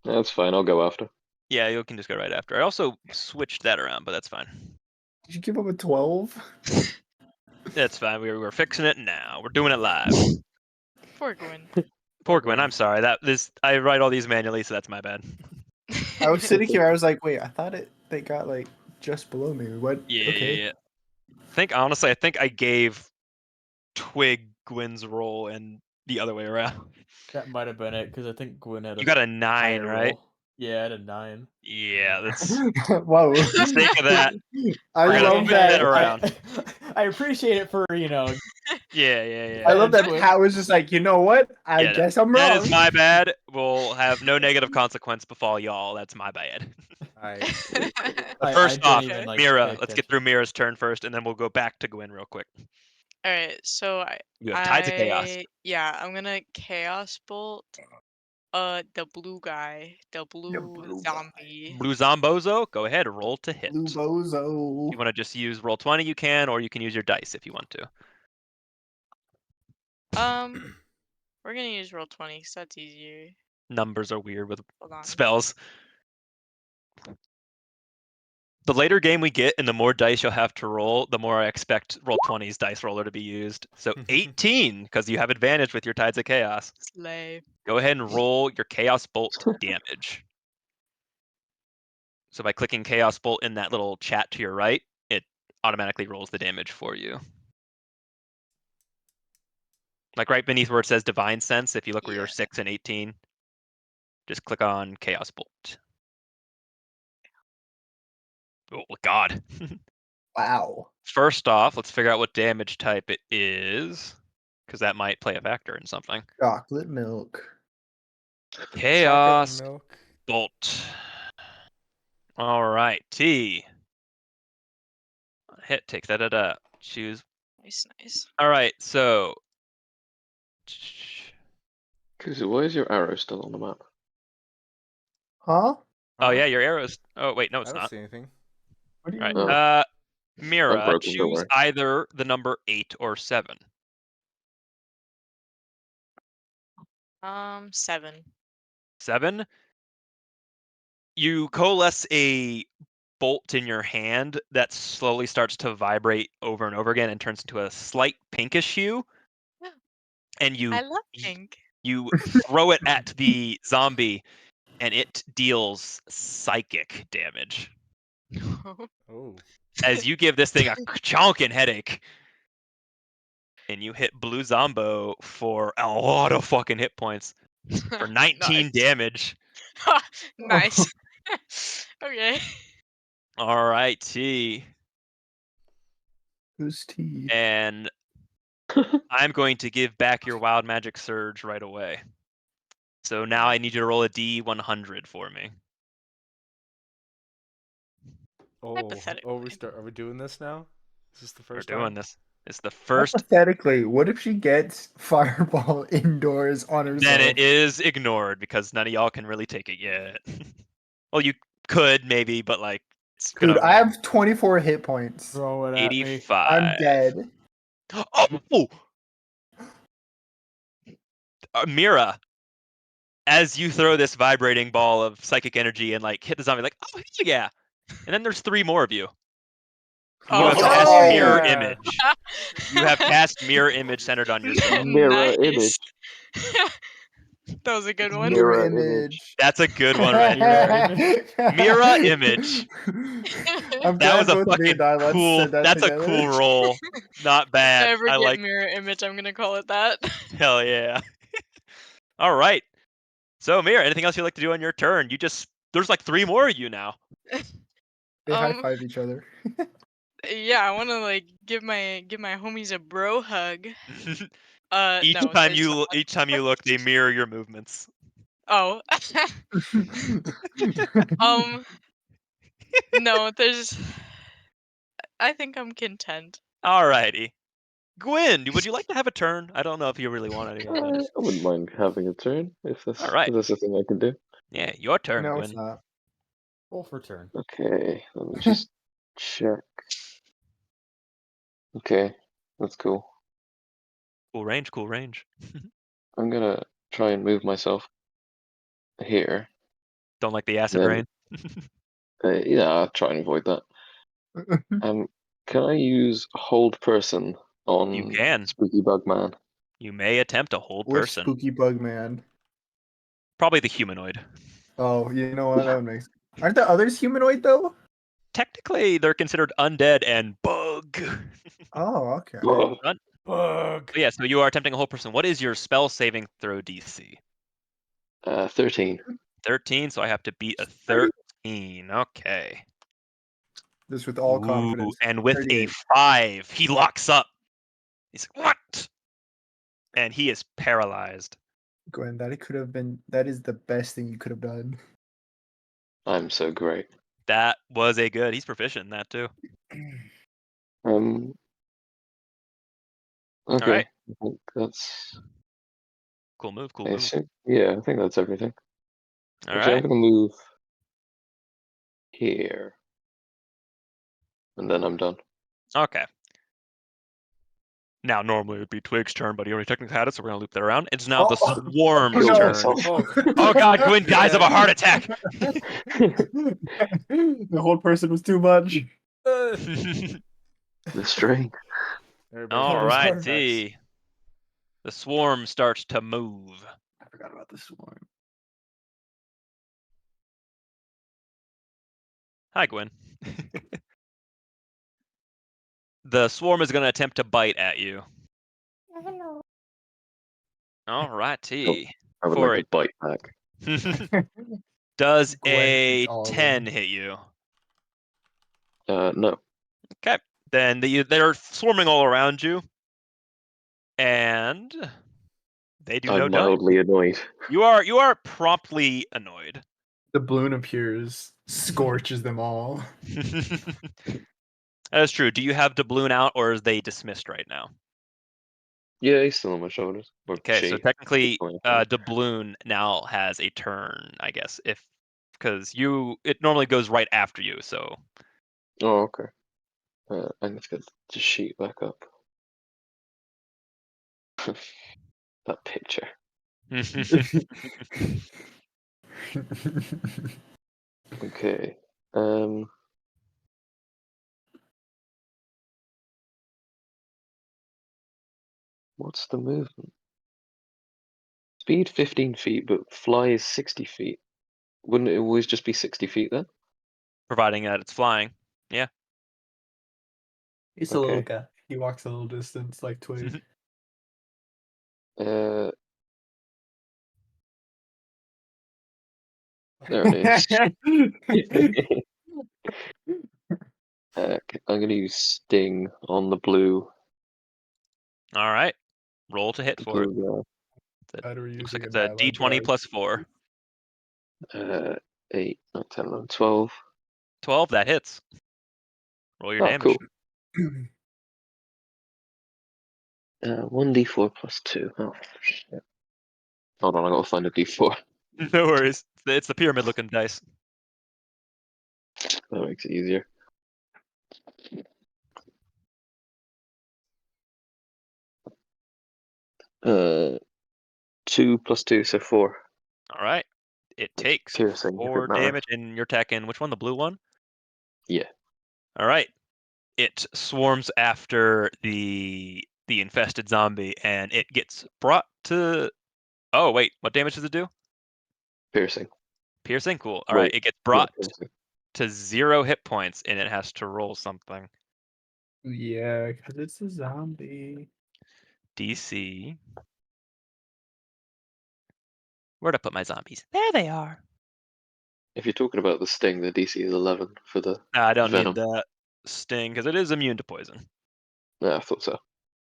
That's fine. I'll go after. Yeah, you can just go right after. I also switched that around, but that's fine. Did you give him a 12? That's fine. We were fixing it now. We're doing it live. Poor Gwen. Poor Gwen. I'm sorry. I write all these manually, so that's my bad. I was sitting here. I was like, wait. I thought they got like just below me. What? Yeah, Okay. yeah. I think I gave Twig Gwen's roll and the other way around. That might have been it because I think Gwen had You got a 9, higher right? roll. Yeah, at a 9. Yeah, that's Whoa. for the sake of that. I We're gonna love move that. it around. I appreciate it for Yeah, yeah, I yeah. love that Twig. Pat was just like, you know what? I Yeah, guess I'm that wrong. is my bad. We'll have no negative consequence befall y'all. That's my bad. I But I first didn't off, even like Mira, pay let's get attention. through Mira's turn first, and then we'll go back to Gwen real quick. All right, so You have Tides of Chaos. yeah, I'm gonna Chaos Bolt. The blue guy, the blue blue guy. zombie. Blue Zombozo, go ahead, roll to hit. Blue If bozo. you want to just use roll 20, you can, or you can use your dice if you want to. We're gonna use roll 20 because that's easier. Numbers are weird with Hold on. spells. The later game we get and the more dice you'll have to roll, the more I expect roll 20's dice roller to be used. So 18, because you have advantage with your Tides of Chaos. Slay. Go ahead and roll your Chaos Bolt damage. So by clicking Chaos Bolt in that little chat to your right, it automatically rolls the damage for you. Like right beneath where it says Divine Sense, if you look where you're Yeah. 6 and 18, just click on Chaos Bolt. Oh, God. Wow. First off, let's figure out what damage type it is, because that might play a factor in something. Chocolate milk. Chocolate Chaos milk. Bolt. All right, T. Hit, take that. Choose. Nice, nice. All right, so. Kuzu, why is your arrow still on the map? Huh? Oh, Huh? yeah, your arrows. Oh, wait, no, I it's don't not. see anything. What do you All mean? right. I'm Mira, broken, don't choose worry. either the number 8 or 7. 7. 7. You coalesce a bolt in your hand that slowly starts to vibrate over and over again and turns into a slight pinkish hue. Yeah. And you I love pink. you throw it at the zombie, and it deals psychic damage. Oh. As you give this thing a chonking headache, and you hit Blue Zombo for a lot of fucking hit points for 19 Nice. damage. Nice. Okay. All right, T. Who's T? And I'm going to give back your Wild Magic Surge right away. So now I need you to roll a D100 for me. Oh, Hypothetically. are we doing this now? Is this the We're first doing time? this. It's the first. Hypothetically, what if she gets fireball indoors on herself? Then it is ignored because none of y'all can really take it yet. Well, you could maybe, but like it's Dude, gonna I have 24 hit points. Throw it at me. 85. I'm dead. Oh! Mira, as you throw this vibrating ball of psychic energy and like hit the zombie, like, oh yeah, and then there's 3 more of you. You have Oh. cast Oh. mirror Yeah. image. You have cast mirror image centered on yourself. Mirror Nice. image. That was a good one. Mirror Mirror image. That's a good one right Mirror there. image. Mirror image. I'm That was glad a both me fucking and I cool. said that That's a together. cool roll. Not If I bad. ever I get like. mirror image, I'm gonna call it that. Hell yeah. All right. So Mira, anything else you'd like to do on your turn? There's like 3 more of you now. They high five each other. Yeah, I wanna like give my homies a bro hug. each No, time there's you look, they mirror your movements. Oh. No, there's. I think I'm content. Alrighty. Gwen, would you like to have a turn? I don't know if you really want any of I this. wouldn't mind having a turn if All right. that's a thing I can do. Yeah, your turn, No, it's Gwen. not. Roll for turn. Okay, let me just check. Okay, that's cool. Cool range, cool range. I'm gonna try and move myself here. Don't like the acid Then, rain. yeah, I'll try and avoid that. Can I use hold person on You can. Spooky Bug Man? You may attempt a hold Which person. spooky bug man? Probably the humanoid. Oh, you know what? That would make. Aren't the others humanoid though? Technically, they're considered undead and bug. Oh, okay. Ugh. Bug. Yeah, so you are attempting a hold person. What is your spell saving throw DC? 13. 13, so I have to beat a 13. Okay. This with all Ooh, confidence. and with a 38. 5, he locks up. He's like, what? And he is paralyzed. Gwen, that is the best thing you could have done. I'm so great. That was a good. He's proficient in that too. Okay. right. I think that's. Cool move. Cool I move. assume, yeah, I think that's everything. All Actually, right. I'm gonna move here, and then I'm done. Okay. Now, normally it would be Twig's turn, but he already technically had it, so we're gonna loop that around. It's now the Swarm's Killed turn. myself. Oh, Oh God, Gwyn dies of a heart attack. The whole person was too much. The strain. everybody All got those right, heart attacks. D. The Swarm starts to move. I forgot about the swarm. Hi, Gwyn. The Swarm is gonna attempt to bite at you. All right, T. I would For like a bite back. it. Does Gwen a eats all of 10 them. hit you? No. Okay. Then they're swarming all around you. And they do no I'm damage. mildly annoyed. You are promptly annoyed. The balloon appears, scorches them all. That is true. Do you have doubloon out, or is they dismissed right now? Yeah, he's still on my shoulders. Or Okay, so she. technically, Oh, yeah. doubloon now has a turn, I guess, because it normally goes right after you. So Oh, okay. I need to get the sheet back up. That picture. Okay. What's the movement? Speed 15 feet, but fly is 60 feet. Wouldn't it always just be 60 feet then? providing that it's flying. Yeah. He's a little Okay. guy. He walks a little distance like Twig. There it is. I'm gonna use Sting on the blue. All right. Roll to hit for it. Blue God, we're Looks using like a it's a dialogue D20 guard. plus 4. 8, 9, 10, 11, 12. 12. That hits. Roll your Oh, damage. cool. 1d4 plus 2. Oh, shit. Hold on, I gotta find a d4. No worries. It's the pyramid looking dice. That makes it easier. Uh, 2 plus 2, so 4. All right. It takes Piercing, if it 4 matters. damage, and you're attacking which one? The blue one? Yeah. All right. It swarms after the infested zombie, and it gets brought to. Oh wait, what damage does it do? Piercing. Piercing. Cool. All right. Wait, It gets yeah, brought piercing. to 0 hit points, and it has to roll something. Yeah, because it's a zombie. DC. Where'd I put my zombies? There they are. If you're talking about the Sting, the DC is 11 for the I don't Venom. need that sting because it is immune to poison. Yeah, I thought so.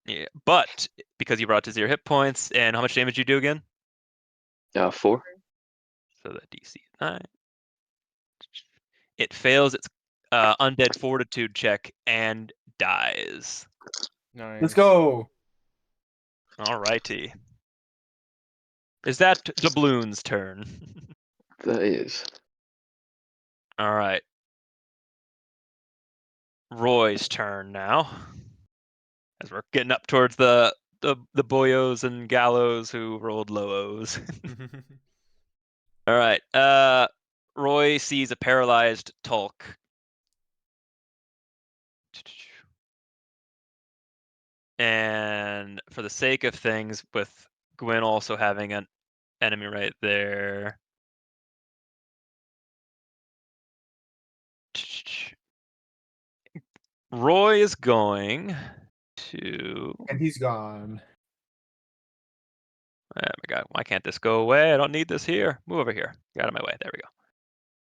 Yeah, but because you brought it to 0 hit points, and how much damage you do again? 4. So the DC 9. It fails its undead fortitude check and dies. Nice. Let's go. All righty. Is that Doubloon's turn? That is. All right. Roy's turn now. As we're getting up towards the boyos and gallows who rolled low O's. All right. Roy sees a paralyzed Tulk. And for the sake of things, with Gwyn also having an enemy right there. Roy is going to. And he's gone. Oh my god, why can't this go away? I don't need this here. Move over here. Get out of my way. There we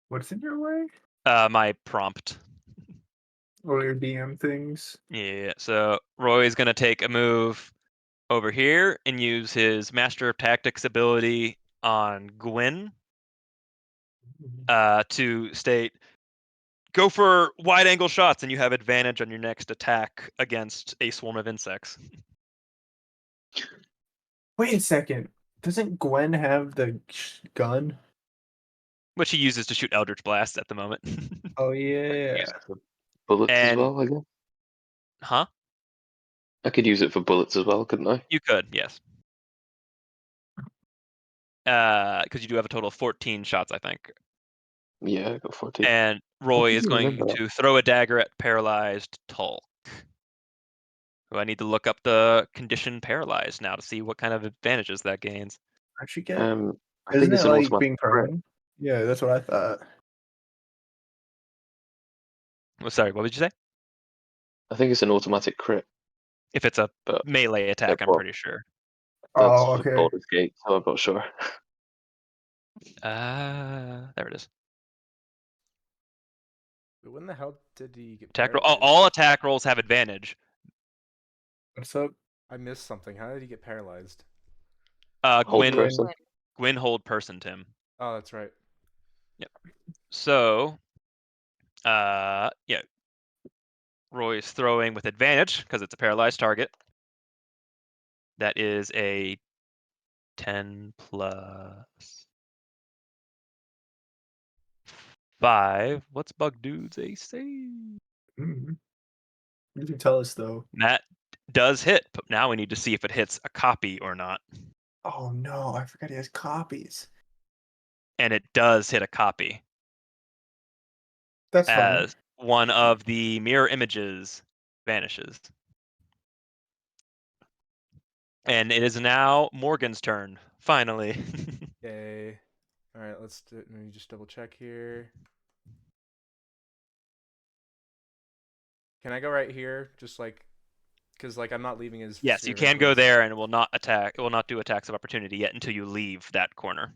What's in your way? go. My prompt. All your DM things. Yeah, so Roy's gonna take a move over here and use his Master of Tactics ability on Gwyn to state, go for wide angle shots and you have advantage on your next attack against a swarm of insects. Wait a second. Doesn't Gwen have the gun? Which he uses to shoot Eldritch Blasts at the moment. Oh I could yeah. use it for bullets as And well, I guess. huh? I could use it for bullets as well, couldn't I? You could, yes. Because you do have a total of 14 shots, I think. Yeah, I got 14. And How Roy did is you going remember that? to throw a dagger at paralyzed Tulk. Who I need to look up the condition paralyzed now to see what kind of advantages that gains. I should get. I Isn't think it it's an like automatic being crit. prone? Yeah, that's what I thought. Oh, sorry, what did you say? I think it's an automatic crit, If it's a but melee attack, I'm well, pretty sure. that's Oh, for okay. Baldur's Gate, so I'm not sure. There it is. But when the hell did he get Attack roll. paralyzed? All attack rolls have advantage. What's up? I missed something. How did he get paralyzed? Hold Gwyn, person. Gwyn hold person Tim. Oh, that's right. So, yeah. Roy's throwing with advantage because it's a paralyzed target. That is a 10 plus 5. What's Bug Dude's AC? Mm. You can tell us though. That does hit, but now we need to see if it hits a copy or not. Oh no, I forgot he has copies. And it does hit a copy That's fine. as one of the mirror images vanishes. And it is now Morgan's turn, finally. Yay. All right, let me just double check here. Can I go right here? Just like, because like I'm not leaving his. Yes, sphere you of can go influence. there and it will not attack. It will not do attacks of opportunity yet until you leave that corner.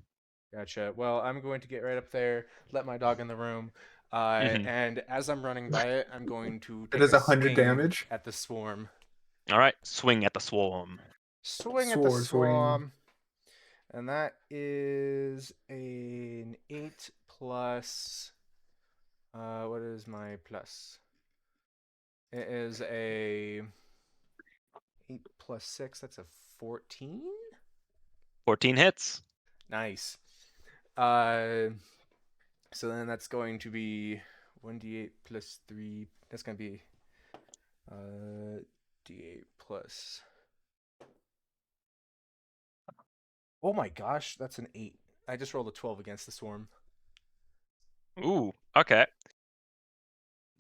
Gotcha. Well, I'm going to get right up there, let my dog in the room, Mhm. and as I'm running by it, I'm going to It take does a 100 swing damage. at the swarm. All right, swing at the swarm. Swing at the Sword swing. swarm. And that is an 8 plus. What is my plus? It is a 8 plus 6. That's a 14. 14 hits. Nice. So then that's going to be 1d8 plus 3. That's going to be d8 plus. Oh my gosh, that's an 8. I just rolled a 12 against the swarm. Ooh, okay.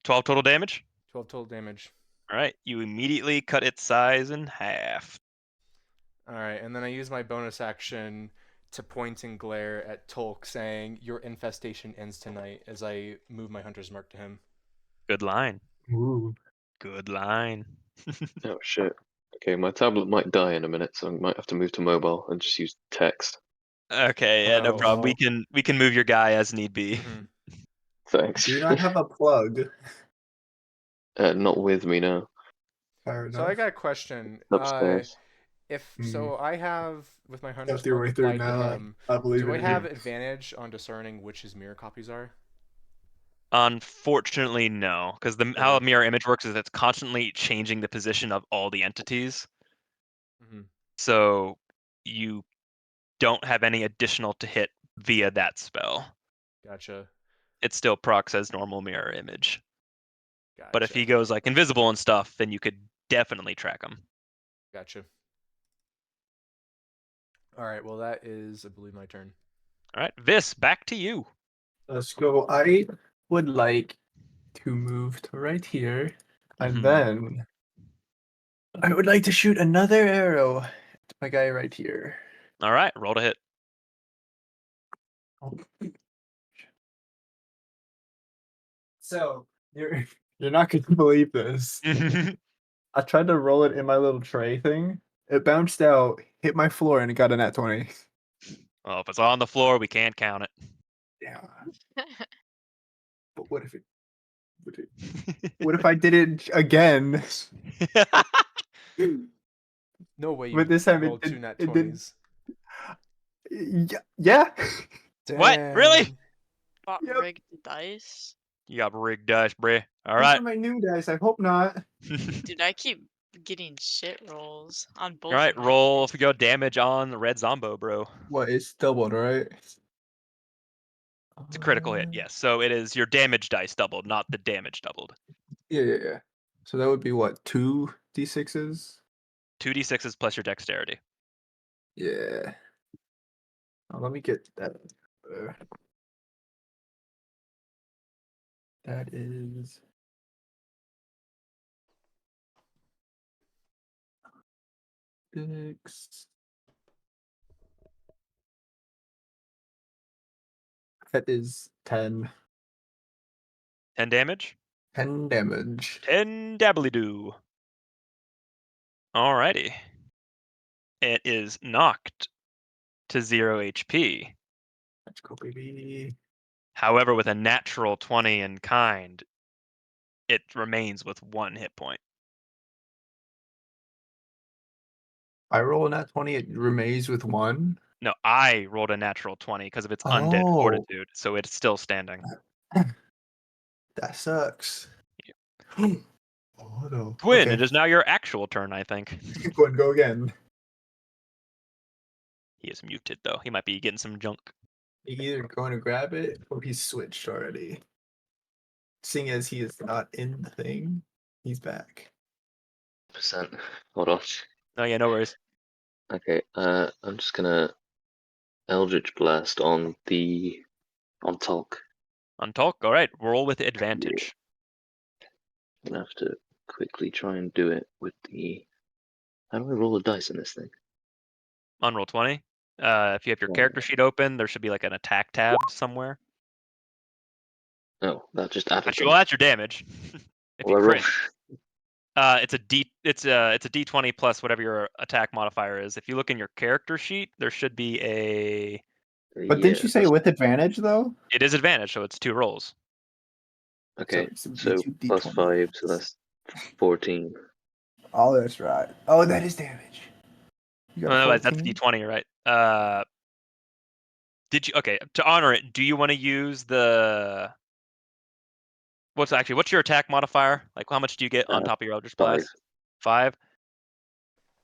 12 total damage. 12 total damage. All right, you immediately cut its size in half. All right, and then I use my bonus action to point and glare at Tolk, saying, "Your infestation ends tonight," as I move my hunter's mark to him. Good line. Ooh. Good line. Oh shit. Okay, my tablet might die in a minute, so I might have to move to mobile and just use text. Okay, yeah, no Oh, problem. no. We can move your guy as need be. Mhm. Thanks. Do you not have a plug? Not with me now. Fair So I enough. got a question. Upstairs. If Mm. so, I have with my hunter's Stealth your mark way through applied to now. him. I believe Do I in have you. advantage on discerning which his mirror copies are? Unfortunately, no, because how a Okay. mirror image works is it's constantly changing the position of all the entities. Mm-hmm. So you don't have any additional to hit via that spell. Gotcha. It still procs as normal mirror image. But if Gotcha. he goes like invisible and stuff, then you could definitely track him. Gotcha. All right. Well, that is, I believe, my turn. All right, Vis, back to you. Let's go. I would like to move to right here, and Mhm. then I would like to shoot another arrow at my guy right here. All right, roll to hit. So you're not going to believe this. I tried to roll it in my little tray thing. It bounced out, hit my floor and it got a nat 20. Well, if it's on the floor, we can't count it. Yeah. But what if what if I did it again? No way you But this time rolled two nat it did. 20s. Yeah. What? Really? Dang. Bought Yep. rigged dice. You got rigged dice, bruh. All These right. are my new dice. I hope not. Dude, I keep getting shit rolls on both All right, of my roll dice. if we go damage on the red Zombo, bro. What? It's doubled, right? It's a critical hit, yes. So it is your damage dice doubled, not the damage doubled. Yeah. So that would be what? 2d6s? 2d6s plus your dexterity. Yeah. Oh, let me get that. That is. Six. That is 10. 10 damage? 10 damage. 10 dabbly doo. Alrighty. It is knocked to 0 HP. Let's go, baby. However, with a natural 20 in kind, it remains with 1 hit point. I roll a nat 20, it remains with 1. No, I rolled a natural 20 because of its undead Oh. fortitude, so it's still standing. That sucks. Yeah. Oh, no. Gwyn, Okay. it is now your actual turn, I think. Go and go again. He is muted, though. He might be getting some junk. He's either going to grab it or he's switched already. Seeing as he is not in the thing, he's back. Percent. Hold on. Oh, yeah, no worries. Okay, I'm just gonna Eldritch Blast on Talk. On Talk, all right, roll with advantage. I'm gonna have to quickly try and do it with the. How do I roll the dice in this thing? On roll 20. If you have your character sheet open, there should be like an attack tab somewhere. Oh, that just added Actually, them. well, that's your damage. If you Well, I roll. crit, it's a D20 plus whatever your attack modifier is. If you look in your character sheet, there should be a. But didn't you say that's- with advantage, though? It is advantage, so it's 2 rolls. Okay, So it's so D2, plus D20. 5, so that's 14. Oh, that's right. Oh, that is damage. You Oh, got no, a that's 14? D20, right? Did you? Okay, to honor it, do you want to use the? What's your attack modifier? Like, how much do you get on top of your Eldritch 5. Blast? 5.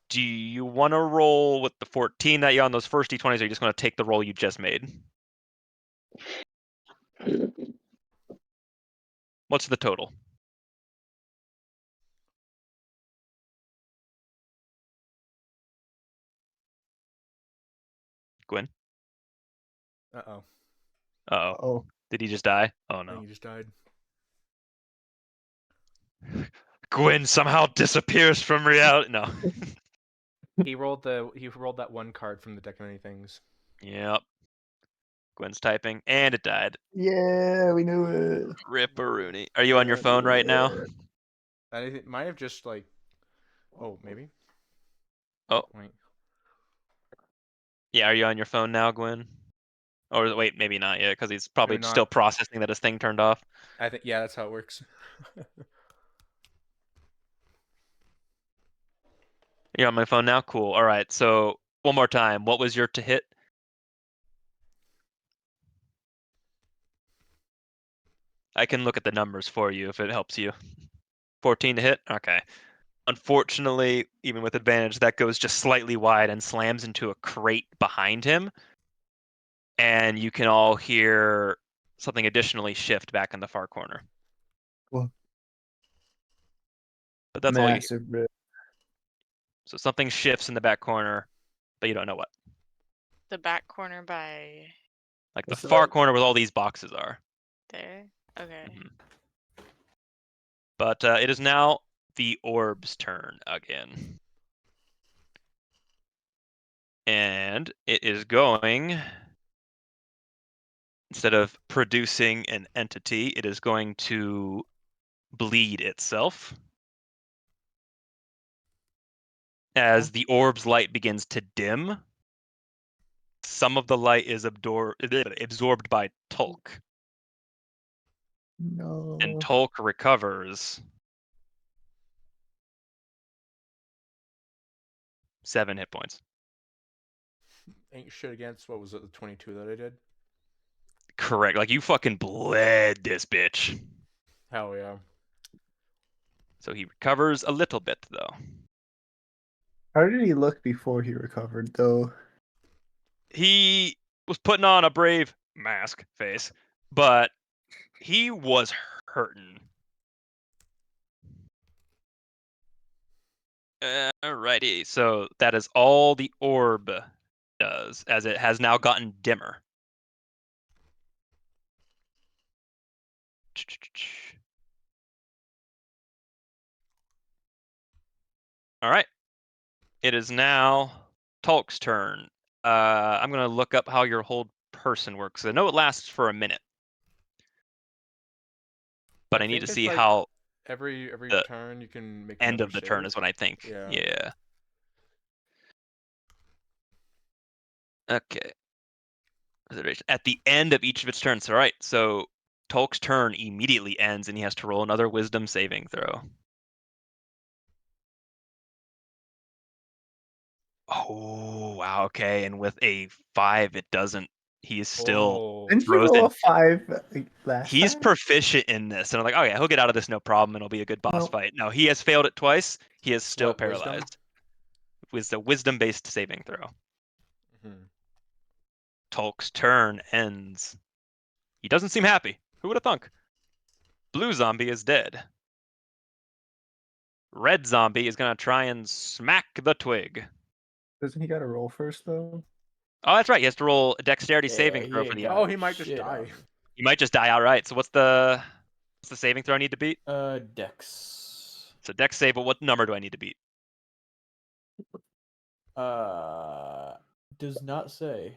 Do you want to roll with the 14 that you on those first D20s, or are you just going to take the roll you just made? What's the total? Gwyn? Uh-oh. Uh-oh. Oh. Did he just die? Oh, I think no. he just died. Gwyn somehow disappears from reality. No. He rolled that one card from the deck of many things. Yep. Gwyn's typing, and it died. Yeah, we knew it. Ripperoonie. Are you on your phone right now? It might have just like. Oh, maybe. Oh. Wait. Yeah, are you on your phone now, Gwyn? Or wait, maybe not yet, because he's probably Maybe still not. processing that his thing turned off. I think that's how it works. You're on my phone now? Cool. All right, so one more time. What was your to hit? I can look at the numbers for you if it helps you. 14 to hit? Okay. Unfortunately, even with advantage, that goes just slightly wide and slams into a crate behind him. And you can all hear something additionally shift back in the far corner. Well, But that's all you hear. massive rip. So something shifts in the back corner, but you don't know what. The back corner by Like the So far like- corner where all these boxes are. there. Okay. Mhm. But it is now the orb's turn again. And it is going, instead of producing an entity, it is going to bleed itself. As the orb's light begins to dim, some of the light is absorbed by Tulk, No. and Tulk recovers 7 hit points. Ain't shit against, what was it, the 22 that I did? Correct. Like, you fucking bled this bitch. Hell yeah. So he recovers a little bit, though. How did he look before he recovered, though? He was putting on a brave mask face, but he was hurting. Alrighty, so that is all the orb does, as it has now gotten dimmer. All right, it is now Tulk's turn. I'm gonna look up how your hold person works. I know it lasts for a minute, but I need to think it's see like how every the turn you can make end another of the turn save. is what I think. Yeah. Yeah. Okay. At the end of each of its turns. All right, so Tulk's turn immediately ends, and he has to roll another Wisdom saving throw. Oh, wow. Okay, and with a 5, it doesn't. He is still Oh. Didn't you roll frozen. a 5 last He's time? proficient in this, and I'm like, oh yeah, he'll get out of this no problem, and it'll be a good boss Nope. fight. No, he has failed it twice. He is still What, wisdom? paralyzed. With a wisdom-based saving throw. Mhm. Tulk's turn ends. He doesn't seem happy. Who would have thunk? Blue zombie is dead. Red zombie is gonna try and smack the twig. Doesn't he got to roll first, though? Oh, that's right. He has to roll a dexterity Yeah, saving he throw for ain't the. got Oh, he might just shit die. on me. You might just die outright. So what's the saving throw I need to beat? Dex. So dex save, but what number do I need to beat? Does not say.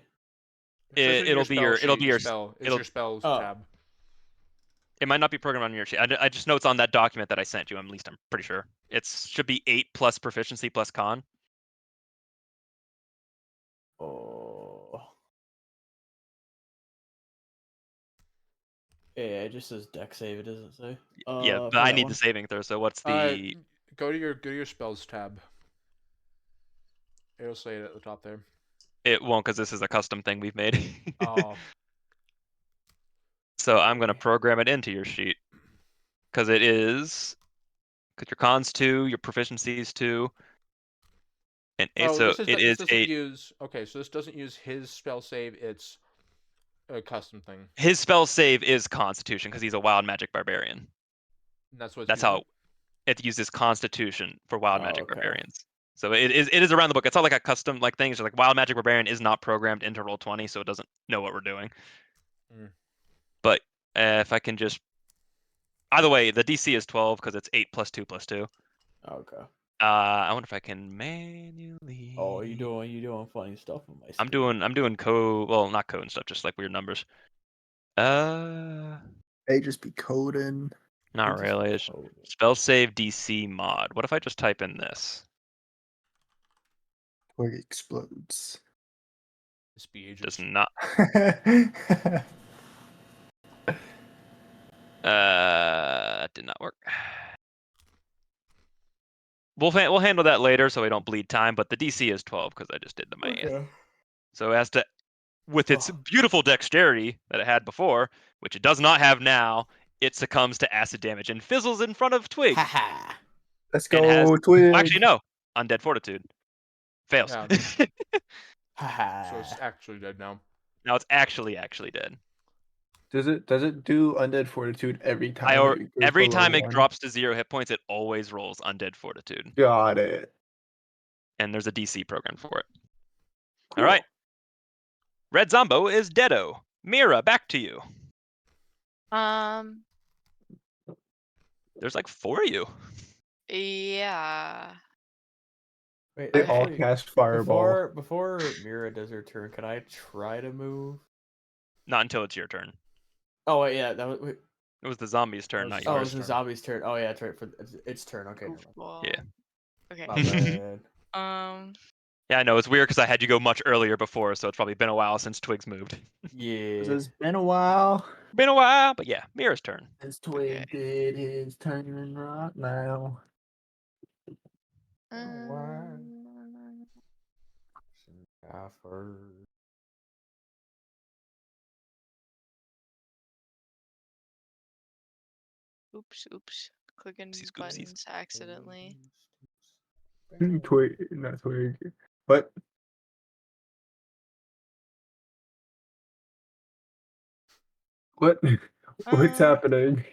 It says in It'll be your. It'll sheet, be your. spell. It's It'll. your spells Oh. tab. It might not be programmed on your sheet. I just know it's on that document that I sent you. At least I'm pretty sure. It should be 8 plus proficiency plus con. Oh. Yeah, it just says deck save. It doesn't say. Yeah, but For I that need one. the saving throw. So what's the? Go to your spells tab. It'll say it at the top there. It won't, because this is a custom thing we've made. Oh. So I'm gonna Okay. program it into your sheet, because it is. Because your con's 2, your proficiency is 2, and 8. Oh, So this it this is doesn't 8. use. Okay, so this doesn't use his spell save. It's a custom thing. His spell save is Constitution because he's a wild magic barbarian. And that's what it's That's using? how it uses Constitution for wild Oh, magic okay. barbarians. So it is around the book. It's not like a custom like thing. It's just like wild magic barbarian is not programmed into Roll20, so it doesn't know what we're doing. Mm. But if I can just, either way, the DC is 12 because it's 8 plus 2 plus 2. Okay. I wonder if I can manually. Oh, you doing funny stuff on my I'm screen. doing code. Well, not code and stuff, just like weird numbers. Hey, just be coding. Not Just really. It's code. spell save DC mod. What if I just type in this? Or it explodes. This be ages. Does not. Did not work. We'll handle that later, so we don't bleed time. But the DC is 12 because I just did the math. Okay. So it has to, with its Oh. beautiful dexterity that it had before, which it does not have now, it succumbs to acid damage and fizzles in front of Twig. Haha. Let's And has, go, Twig. actually no, undead fortitude. Fails. Yeah. Haha. So it's actually dead now. Now it's actually dead. Does it do undead fortitude every time? it goes Every below time it 1? drops to 0 hit points, it always rolls undead fortitude. Got it. And there's a DC program for it. Cool. All right. Red Zombo is deado. Mira, back to you. There's like 4 of you. Yeah. Wait, They Okay. all actually, cast fireball. before Mira does her turn, can I try to move? Not until it's your turn. Oh wait, yeah, that was. Wait. It was the zombie's turn, not was- Oh, yours. it's the turn. zombie's turn. Oh yeah, that's right. For its turn. Okay, never mind. Goofball. Yeah. Okay. My bad. Um, Yeah, I know it's weird because I had you go much earlier before, so it's probably been a while since Twigs moved. Yeah. It's been a while Been a while, but yeah, Mira's turn. since Twig did his turn right now. um, oops. Clicking Oopsies, oopsies. buttons accidentally. Twig, not Twig. What? What? What's Uh, happening?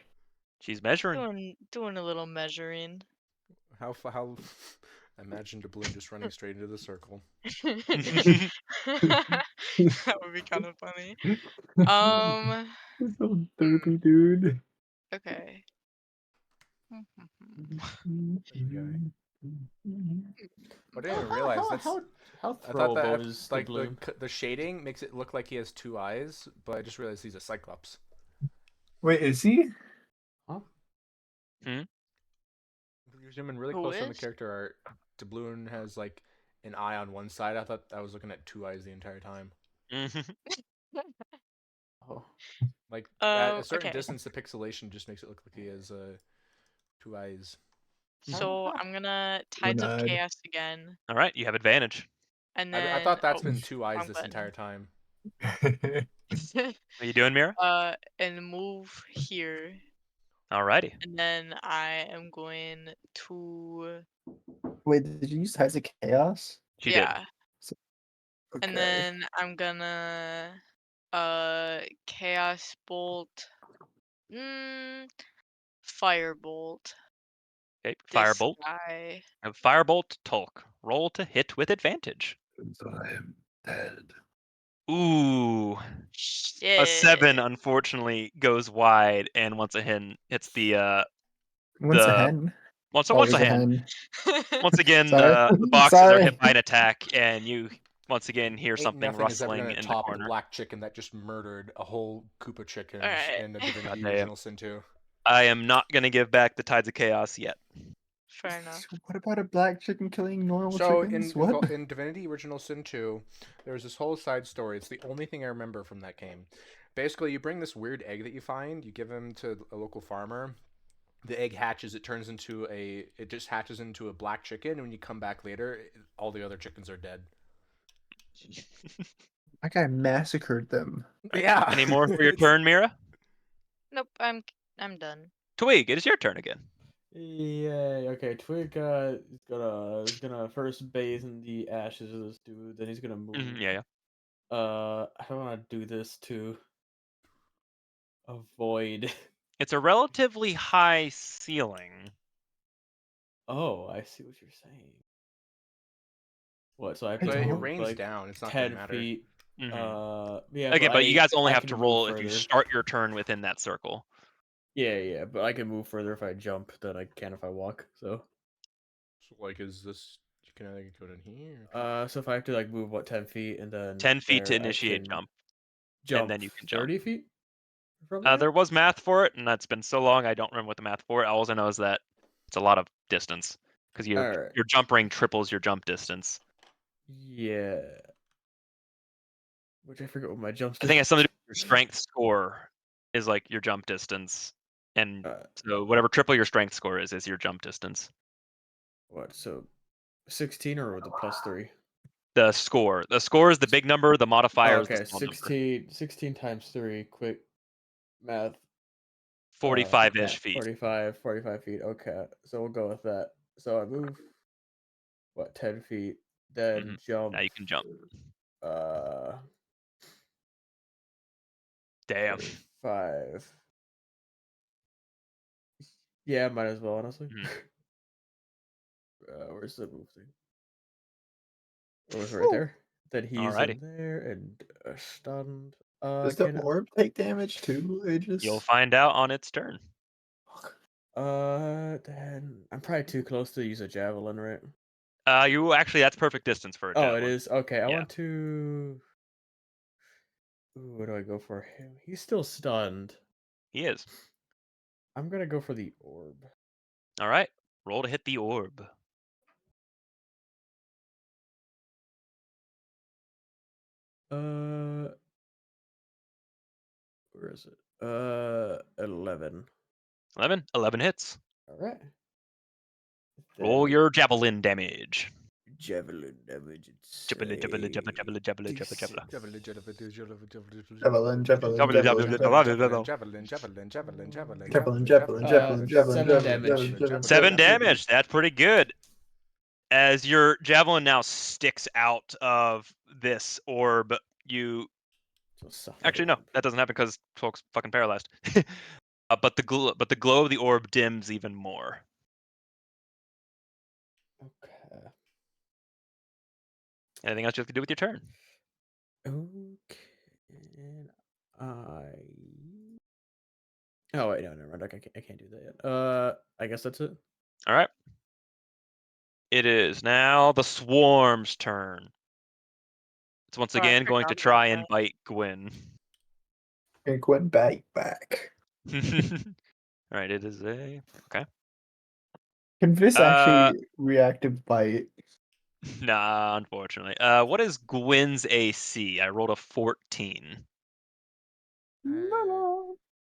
She's measuring. doing a little measuring. How imagine Doubloon just running straight into the circle. That would be kind of funny. Um, This little derpy dude. okay. I didn't even realize that's. How I thought that throwable is the like balloon? the shading makes it look like he has 2 eyes, but I just realized he's a Cyclops. Wait, is he? Huh? If you zoom in really Who close on the is? character art, Doubloon has like an eye on one side. I thought I was looking at 2 eyes the entire time. Oh. Like at a certain Okay. distance, the pixelation just makes it look like he has 2 eyes. So I'm gonna Tides of One-eyed. Chaos again, All right, you have advantage. and I then thought that's been 2 eyes wrong this button. entire time. What are you doing, Mira? And move here, Alrighty. and then I am going to Wait, did you use Tides of Chaos? She did. yeah, Okay. and then I'm gonna Chaos Bolt, Firebolt Okay, this Firebolt. guy. Firebolt Tulk. Roll to hit with advantage. Since I am dead. Ooh. Shit. A 7 unfortunately goes wide and once again hits the Once a hen. once Always a a hand. hen. Once again Sorry. the boxes are Sorry. hit by an attack and you once again hear Ain't something nothing is ever rustling gonna in the top the corner. black chicken that just murdered a whole Koopa chickens Alright. in the Divinity Goddamn. Original Sin 2. I am not gonna give back the Tides of Chaos yet. Fair enough. What about a black chicken killing normal So chickens? What? in Divinity Original Sin 2, there's this whole side story. It's the only thing I remember from that game. Basically, you bring this weird egg that you find, you give him to a local farmer. The egg hatches, it just hatches into a black chicken, and when you come back later, all the other chickens are dead. That guy massacred them. Yeah. Any more for your It's- turn, Mira? Nope, I'm done. Twig, it is your turn again. Yay! Okay, Twig is gonna first bathe in the ashes of this dude. Then he's gonna move. Yeah. I don't want to do this to avoid. It's a relatively high ceiling. Oh, I see what you're saying. What? So I have I to So it don't. move rains like down. It's not gonna 10 matter. feet. Mhm. Yeah, Again, but you guys only I have can to move roll if you further. start your turn within that circle. Yeah, but I can move further if I jump than I can if I walk. So, So like, is this? You can either go down here. so if I have to like move 10 feet and then 10 feet to there, I initiate can jump, and jump then you can jump. 30 feet from there. There was math for it, and that's been so long I don't remember what the math for it. All I know is that it's a lot of distance because your Alright. your jump ring triples your jump distance. Yeah. Which I forget what my jump. I think it has something to do with your strength score is like your jump distance, and so whatever triple your strength score is your jump distance. What? So 16 or with the +3? The score is the big number. The Oh, modifier is the okay, small number. 16 times 3. Quick math. 45-ish feet. 45 feet. Okay, so we'll go with that. So I move 10 feet, then jump. Now you can jump. Uh, Damn. 45. Yeah, might as well, honestly. Where's the move thing? Oh, it's right there. Then he's Alrighty. in there and stunned. Does the orb take damage too, Aegis? You'll find out on its turn. Then I'm probably too close to use a javelin, right? You actually that's perfect distance for a Oh, javelin. it is. Okay, I Yeah. want to. Ooh, what do I go for him? He's still stunned. He is. I'm gonna go for the orb. All right. Roll to hit the orb. Where is it? 11. 11 hits. All right. Roll Then your javelin damage. javelin damage. It's Javelin, javelin, javelin, javelin, javelin, javelin, javelin. Javelin, Javelin, javelin, javelin, javelin, javelin, javelin. javelin, javelin, javelin, 7 damage. javelin, 7 javelin. damage. That's pretty good. As your javelin now sticks out of this orb, you actually no, that doesn't happen because folks fucking paralyzed. But the glow of the orb dims even more. Okay. Anything else you have to do with your turn? Okay. And Oh wait, no, never mind. I can't do that yet. I guess that's it. All right. It is now the swarm's turn. It's once Oh, I again going to forgot about try and that. bite Gwyn. Okay, Gwen, back. All right, it is a okay. Can Vis actually reactive bite? Nah, unfortunately. What is Gwyn's AC? I rolled a 14.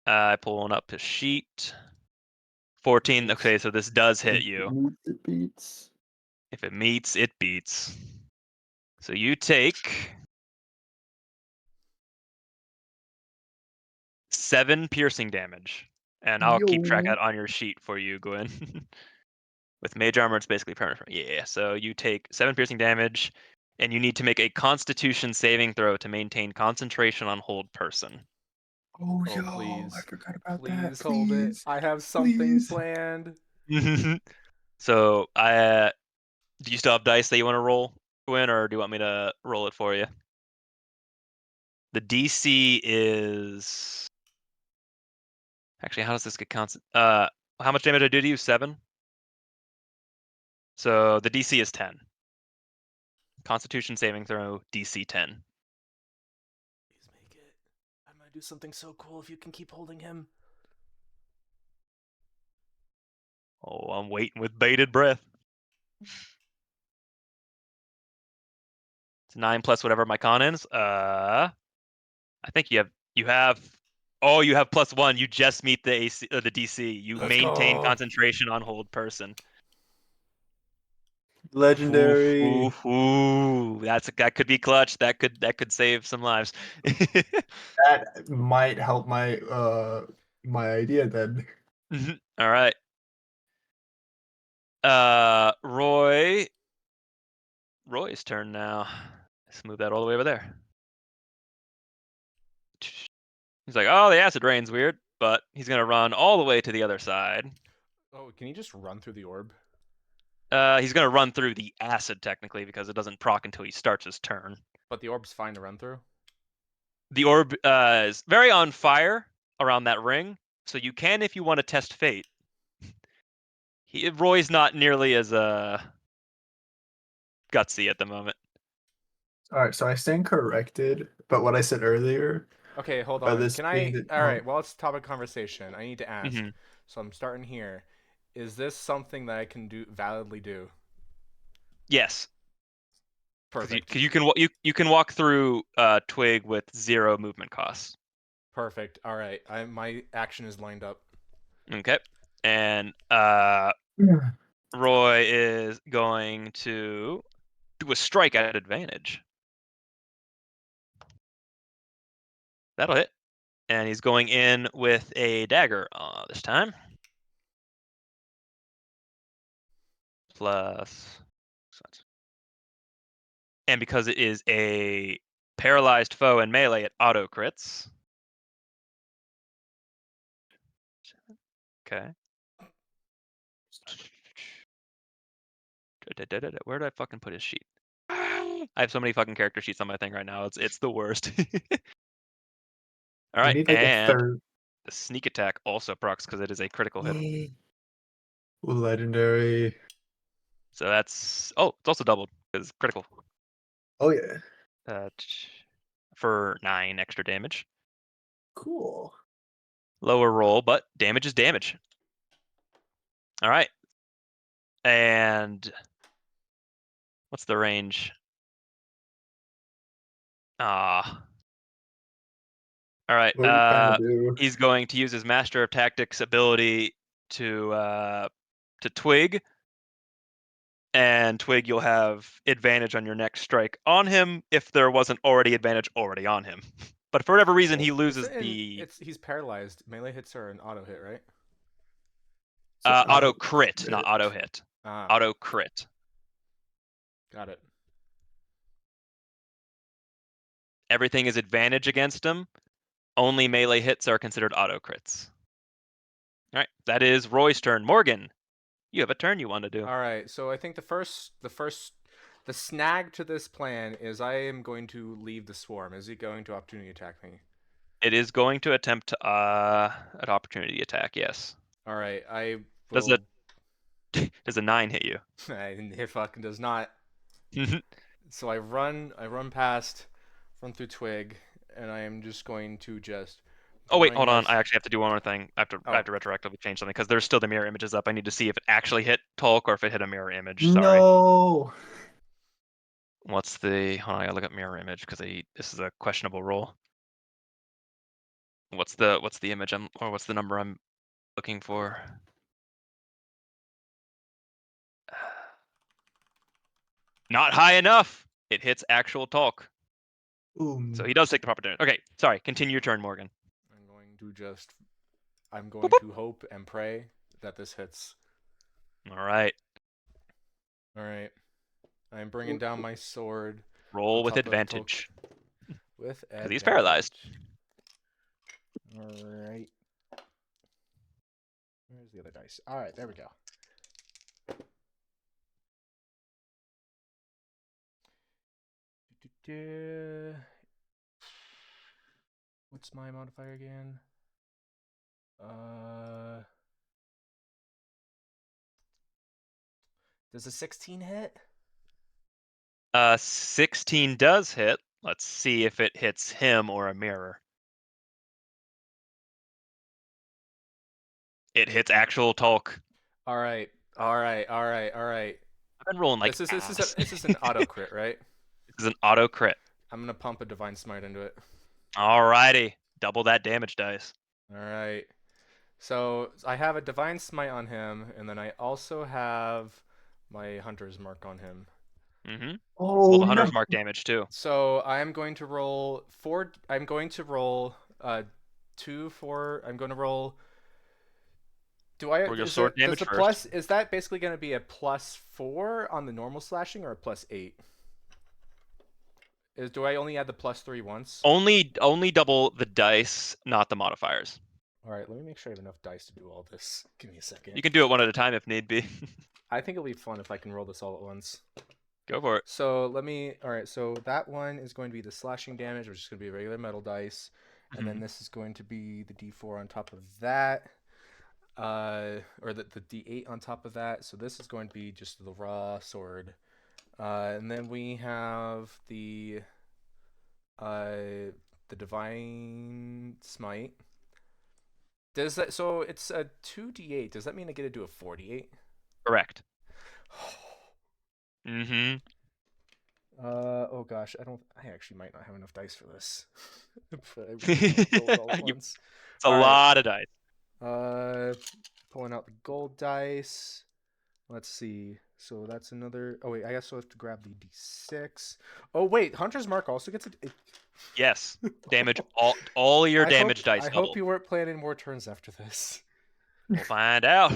I pulling up his sheet. 14. Okay, so this does hit you. It beats. If it meets, it beats. So you take 7 piercing damage, and I'll keep track Yo. out on your sheet for you, Gwyn. With mage armor, it's basically permanent. Yeah, so you take 7 piercing damage, and you need to make a Constitution saving throw to maintain concentration on hold person. Oh, Oh, yo, I please. forgot about that. Please hold it. Please. I have something Please. planned. So do you still have dice that you want to roll, Gwyn, or do you want me to roll it for you? The DC is actually, how does this get constant? How much damage did I do to you? 7. So the DC is 10. Constitution saving throw, DC 10. Please make it. I'm gonna do something so cool if you can keep holding him. Oh, I'm waiting with bated breath. It's 9 plus whatever my con is. I think you have. Oh, you have +1. You just meet the AC, the DC. You Let's maintain go. concentration on hold person. Legendary. Ooh. That could be clutch. That could save some lives. That might help my idea then. All right. Roy's turn now. Let's move that all the way over there. He's like, oh, the acid rain's weird, but he's gonna run all the way to the other side. Oh, can you just run through the orb? He's gonna run through the acid technically because it doesn't proc until he starts his turn. But the orb's fine to run through. The orb is very on fire around that ring, so you can if you want to test fate. Roy's not nearly as gutsy at the moment. All right, so I stand corrected, but what I said earlier Okay, hold by on. this Can being I? the All right. Well, it's topic conversation. I need to ask. Mhm. So I'm starting here. Is this something that I can validly do? Yes, Perfect. because you can walk through Twig with 0 movement costs. Perfect. All right. My action is lined up. Okay, and Roy is going to do a strike at advantage. That'll hit. And he's going in with a dagger this time. Plus. And because it is a paralyzed foe and melee, it auto crits. Okay. Where did I fucking put his sheet? I have so many fucking character sheets on my thing right now. It's the worst. All I right, need like a and third. the sneak attack also procs because it is a critical hit. Legendary. So that's it's also doubled because it's critical. Oh yeah. For 9 extra damage. Cool. Lower roll, but damage is damage. All right. And what's the range? Ah. All right. What are you trying to do? He's going to use his Master of Tactics ability to twig, and twig, you'll have advantage on your next strike on him if there wasn't already advantage already on him. But for whatever reason, he loses the He's paralyzed. Melee hits are an auto hit, right? So auto crit, not auto hit. Ah, Auto crit. got it. Everything is advantage against him. Only melee hits are considered auto crits. All right, that is Roy's turn. Morgan, you have a turn you want to do. All right. So I think the snag to this plan is I am going to leave the swarm. Is he going to opportunity attack me? It is going to attempt an opportunity attack. Yes. All right. I Does will. does a 9 hit you? It fucking does not. So I run past, run through twig, and I am just going to just. Oh wait, hold blind on. rush- I actually have to do one more thing. I Oh. have to retroactively change something because there's still the mirror images up. I need to see if it actually hit Tolk or if it hit a mirror image. Sorry. No. What's the? Hold on, I gotta look up mirror image because this is a questionable roll. What's the image or what's the number I'm looking for? Not high enough. It hits actual Tolk. So he does take the proper damage. Okay, sorry. Continue your turn, Morgan. I'm going Boop, to hope and pray that this hits. All right. All right. I'm bringing down my sword. Roll on with top of advantage With because he's paralyzed. All right. Where's the other dice? All right, there we go. What's my modifier again? Does a 16 hit? 16 does hit. Let's see if it hits him or a mirror. It hits actual Tolk. All right. I've been rolling like This ass. is an auto crit, right? This is an auto crit. I'm gonna pump a divine smite into it. Alrighty. Double that damage dice. All right. So I have a divine smite on him, and then I also have my hunter's mark on him. Mm-hmm. Oh Well, the hunter's no. mark damage too. So I'm going to roll four. I'm going to roll 2, 4. I'm going to roll. Do I? Roll your Is sword it, does damage the first. plus? Is that basically going to be a +4 on the normal slashing or a +8? Do I only add the +3 once? Only double the dice, not the modifiers. All right, let me make sure I have enough dice to do all this. Give me a second. You can do it one at a time if need be. I think it'll be fun if I can roll this all at once. Go for it. So let me. All right, so that one is going to be the slashing damage, which is going to be a regular metal dice, and then this is going to be the D4 on top of that, or the D8 on top of that. So this is going to be just the raw sword, and then we have the divine smite. Does that? So it's a 2d8. Does that mean I get to do a 4d8? Correct. Mm-hmm. Oh gosh, I actually might not have enough dice for this. But I really roll it all at once. It's a lot of dice. Pulling out the gold dice. Let's see. So that's another. Oh wait, I also have to grab the d6. Oh wait, Hunter's Mark also gets a. Yes. Damage all your damage dice. I hope you weren't planning more turns after this. We'll find out.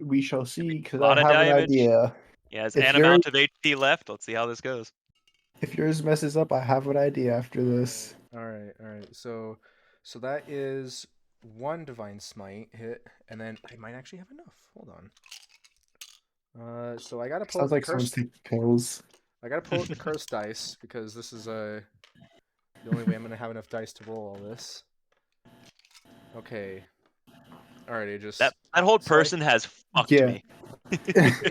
We shall see, because Lot I of have an damage. idea. He has If an you're- amount of HP left. Let's see how this goes. If yours messes up, I have an idea after this. All right. So that is one divine smite hit, and then I might actually have enough. Hold on. So I gotta pull Sounds out the like someone's cursed. taking pills. I gotta pull out the cursed dice because this is the only way I'm gonna have enough dice to roll all this. Okay. Alrighty, just That whole so I- person has fucked Yeah. me.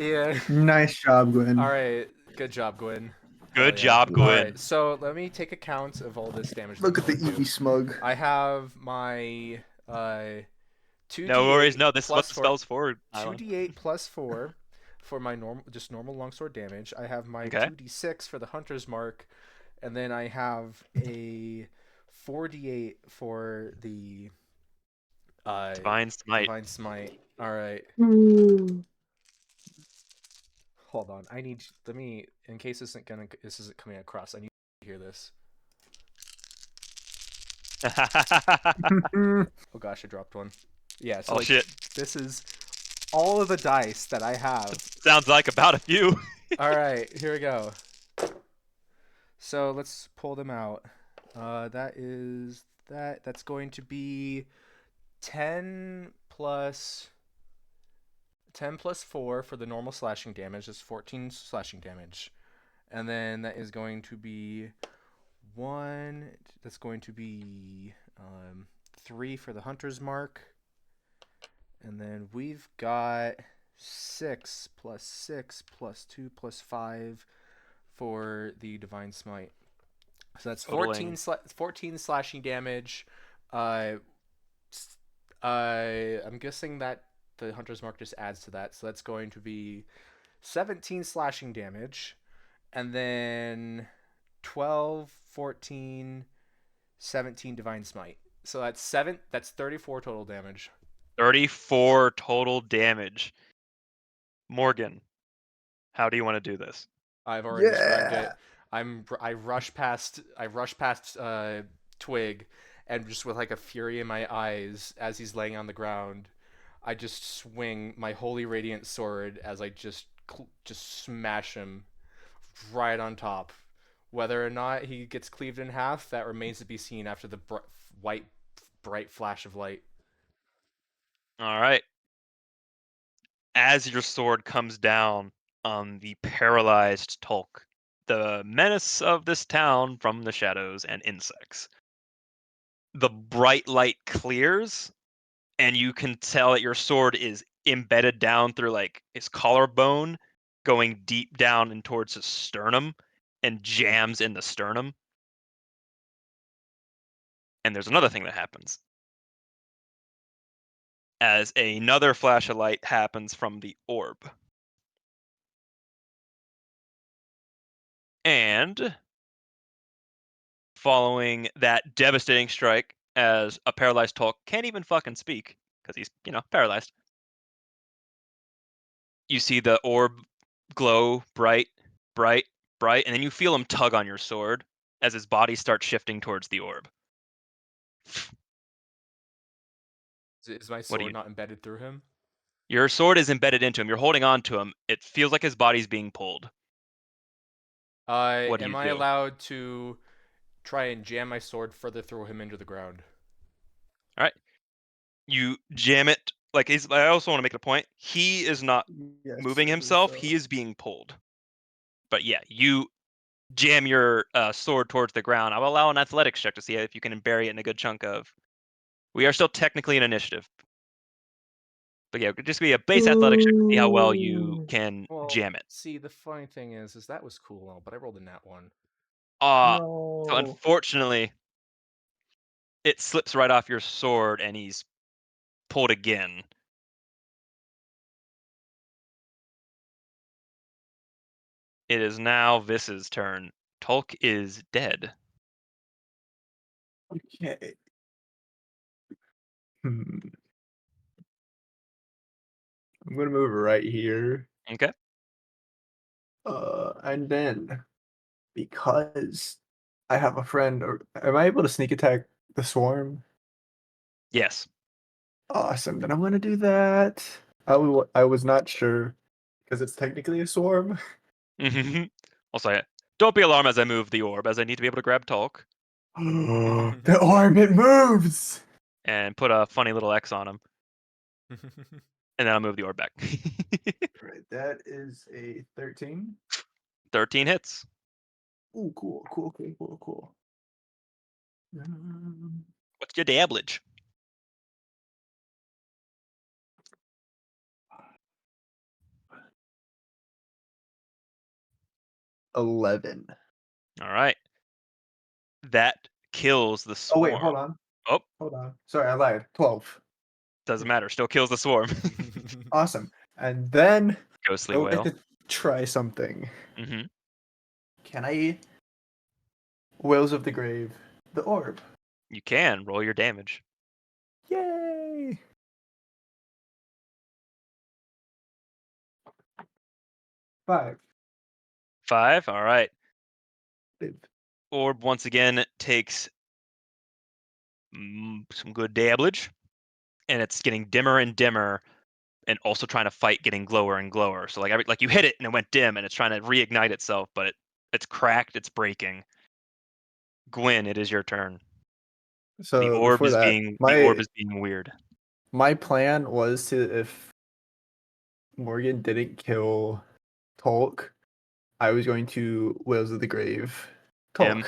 Yeah. Nice job, Gwen. All right. Good job, Gwen. Good Hell yeah. job, Gwen. All right. So let me take account of all this damage. Look that at the I'm going to Eevee smug. I have my 2d8 No worries. No, this is what plus the 4 spell's for. Island. 2d8 plus 4 for my normal longsword damage. I have my Okay. 2d6 for the hunter's mark, and then I have a 4d8 for the Divine Smite. Divine Smite. All right. Hold on. Let me, in case this isn't coming across, I need to hear this. Oh gosh, I dropped one. Yeah, so Oh, like shit. this is all of the dice that I have. Sounds like about a few. All right, here we go. So let's pull them out. That's going to be 10 plus 4 for the normal slashing damage. That's 14 slashing damage. And then that is going to be 1. That's going to be 3 for the hunter's mark. And then we've got 6 plus 6 plus 2 plus 5 for the divine smite. So that's 14 slashing damage. I'm guessing that the hunter's mark just adds to that. So that's going to be 17 slashing damage, and then 12, 14, 17 divine smite. So that's 34 total damage. 34 total damage. Morgan, how do you want to do this? I've already described Yeah. it. I rush past Twig, and just with like a fury in my eyes as he's laying on the ground, I just swing my holy radiant sword as I just smash him right on top. Whether or not he gets cleaved in half, that remains to be seen after the white bright flash of light. All right. As your sword comes down on the paralyzed Tulk, the menace of this town from the shadows and insects, the bright light clears, and you can tell that your sword is embedded down through like his collarbone, going deep down and towards his sternum, and jams in the sternum. And there's another thing that happens. As another flash of light happens from the orb. And following that devastating strike, as a paralyzed Tulk can't even fucking speak, because he's, paralyzed. You see the orb glow bright, bright, bright, and then you feel him tug on your sword as his body starts shifting towards the orb. Is my What do sword you? not embedded through him? Your sword is embedded into him. You're holding on to him. It feels like his body's being pulled. What do you Am I do? allowed to try and jam my sword further through him into the ground? All right. You jam it. Like I also want to make a point. He is not Yes, moving I believe himself. so. He is being pulled. But yeah, you jam your sword towards the ground. I'll allow an athletics check to see if you can bury it in a good chunk of. We are still technically in initiative. But yeah, it could just be a base athletics check to see how well you can Well, jam it. see, the funny thing is that was cool, but I rolled a nat 1. So No. unfortunately, it slips right off your sword and he's pulled again. It is now Vis's turn. Tulk is dead. Okay. I'm gonna move right here. Okay. And then because I have a friend, or am I able to sneak attack the swarm? Yes. Awesome. Then I'm gonna do that. I was not sure because it's technically a swarm. Also, don't be alarmed as I move the orb, as I need to be able to grab Tulk The arm, it moves. and put a funny little X on him, and then I'll move the orb back. Right, that is a 13. 13 hits. Ooh, cool. What's your dablage? $11. All right. That kills the Oh swarm. wait, hold on. Oh, Hold on. Sorry, I lied. 12. doesn't matter. Still kills the swarm. Awesome. And then Ghostly I would like whale. to try something. Mm-hmm. Can I Whales of the Grave. The orb. You can roll your damage. Yay! Five. 5. All right. Live. Orb once again takes some good damage, and it's getting dimmer and dimmer, and also trying to fight getting glower and glower. So like you hit it and it went dim, and it's trying to reignite itself, but it's cracked, it's breaking. Gwyn, it is your turn. So The orb before is that, being weird. my plan was to, if Morgan didn't kill Tolk, I was going to Whales of the Grave. Him. Tolk.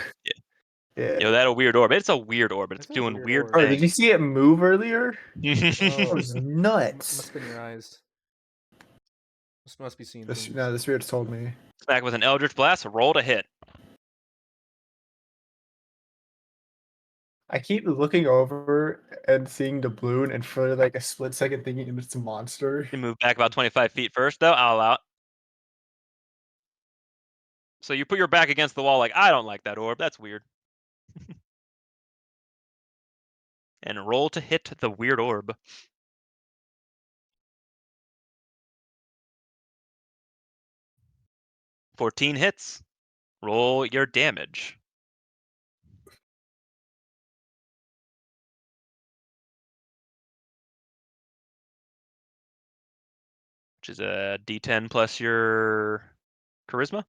Yeah. Yo, that a weird orb. It's a weird orb. It's That's a doing weird weird orb. Oh, did you things. see it move earlier? That Oh, was must nuts. have been your eyes. Must be seeing The, things. no, the spirits told me. Smack with an Eldritch Blast. Roll to hit. I keep looking over and seeing the balloon, and for like a split second thinking it's a monster. You move back about 25 feet first, though. I'll allow it. So you put your back against the wall like, I don't like that orb. That's weird. And roll to hit the weird orb. 14 hits. Roll your damage. Which is a D10 plus your charisma.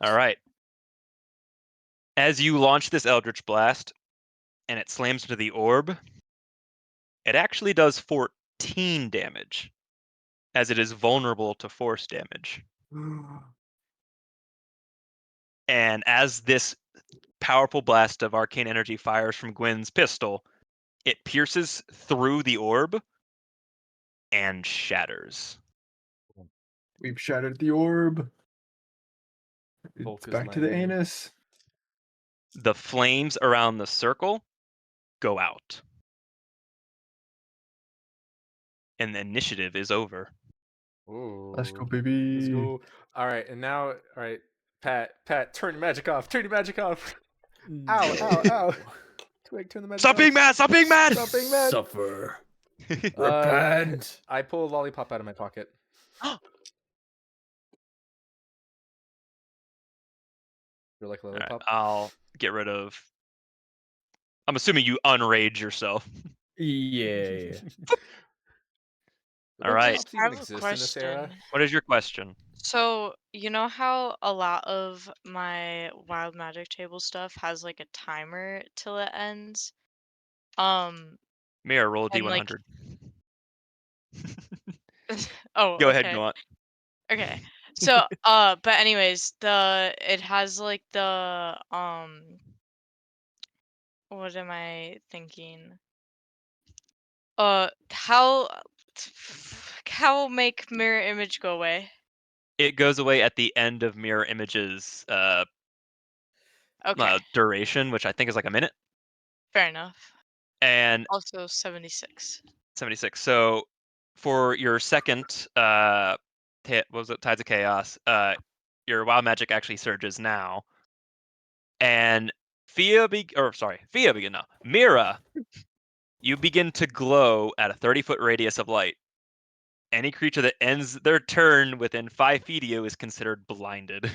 All right. As you launch this Eldritch Blast and it slams into the orb, it actually does 14 damage, as it is vulnerable to force damage. And as this powerful blast of arcane energy fires from Gwyn's pistol, it pierces through the orb and shatters. We've shattered the orb. Tolk It's is back to the landing. anus. The flames around the circle go out. And the initiative is over. Ooh. Let's go, baby. Let's go. All right, and now, all right, Pat, turn your magic off. Turn your magic off. Ow, ow, ow. Twig, turn the magic Stop off. being mad! Stop being mad! Stop being mad. Suffer. Uh, Repent. I pull a lollipop out of my pocket. You're like a All right, lollipop. I'll get rid of. I'm assuming you unrage yourself. Yeah. Do All right. lollipops I even have a exist in this era? question. What is your question? So, you know how a lot of my wild magic table stuff has like a timer till it ends? Mira, roll a And like, D100. oh, Go ahead, okay. go on. Okay. So, but anyways, it has like what am I thinking? How make mirror image go away? It goes away at the end of Mirror Image's Okay, duration, which I think is like a minute, fair enough. and Also 76. 76. So for your second hit, what was it? Tides of Chaos. Your wild magic actually surges now, and Mira, you begin to glow at a 30-foot radius of light. Any creature that ends their turn within 5 feet of you is considered blinded.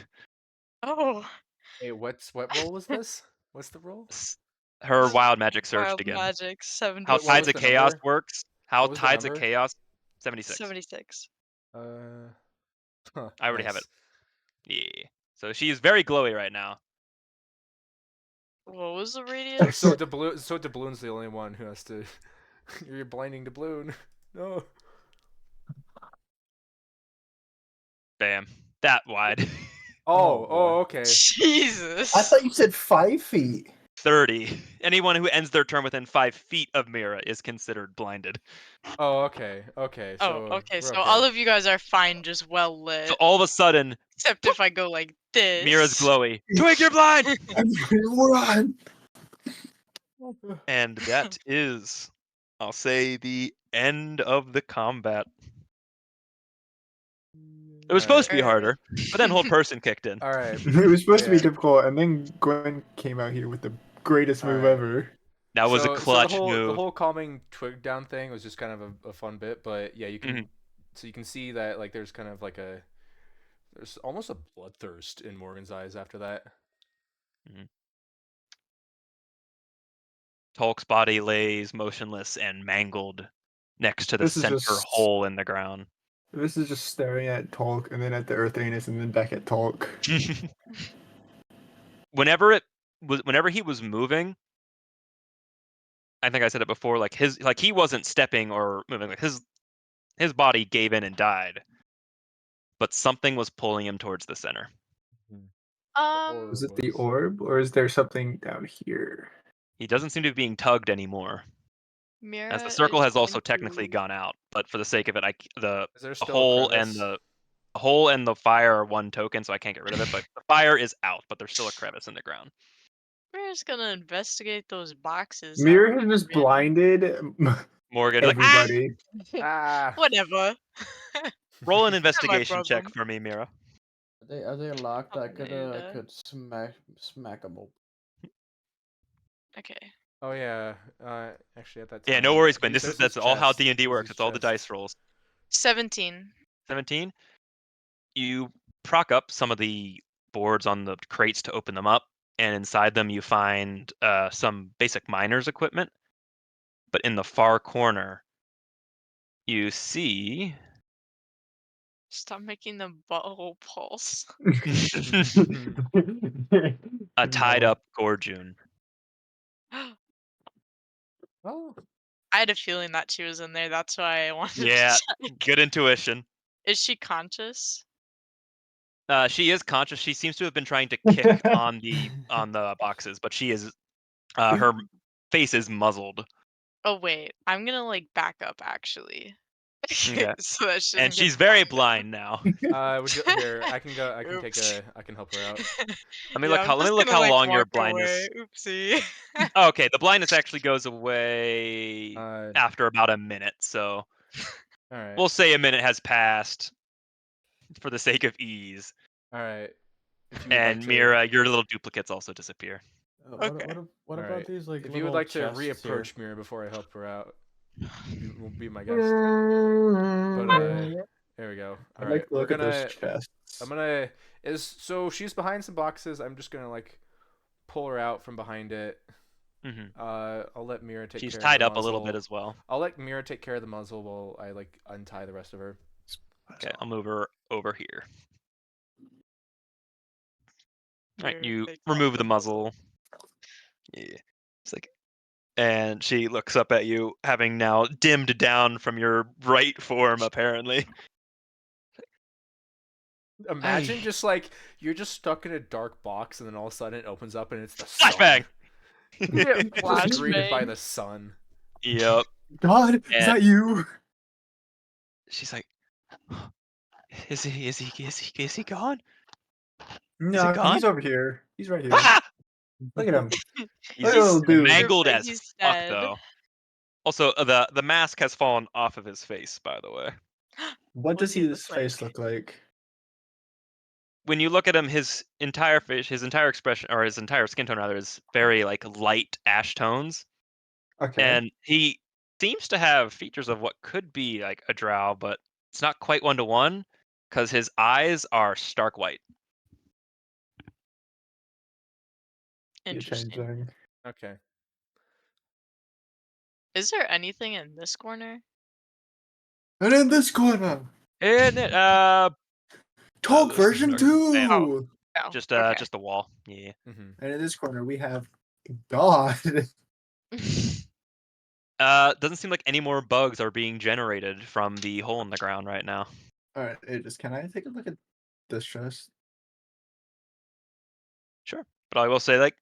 Oh, Hey, what roll was this? What's the roll? Her wild magic surged wild again. magic How What 76. was Tides of the Chaos number? works? How What was the Tides of number? Chaos? 76. 76. Huh, I already have it. nice. Yeah. So she's very glowy right now. What was the So radius? Doubloon's the only one who has to. You're blinding Doubloon. No. Bam. That wide. Oh, boy. okay. Jesus. I thought you said 5 feet. 30. Anyone who ends their turn within 5 feet of Mira is considered blinded. Oh, okay. Okay. Oh, So okay. we're So okay. all of you guys are fine, just well So lit. all of a sudden, Except if I go like this. Mira's glowy. Twig, you're blind! Everybody run! And that is, I'll say, the end of the combat. It was supposed to be Alright. harder, but then hold person kicked in. All right. It was supposed to be Yeah. difficult, and then Gwen came out here with the greatest move Alright. ever. That was a So the clutch whole move. calming twig down thing was just kind of a fun bit, but yeah, you can so you can see that like there's kind of like there's almost a bloodthirst in Morgan's eyes after that. Tolk's body lays motionless and mangled next to the This is center just hole in the ground. this is just staring at Tolk, and then at the Earth Anus, and then back at Tolk. Whenever he was moving, I think I said it before, like he wasn't stepping or moving, like his body gave in and died. But something was pulling him towards the center. Was it the orb, or is there something down here? He doesn't seem to be being tugged anymore. Mira As the circle is has also going technically to- gone out, but for the sake of it, Is there the still a hole and crevice? the hole and the fire are one token, so I can't get rid of it. But the fire is out, but there's still a crevice in the ground. Mira's gonna investigate those boxes. that Mirror we has just ran. blinded Morgan, like, everybody. Ah. Whatever. roll an Not my investigation check problem. for me, Mira. Are they locked? I Dominator. could smack them open. Okay. Oh yeah. Actually, at that time. Yeah, no worries, Quinn. There's That's his all how chest. D&D There's works. his It's all the chest. dice rolls. 17. 17. You proc up some of the boards on the crates to open them up, and inside them you find some basic miner's equipment. But in the far corner, you see Stop making the butthole pulse. a tied No. up Gorjun. Oh. I had a feeling that she was in there. That's why I wanted Yeah, to check. good intuition. Is she conscious? She is conscious. She seems to have been trying to kick on the boxes, but she is her face is muzzled. Oh wait, I'm gonna like back up actually. Okay. So that she And doesn't get she's very knocked blind now. Would you here? I can go. I can take Oops. I can help her out. Yeah, I'm Let me just look gonna how like long your walk away. blindness. Oopsie. Oh, okay, the blindness actually goes away All after about a minute, so right. we'll say a minute has passed for the sake of ease. All right. If you would And like to. Mira, your little duplicates also disappear. Okay. What All about right. these like If little you would like to chests here? reapproach Mira before I help her out, will be my guest. But there we go. All I'd right, like to look at those chests. I'm gonna so she's behind some boxes. I'm just gonna like pull her out from behind it. Mm-hmm. I'll let Mira take She's care tied of the up a little bit muzzle. as well. I'll let Mira take care of the muzzle while I like untie the rest of her. Okay, I'll move her over here. All right, Mira you takes off remove the the muzzle. Yeah. It's like, and she looks up at you, having now dimmed down from your right form, apparently. Imagine Aye. just like you're just stuck in a dark box, and then all of a sudden it opens up, and it's the sun. Flashbang! Yeah, just greeted by Flashbang. the sun. Yep. God, is And that you? she's like, is he gone? No, gone? he's over here. He's right here. Ah! Look at him. He's Little dude. mangled but as he's fuck, dead. though. Also, the mask has fallen off of his face, by the way. What does What's he his face look like? When you look at him, his entire face, his entire expression, or his entire skin tone rather, is very like light ash tones, Okay. and he seems to have features of what could be like a drow, but it's not quite 1-to-1 because his eyes are stark white. You Interesting. changeling. Okay. Is there anything in this corner? And in this corner, And it, Talk this is version our- 2. Oh. just okay. just the wall. Yeah. Mm-hmm. And in this corner, we have God. Doesn't seem like any more bugs are being generated from the hole in the ground right now. All right, can I take a look at this chest? Sure, but I will say, like,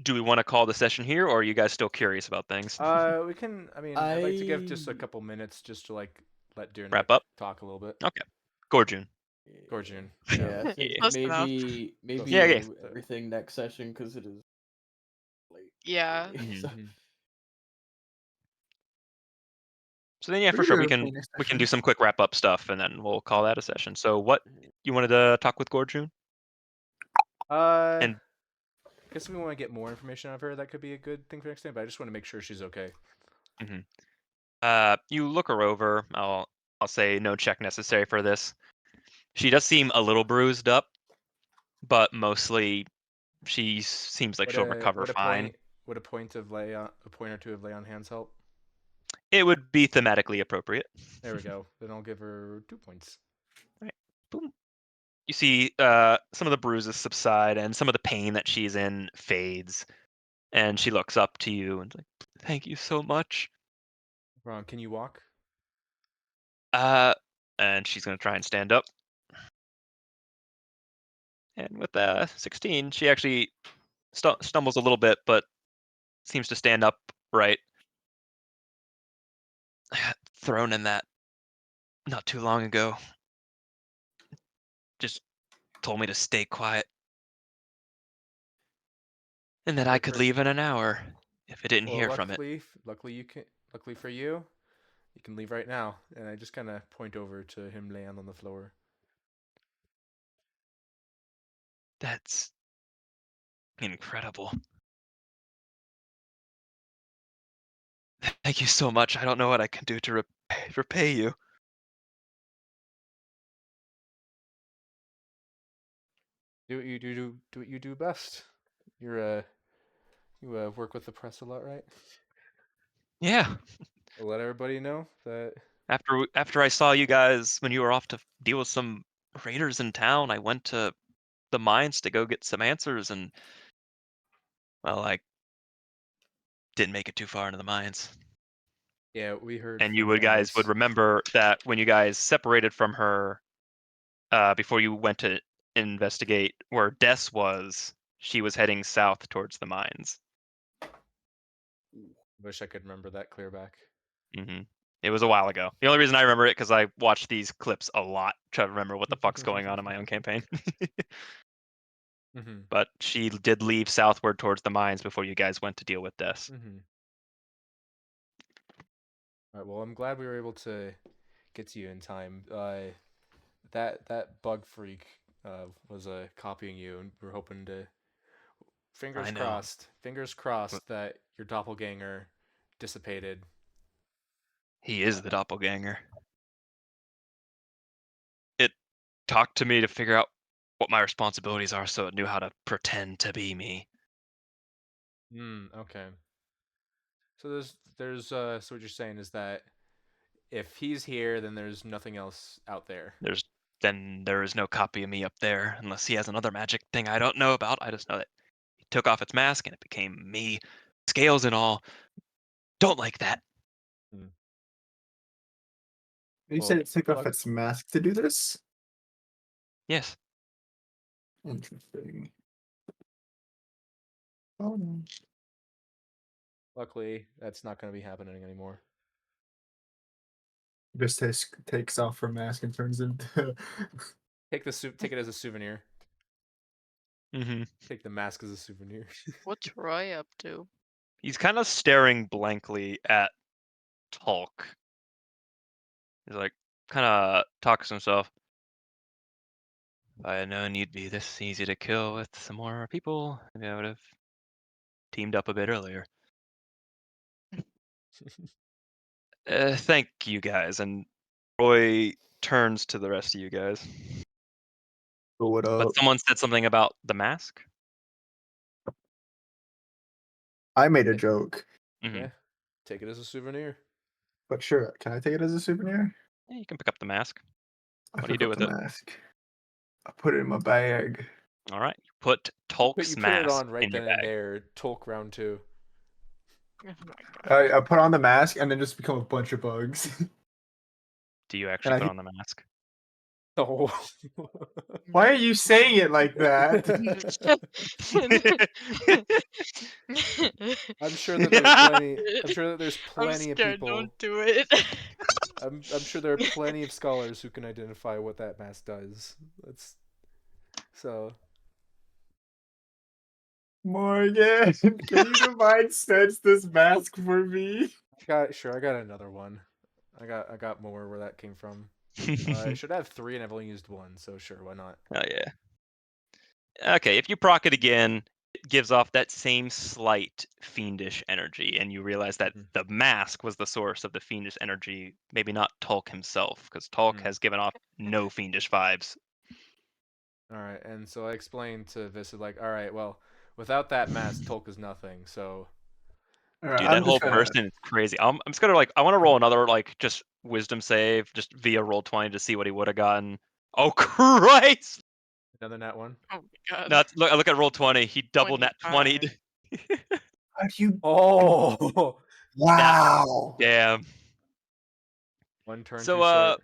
do we want to call the session here, or are you guys still curious about things? We can. I mean, I'd like to give just a couple minutes just to like let Deernick Wrap up. talk a little bit. Okay, Gorjun. Gorjun. Yeah, I think Yeah. Close enough. maybe Yeah, yeah. everything next session because it is late. Yeah. So then, yeah, We for can sure, do we it can for next we can do session. some quick wrap up stuff, and then we'll call that a session. So, what you wanted to talk with Gorjun? And I guess if we want to get more information out of her, that could be a good thing for next time. But I just want to make sure she's okay. you look her over. I'll say no check necessary for this. She does seem a little bruised up, but mostly she seems like she'll recover fine. Would a point of lay on a point or two of lay on hands help? It would be thematically appropriate. There we go. Then I'll give her 2 points. Right. Boom. You see some of the bruises subside and some of the pain that she's in fades. And she looks up to you and is like, thank you so much. Ron, can you walk? And she's going to try and stand up. And with 16, she actually stumbles a little bit, but seems to stand up right. Thrown in that not too long ago. Just told me to stay quiet. And that I Good could for- leave in an hour if I didn't Well, hear from it. luckily for you, you can leave right now. And I just kind of point over to him laying on the floor. That's incredible. Thank you so much. I don't know what I can do to repay you. Do what you do what you do best. You work with the press a lot, right? Yeah. I'll let everybody know that. After I saw you guys when you were off to deal with some raiders in town, I went to the mines to go get some answers, and well, I didn't make it too far into the mines. Yeah, we heard And you from guys would others. remember that when you guys separated from her, before you went to investigate where Des was, she was heading south towards the mines. Wish I could remember that clear back. hmm It was a while ago. The only reason I remember it because I watched these clips a lot, try to remember what the fuck's going on in my own campaign. Mm-hmm. But she did leave southward towards the mines before you guys went to deal with Des. Mm-hmm. All right. Well, I'm glad we were able to get to you in time. That bug freak was copying you, and we're hoping to. I know. Fingers crossed that your doppelganger dissipated. He is the doppelganger. It talked to me to figure out what my responsibilities are so it knew how to pretend to be me. Okay. So so what you're saying is that if he's here, then there's nothing else out there. Then there is no copy of me up there unless he has another magic thing I don't know about. I just know that he took off its mask and it became me. Scales and all. Don't like that. You Well, said it took off luck- its mask to do this? Yes. Interesting. Oh no. Luckily, that's not going to be happening anymore. Just takes off her mask and turns into Take it as a souvenir. hmm Take the mask as a souvenir. What's Roy up to? He's kind of staring blankly at Tulk. He's like, kind of talks to himself. If I had known you'd be this easy to kill with some more people, maybe I would have teamed up a bit earlier. Thank you guys. And Roy turns to the rest of you guys. what But up. someone said something about the mask. I made a joke, Mhm. Yeah, take it as a souvenir. but sure, can I take it as a souvenir? Yeah, you can pick up the mask. I What do you pick do up with the it? mask. I put it in my bag. All right. You put But Tulk's you put it mask on right in your then and bag. there. Tolk round 2. Oh my god. I put on the mask and then just become a bunch of bugs. Do you actually I put hit- on the mask? Oh. Why are you saying it like that? I'm sure that there's plenty. I'm sure that there's I'm plenty of scared, people. don't do it. I'm sure there are plenty of scholars who can identify what that mask does. So Morgan, can you divine sense this mask for me? I got another one. I got more where that came from. I should have 3 and I've only used 1, so sure, why not? Oh yeah. Okay, if you proc it again, it gives off that same slight fiendish energy, and you realize that Mhm. the mask was the source of the fiendish energy, maybe not Tulk himself, because Tulk Mm. has given off no fiendish vibes. All right, and so I explained to Vis like, all right, well, without that mask, Tolk is nothing. So All right, Dude, that I'm whole just gonna. person is crazy. I'm just gonna I want to roll another just wisdom save, just via roll 20 to see what he would have gotten. Oh Christ! another nat one. Oh my god. No, look at roll 20. He double net 20'd. 25. How do you? Oh, Wow. Damn. one turn So too short.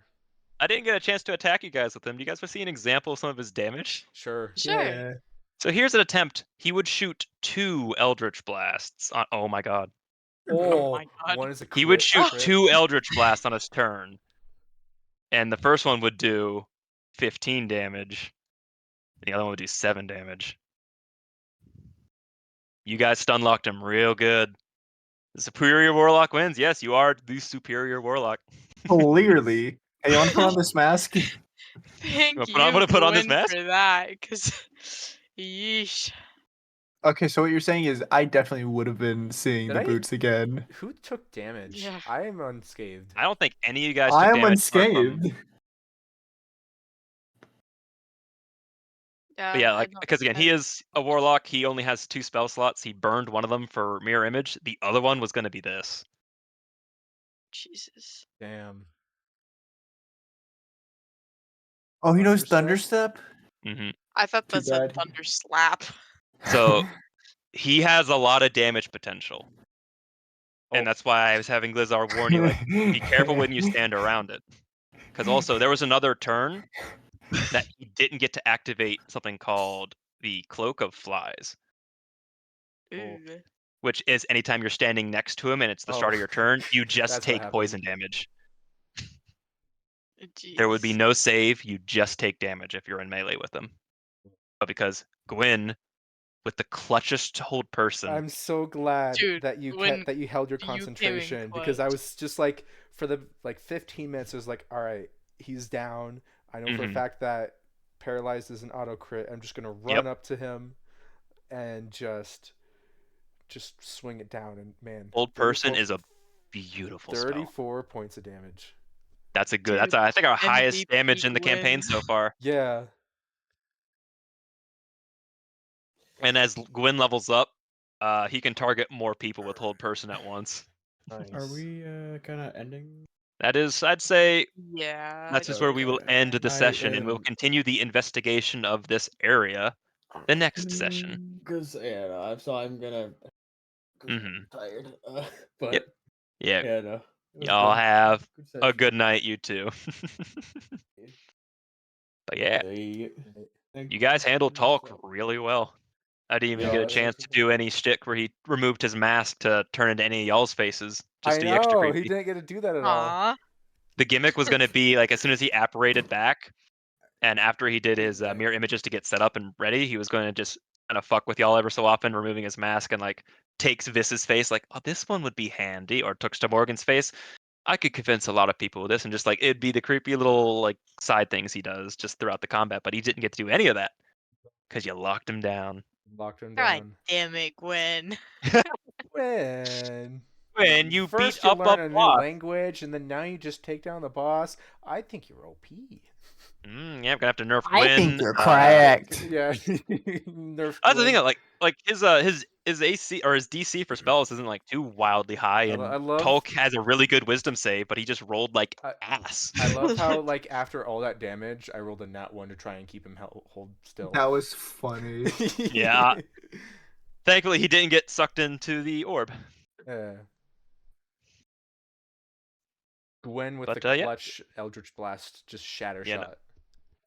I didn't get a chance to attack you guys with him. Do you guys want to see an example of some of his damage? Sure. Sure. Yeah. So here's an attempt. He would shoot 2 Eldritch Blasts on. Oh my god. Oh my god. one is a crit. He would shoot crit. 2 Eldritch Blasts on his turn. And the first one would do 15 damage. And the other one would do 7 damage. You guys stun locked him real good. The superior warlock wins. Yes, you are the superior warlock. Clearly. Hey, you want to put on this mask? Thank I'm gonna you, put on this Gwen, mask. for that, because yeesh. Okay, so what you're saying is I definitely would have been seeing Did the I- boots again. Who took damage? Yeah. I am unscathed. I don't think any of you guys I took am damage apart from. unscathed. But yeah, I like don't. because again, he is a warlock. He only has 2 spell slots. He burned one of them for mirror image. The other one was going to be this. Jesus. Damn. Oh, he knows Thunderstep? Thunderstep? hmm I thought Too that said bad. thunder slap. So he has a lot of damage potential, and Oh. that's why I was having Glizzar warn you, like, be careful when you stand around it. Because also there was another turn that he didn't get to activate something called the Cloak of Flies, Ooh. which is anytime you're standing next to him and it's the start Oh. of your turn, you just That's what take happened. poison damage. Jeez. There would be no save. You just take damage if you're in melee with them. But because Gwyn, with the clutchest hold person, I'm so glad Dude, that you when that you held your you came in concentration because I clutch. was just like for the 15 minutes I was like, all right, he's down. I know for a Mhm. fact that paralyzed is an auto crit. I'm just gonna run Yep. up to him and just swing it down. And man, Hold person 34 is a beautiful spell. 34 points of damage. That's a good. Dude, That's I think our highest MVP damage in the campaign Gwyn. so far. Yeah. And as Gwyn levels up, he can target more people with hold person at once. Nice. Are we kind of ending? That is, I'd say, Yeah. that's just where we will Okay. end the I session, and we'll am continue the investigation of this area the next session. because yeah, no, I'm gonna. Cause Mhm. I'm tired. But Yep. Yeah. yeah, no. It was Y'all good. have Good a session. good night, you two. But yeah, Thank you guys handled you talk so- really well. I didn't even Yeah, get a it chance was to do any shtick where he removed his mask to turn into any of y'all's faces, just I to be extra know he creepy. didn't get to do that at all. Aw. The gimmick was going to be like as soon as he apparated back, and after he did his mirror images to get set up and ready, he was going to just kind of fuck with y'all ever so often, removing his mask and like takes Vis's face, like, oh, this one would be handy, or Tooks to Morgan's face. I could convince a lot of people with this, and just like it'd be the creepy little like side things he does just throughout the combat, but he didn't get to do any of that because you locked him down. Locked him God down. damn it, Gwen. When When you beat first you up learn a a new boss. language and then now you just take down the boss. I think you're OP. Yeah, I'm gonna have to nerf I think Gwyn. you're correct. Yeah. Nerf That's the thing. Gwyn. Like his AC or his DC for spells isn't like too wildly high, and I love Tulk has a really good Wisdom save, but he just rolled like I- ass. I love how like after all that damage, I rolled a nat 1 to try and keep him hold still. That was funny. Yeah. Thankfully, he didn't get sucked into the orb. Yeah. Gwen with But, the yeah. clutch Eldritch Blast, just shatter Yeah, no. shot.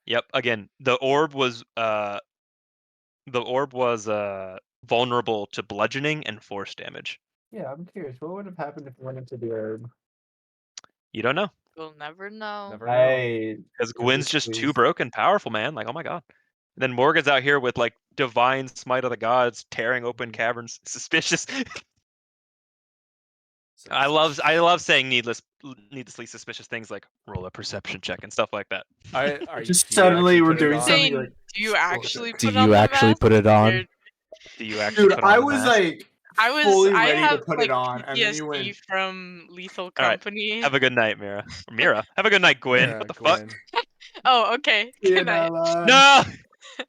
Yep. Again, the orb was vulnerable to bludgeoning and force damage. Yeah, I'm curious. What would have happened if we went into the herb? You don't know, We'll never know. Never know. Hey, because you're Gwyn's just too displeased. broken, powerful, man. Like, oh my god. And then Morgan's out here with like divine smite of the gods, tearing open caverns. Suspicious. I love saying needlessly suspicious things like roll a perception check and stuff like that. Do Just you actually suddenly we're put it doing on? something Saying, like. do you actually Do put on you the actually mask? put it on? Or- Do you actually Dude, put on I the was mask? like I fully ready have to put like it on, and then you PTSD went. from Lethal All right. Company. Have a good night, Mira. Or Mira. Have a good night, Gwen. Yeah, What the Gwen. fuck? Oh, okay. Good night. No.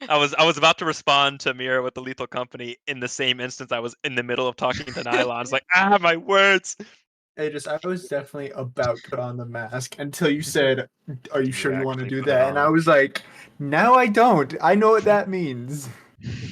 I was about to respond to Mira with the Lethal Company in the same instance I was in the middle of talking to Nylon. It's like, my words. I was definitely about to put on the mask until you said, "Are you sure you want to actually do put it that?" And I on? was like, "No, I don't. I know what that means."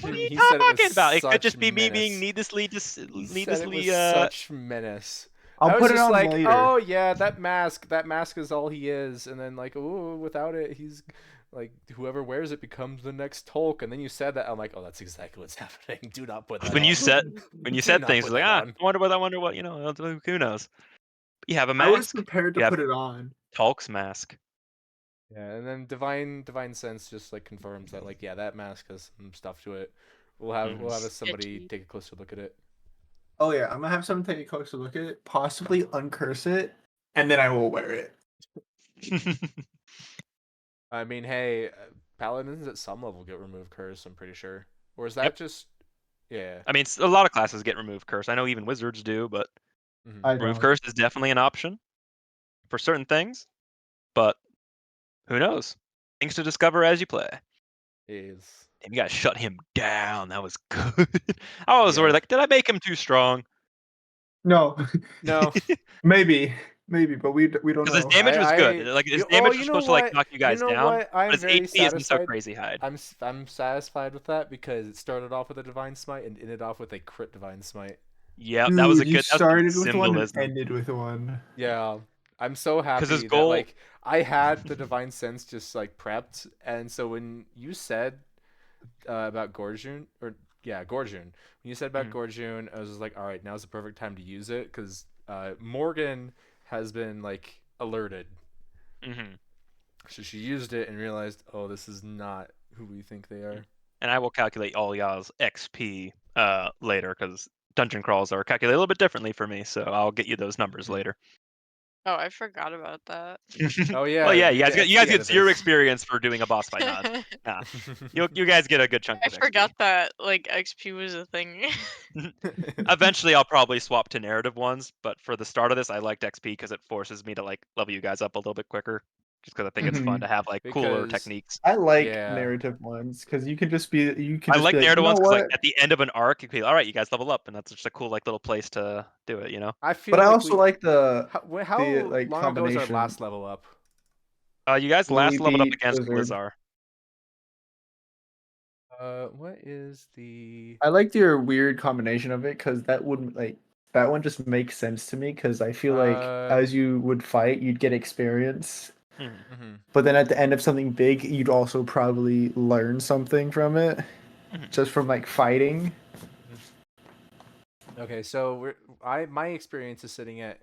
What are you He said it was talking about? It could such just be me menace. being needlessly He said it was needlessly such menace. I'll I was put it just on like, later. oh yeah, that mask is all he is, and then like, oh, without it, he's like, whoever wears it becomes the next Hulk. And then you said that, I'm like, oh, that's exactly what's happening. Do not put that when on. you said Do things not like, put that on. I wonder what, who knows. You have a I was mask. prepared to You have put it on. Tulk's mask. Yeah, and then divine sense just like confirms that like, yeah, that mask has some stuff to it. We'll have somebody Sketchy. take a closer look at it. Oh yeah, I'm gonna have someone take a closer look at it, possibly uncurse it, and then I will wear it. I mean, hey, paladins at some level get remove curse, I'm pretty sure. Or is that Yep. just yeah? I mean, a lot of classes get remove curse. I know even wizards do, but Mhm. I remove don't. curse is definitely an option for certain things. But who knows? Things to discover as you play. Is And you guys shut him down. That was good. I was worried, Yeah. like, did I make him too strong? No, no. maybe, but we don't Because his know. damage was good. Like his damage was You know supposed to like what? knock you guys down, what? I'm but his very HP isn't so satisfied. crazy high. I'm satisfied with that because it started off with a divine smite and ended off with a crit divine smite. Yep, Dude, that was a you good. That was good started with one and symbolism. ended with one. Yeah, I'm so Because his happy that goal. like I had the divine sense just like prepped, and so when you said about Gorjun Gorjun, when you said about Mhm. Gorjun, I was just like, all right, now's the perfect time to use it because Morgan has been like alerted. Mm-hmm. So she used it and realized, oh, this is not who we think they are. And I will calculate all y'all's XP later because dungeon crawls are calculated a little bit differently for me. So I'll get you those numbers Mhm. later. Oh, I forgot about that. Oh yeah. Well, yeah, we you guys get get XP zero out of experience for doing a boss fight. Nah, nah. You guys get a good chunk I of XP. forgot that like XP was a thing. this. Eventually, I'll probably swap to narrative ones, but for the start of this, I liked XP because it forces me to like level you guys up a little bit quicker. Just because I think it's fun Mhm. to have like cooler Because techniques. I like Yeah. narrative ones because you can just be I like like, narrative you know ones because like what? at the end of an arc, you can be all right, you guys level up, and that's just a cool like little place to do it. You know. I feel But I like also like the how like long ago was our combination. last level up? You guys When we last leveled up beat against Blizzard. Blizzard. What is the I liked your weird combination of it because that wouldn't like that one just makes sense to me because I feel like as you would fight, you'd get experience, Mhm. but then at the end of something big, you'd also probably learn something from it, Mhm. just from like fighting. Okay, so my experience is sitting at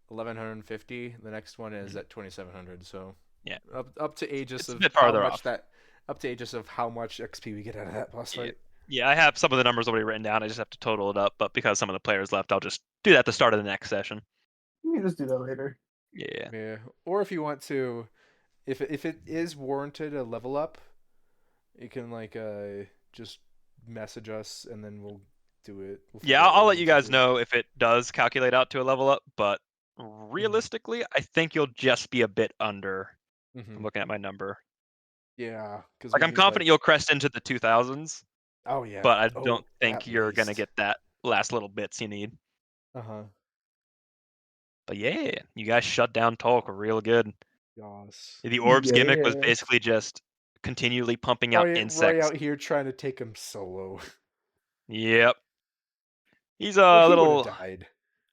1150. The next one is at 2700. So Yeah. up to Aegis It's a of bit how farther much off. that up to Aegis of how much XP we get out of that boss fight. Yeah, I have some of the numbers already written down. I just have to total it up. But because some of the players left, I'll just do that at the start of the next session. You can just do that later. Yeah. Yeah. Or if you want to, if it is warranted a level up, you can like just message us and then we'll do it. We'll figure Yeah, out what I'll we let need you to guys do. know if it does calculate out to a level up. But realistically, I think you'll just be a bit under. I'm looking at my number. Yeah, because Like we I'm need confident you'll crest into the 2000s, Oh yeah. but I Oh, don't think at you're gonna least. get that last little bits you need. Uh-huh. But yeah, you guys shut down Tolk real good. Yas. The orbs gimmick was Yeah. basically just continually pumping out Roy insects. out here trying to take him solo. Yep. He's Or a he would little. have died.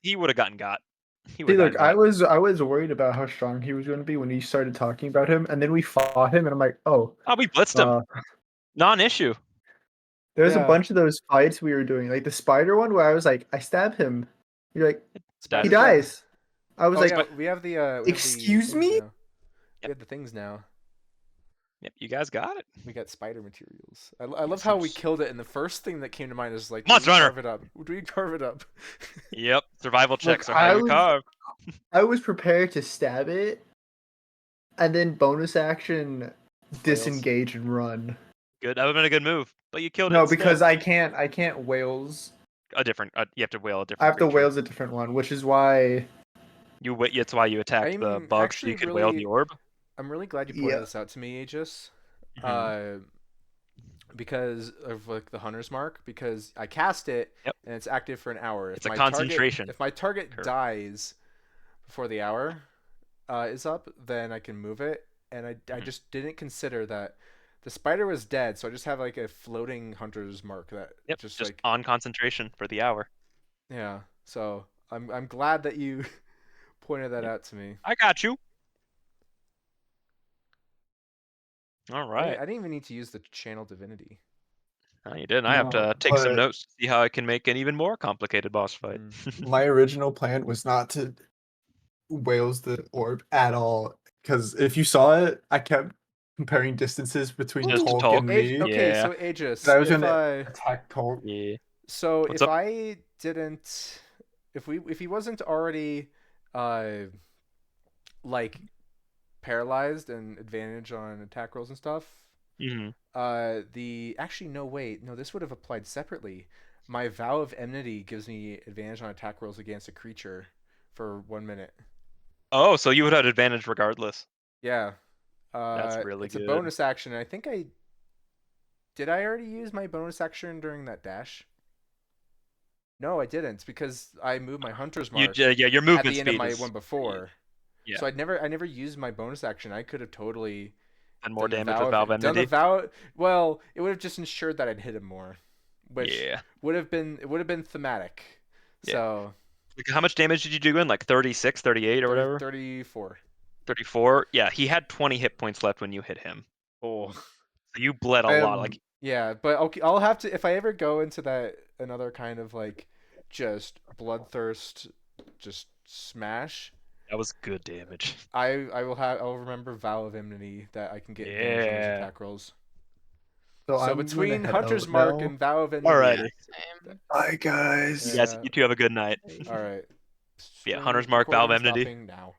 He would have gotten got. He See, would have look, gotten got. I was worried about how strong he was going to be when he started talking about him, and then we fought him, and I'm like, oh, Oh, we blitzed him. Non-issue. there's a Yeah. bunch of those fights we were doing, like the spider one where I was like, I stab him, you're like, Spider he trap. dies. I was Oh like, yeah, we have the excuse things me? now. We have the things now. Yep, you guys got it. We got spider materials. I love some how we s- killed it, and the first thing that came to mind is like, do Monster we Hunter! carve it up? Do we carve it up? Yep, survival Look, checks are how you carve. I was prepared to stab it, and then bonus action disengage and run. Good, that would have been a good move, but you killed it No, instead. because I can't whales. A different, you have to whale a I different have to creature. whales a different one, which is why. That's why you attacked the I'm bug so actually you could whale the orb. I'm really glad you pointed Yeah. this out to me, Aegis. Mhm. Because of like the hunter's mark, because I cast it Yep. and it's active for an hour. It's a concentration If my target curve. dies before the hour is up, then I can move it. And I Mhm. just didn't consider that the spider was dead, so I just have like a floating hunter's mark that Yep, just just like on concentration for the hour. yeah. So I'm glad that you pointed that Yep. out to me. I got you. All I right. didn't even need to use the channel divinity. Oh, you did. I have No, to take some but- notes to see how I can make an even more complicated boss fight. My original plan was not to whales the orb at all, because if you saw it, I kept comparing distances between Just Tolk Tolk? and me. Okay, Yeah. so Aegis, I was if gonna attack Tolk. Yeah. so What's if up? I didn't, if he wasn't already, like paralyzed and advantage on attack rolls and stuff, Hmm. actually no wait no this would have applied separately. My vow of enmity gives me advantage on attack rolls against a creature for 1 minute. Oh, so you would have advantage regardless. Yeah, That's really it's a good. bonus action. I think I already use my bonus action during that dash. No, I didn't because I moved my hunter's mark Yeah, your at movement the end of speed my is one before. yeah. So I never used my bonus action. I could have totally And more done the damage vow with of Valve done the Enmity. vow. Well, it would have just ensured that I'd hit him more, which Yeah. would have been thematic. Yeah. So Like, how much damage did you do in? Like 36, 38 or whatever? 34. 34? Yeah, he had 20 hit points left when you hit him. Oh. So you bled a I lot. am- Like Yeah, but okay, I'll have to if I ever go into that another kind of like just bloodthirst, just smash. that was good damage. I'll remember vow of enmity that I can get advantage on those Yeah. attack rolls. So So I'm gonna between head Hunter's out Mark now. and vow of enmity. Alrighty. Same. Bye, guys. You guys, Yeah. you two have a good night. All right. Yeah, Stream Hunter's Mark, Valve recording Enmity. stopping now.